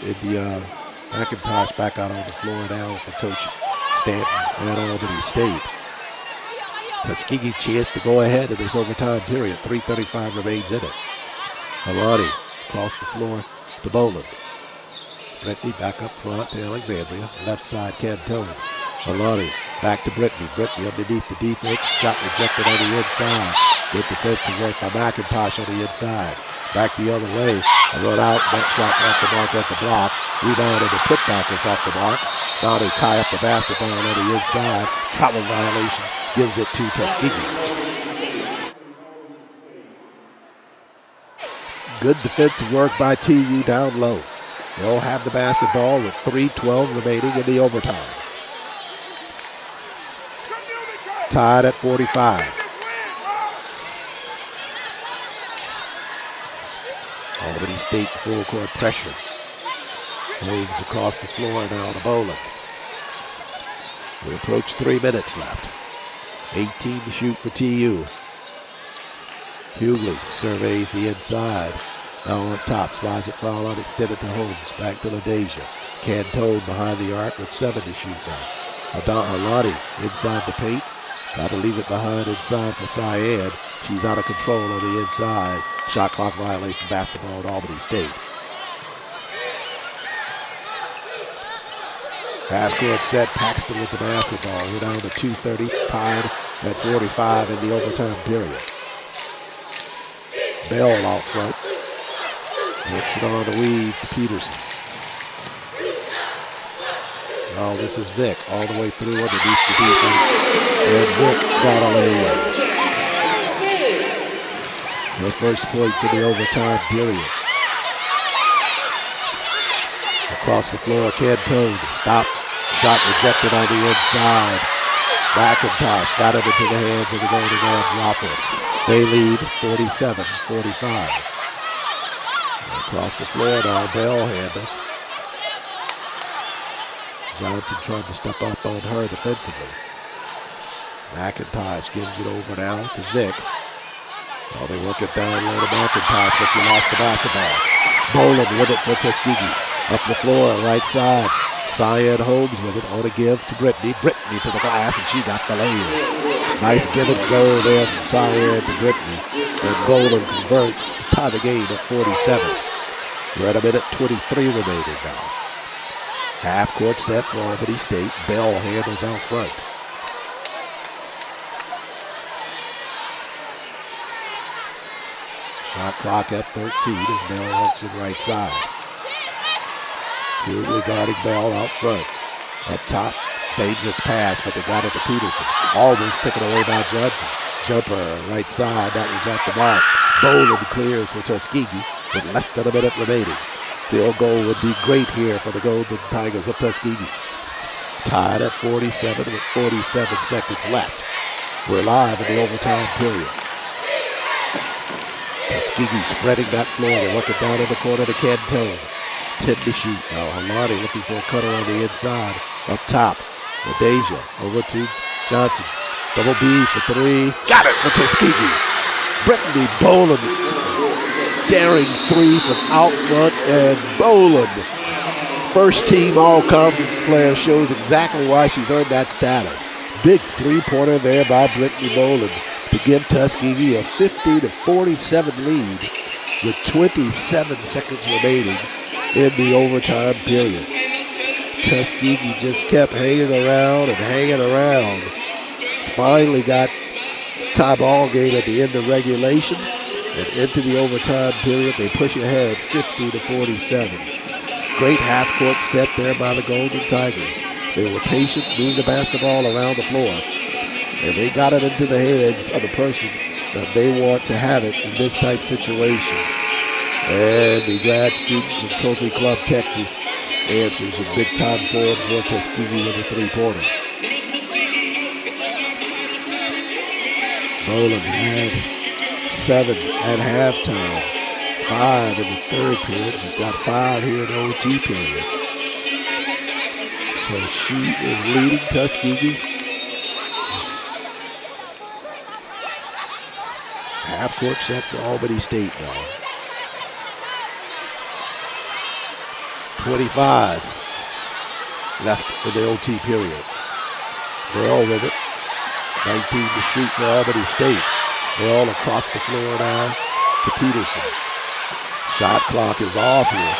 And McIntosh back out on the floor now for Coach Stanton at Albany State. Tuskegee chance to go ahead in this overtime period. 3:35 remains in it. Harani across the floor to Boland. Brittany back up front to Alexandria. Left side, Cantone. Harani back to Brittany. Brittany underneath the defense. Shot rejected on the inside. Good defensive work by McIntosh on the inside. Back the other way. A run out. That shot's off the mark at the block. Rebound and the putback is off the mark. Now they tie up the basketball on the inside. Travel violation gives it to Tuskegee. Good defensive work by TU down low. They'll have the basketball with 3:12 remaining in the overtime. Tied at 45. Albany State full court pressure. Holmes across the floor now to Boland. We approach 3 minutes left. 18 to shoot for TU. Hughley surveys the inside. Now on top, slides it foul on, extended to Holmes. Back to LaDeja. Cantone behind the arc with 7 to shoot now. Alani inside the paint. Got to leave it behind inside for Syed. She's out of control on the inside. Shot clock violation, basketball at Albany State. Half court set, Paxton with the basketball. We're down to 2:30, tied at 45 in the overtime period. Bell out front. Works it on the weave to Peterson. Oh, this is Vick all the way through underneath the defense. And Vick got a layup. Her first points in the overtime period. Across the floor, Cantone stops. Shot rejected on the inside. McIntosh got it into the hands of the Golden Rams offense. They lead 47-45. Across the floor now, Bell handles. Johnson trying to step up on her defensively. McIntosh gives it over now to Vick. Oh, they work it down low to McIntosh, but she lost the basketball. Boland with it for Tuskegee. Up the floor, right side. Syed Holmes with it on a give to Brittany. Brittany to the glass, and she got the layup. Nice give and go there from Syed to Brittany. And Boland converts to tie the game at 47. We're at a minute 23 remaining now. Half court set for Albany State. Bell handles out front. Shot clock at 13 as Bell works it right side. Hughley guarding Bell out front. Up top, dangerous pass, but they got it to Peterson. Almost taken away by Johnson. Jumper right side, that was off the mark. Boland clears for Tuskegee with less than a minute remaining. Field goal would be great here for the Golden Tigers of Tuskegee. Tied at 47 with 47 seconds left. We're live in the overtime period. Tuskegee spreading that floor. They work it down in the corner to Cantone. 10 to shoot. Now Hamadi looking for a cutter on the inside. Up top, LaDeja over to Johnson. Double B for 3. Got it for Tuskegee. Brittany Boland. Daring 3 from out front, and Boland, first team all-conference player, shows exactly why she's earned that status. Big three-pointer there by Brittany Boland to give Tuskegee a 50-47 lead with 27 seconds remaining in the overtime period. Tuskegee just kept hanging around and hanging around. Finally got tie ball game at the end of regulation. And into the overtime period, they push ahead 50-47. Great half-court set there by the Golden Tigers. They were patient, moving the basketball around the floor. And they got it into the hands of the person that they want to have it in this type situation. And the grad student from Trophy Club, Texas, answers a big time for him for Tuskegee with a three-pointer. Nolan had 7 at halftime, 5 in the third period. He's got 5 here in the OT period. So she is leading Tuskegee. Half court set for Albany State now. 25 left in the OT period. Burrell with it. 19 to shoot for Albany State. They're all across the floor now to Peterson. Shot clock is off here.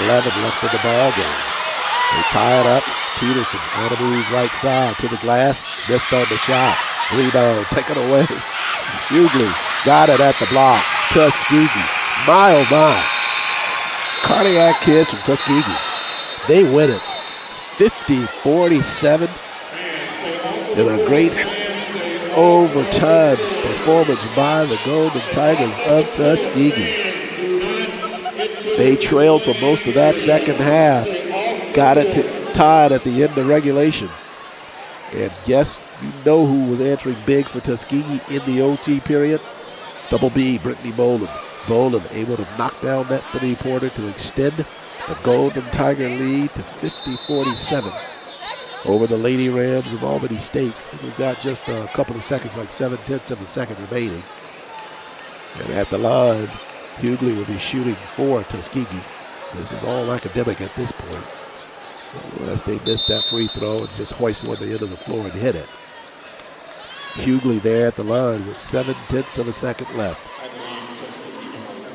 11 left in the ball game. They tie it up. Peterson on a move right side to the glass. Missed on the shot. Rebound taken away. Hughley got it at the block. Tuskegee. My oh my. Cardiac kids from Tuskegee. They win it 50-47 in a great overtime performance by the Golden Tigers of Tuskegee. They trailed for most of that second half. Got it tied at the end of regulation. And guess you know who was answering big for Tuskegee in the OT period? Double B, Brittany Boland. Boland able to knock down that three-pointer to extend the Golden Tiger lead to 50-47 over the Lady Rams of Albany State. We've got just a couple of seconds, like 7/10 of a second remaining. And at the line, Hughley will be shooting for Tuskegee. This is all academic at this point. Unless they missed that free throw and just hoist one to the end of the floor and hit it. Hughley there at the line with 7/10 of a second left.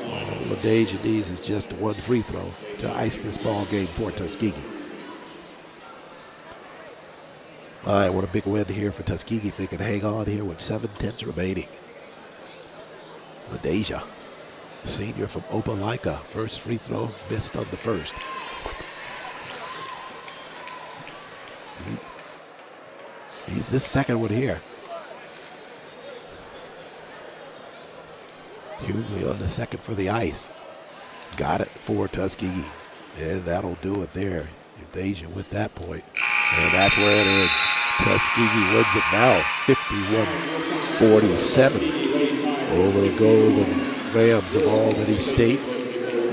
All LaDeja needs is just one free throw to ice this ball game for Tuskegee. All right, what a big win here for Tuskegee. They can hang on here with 7/10 remaining. LaDeja, senior from Opelika. First free throw, missed on the first. He's this second one here. Hughley on the second for the ice. Got it for Tuskegee. And that'll do it there. LaDeja with that point. And that's where it ends. Tuskegee wins it now, 51-47 over the Golden Rams of Albany State.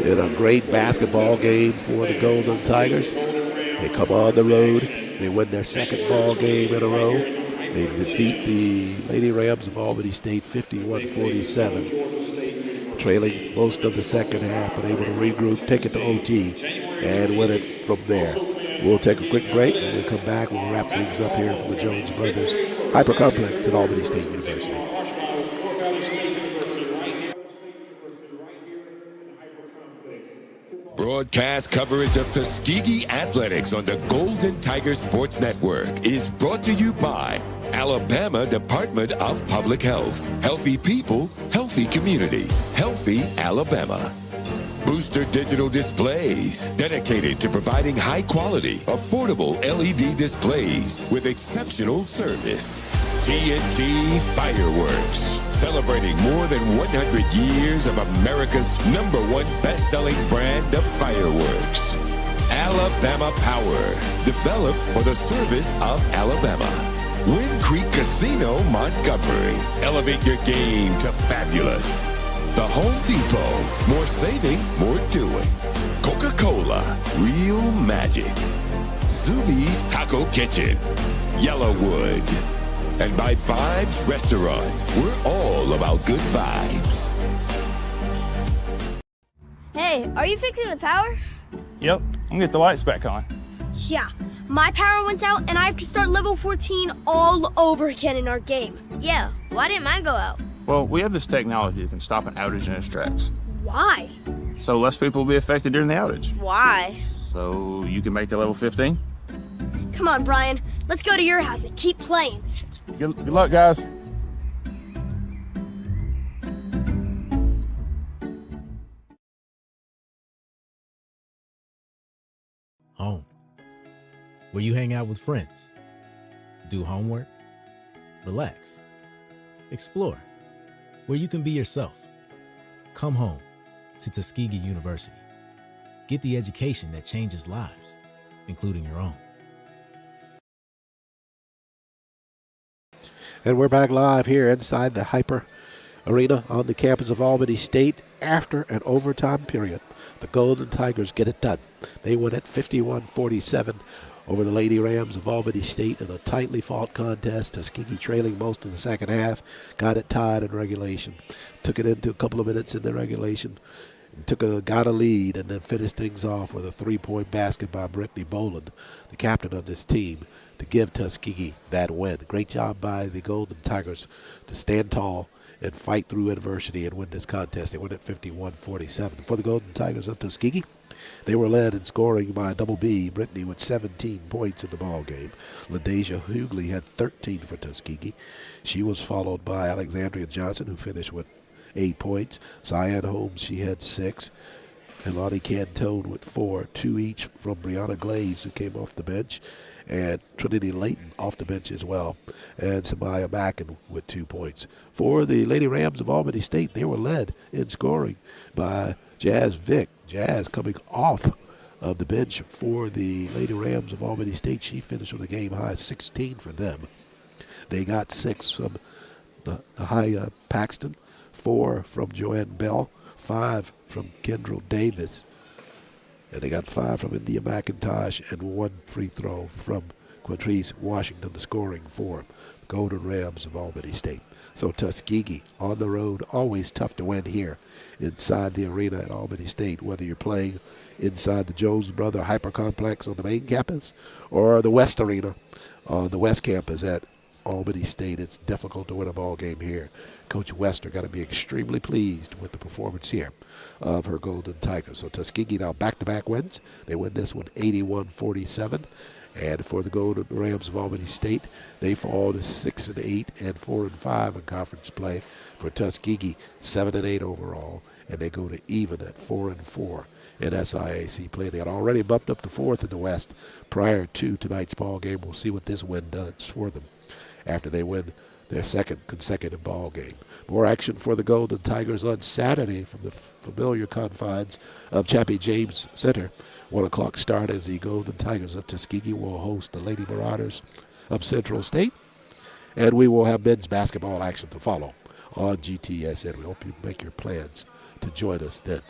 In a great basketball game for the Golden Tigers. They come on the road. They win their second ball game in a row. They defeat the Lady Rams of Albany State 51-47. Trailing most of the second half, but able to regroup, take it to OT, and win it from there. We'll take a quick break. When we come back, we'll wrap things up here from the Jones Brothers Hyper Complex at Albany State University. Broadcast coverage of Tuskegee Athletics on the Golden Tiger Sports Network is brought to you by Alabama Department of Public Health. Healthy people, healthy communities, healthy Alabama. Booster Digital Displays, dedicated to providing high-quality, affordable LED displays with exceptional service. TNT Fireworks, celebrating more than 100 years of America's #1 best-selling brand of fireworks. Alabama Power, developed for the service of Alabama. Wind Creek Casino, Montgomery, elevate your game to fabulous. The Home Depot, more saving, more doing. Coca-Cola, real magic. Zuby's Taco Kitchen, Yellowwood. And by Vibes Restaurant, we're all about good vibes. Hey, are you fixing the power? Yep, I'm gonna get the lights back on. Yeah, my power went out and I have to start level 14 all over again in our game. Yeah, why didn't mine go out? Well, we have this technology that can stop an outage in its tracks. Why? So less people will be affected during the outage. Why? So you can make the level 15? Come on, Brian. Let's go to your house and keep playing. Good luck, guys. Home, where you hang out with friends, do homework, relax, explore, where you can be yourself. Come home to Tuskegee University. Get the education that changes lives, including your own. And we're back live here inside the Hyper Arena on the campus of Albany State after an overtime period. The Golden Tigers get it done. They win at 51-47 over the Lady Rams of Albany State in a tightly fought contest. Tuskegee trailing most of the second half, got it tied in regulation. Took it into a couple of minutes in the regulation, got a lead, and then finished things off with a three-point basket by Brittany Boland, the captain of this team, to give Tuskegee that win. Great job by the Golden Tigers to stand tall and fight through adversity and win this contest. They win at 51-47. For the Golden Tigers of Tuskegee, they were led in scoring by WBB, Brittany, with 17 points in the ball game. LaDeja Hughley had 13 for Tuskegee. She was followed by Alexandria Johnson, who finished with 8 points. Cyan Holmes, she had 6. And Lonnie Cantone with 4, 2 each from Brianna Glaze, who came off the bench, and Trinity Layton off the bench as well, and Samaya Mackin with 2 points. For the Lady Rams of Albany State, they were led in scoring by Jazz Vick. Jazz coming off of the bench for the Lady Rams of Albany State. She finished with a game high 16 for them. They got 6 from the high Paxton, 4 from Joanne Bell, 5 from Kendall Davis, and they got 5 from India McIntosh and 1 free throw from Quintrice Washington, the scoring for the Golden Rams of Albany State. So Tuskegee on the road, always tough to win here inside the arena at Albany State, whether you're playing inside the Jones Brother Hyper Complex on the main campus or the West Arena on the West Campus at Albany State. It's difficult to win a ball game here. Coach Wester got to be extremely pleased with the performance here of her Golden Tigers. So Tuskegee now back-to-back wins. They win this one 81-47. And for the Golden Rams of Albany State, they fall to 6-8 and 4-5 in conference play. For Tuskegee, 7-8 overall, and they go to even at 4-4 in SIAC play. They had already bumped up to 4th in the West prior to tonight's ball game. We'll see what this win does for them after they win their second consecutive ball game. More action for the Golden Tigers on Saturday from the familiar confines of Chappie James Center. 1 o'clock start as the Golden Tigers of Tuskegee will host the Lady Marauders of Central State. And we will have men's basketball action to follow on GTSN. We hope you make your plans to join us then.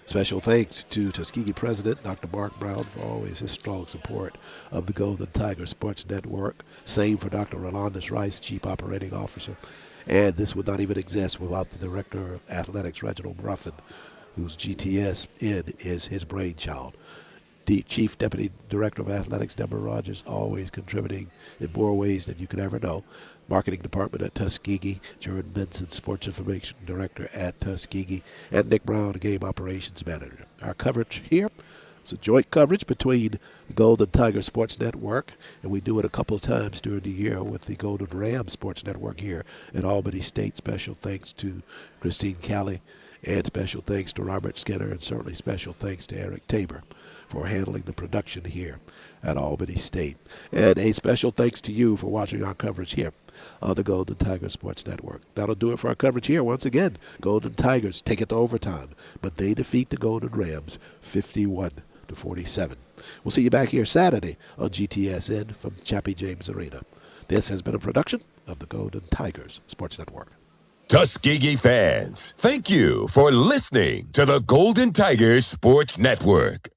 Special thanks to Tuskegee President Dr. Mark Brown for always his strong support of the Golden Tiger Sports Network. Same for Dr. Rolandis Rice, Chief Operating Officer. And this would not even exist without the Director of Athletics, Reginald Ruffin, whose GTSN is his brainchild. The Chief Deputy Director of Athletics, Deborah Rogers, always contributing in more ways than you could ever know. Marketing Department at Tuskegee, Jordan Benson, Sports Information Director at Tuskegee, and Nick Brown, the Game Operations Manager. Our coverage here is a joint coverage between the Golden Tiger Sports Network, and we do it a couple of times during the year with the Golden Ram Sports Network here at Albany State. Special thanks to Christine Calley, and special thanks to Robert Skinner, and certainly special thanks to Eric Tabor for handling the production here at Albany State. And a special thanks to you for watching our coverage here on the Golden Tiger Sports Network. That'll do it for our coverage here. Once again, Golden Tigers take it to overtime, but they defeat the Golden Rams 51-47. We'll see you back here Saturday on GTSN from Chappie James Arena. This has been a production of the Golden Tigers Sports Network. Tuskegee fans, thank you for listening to the Golden Tigers Sports Network.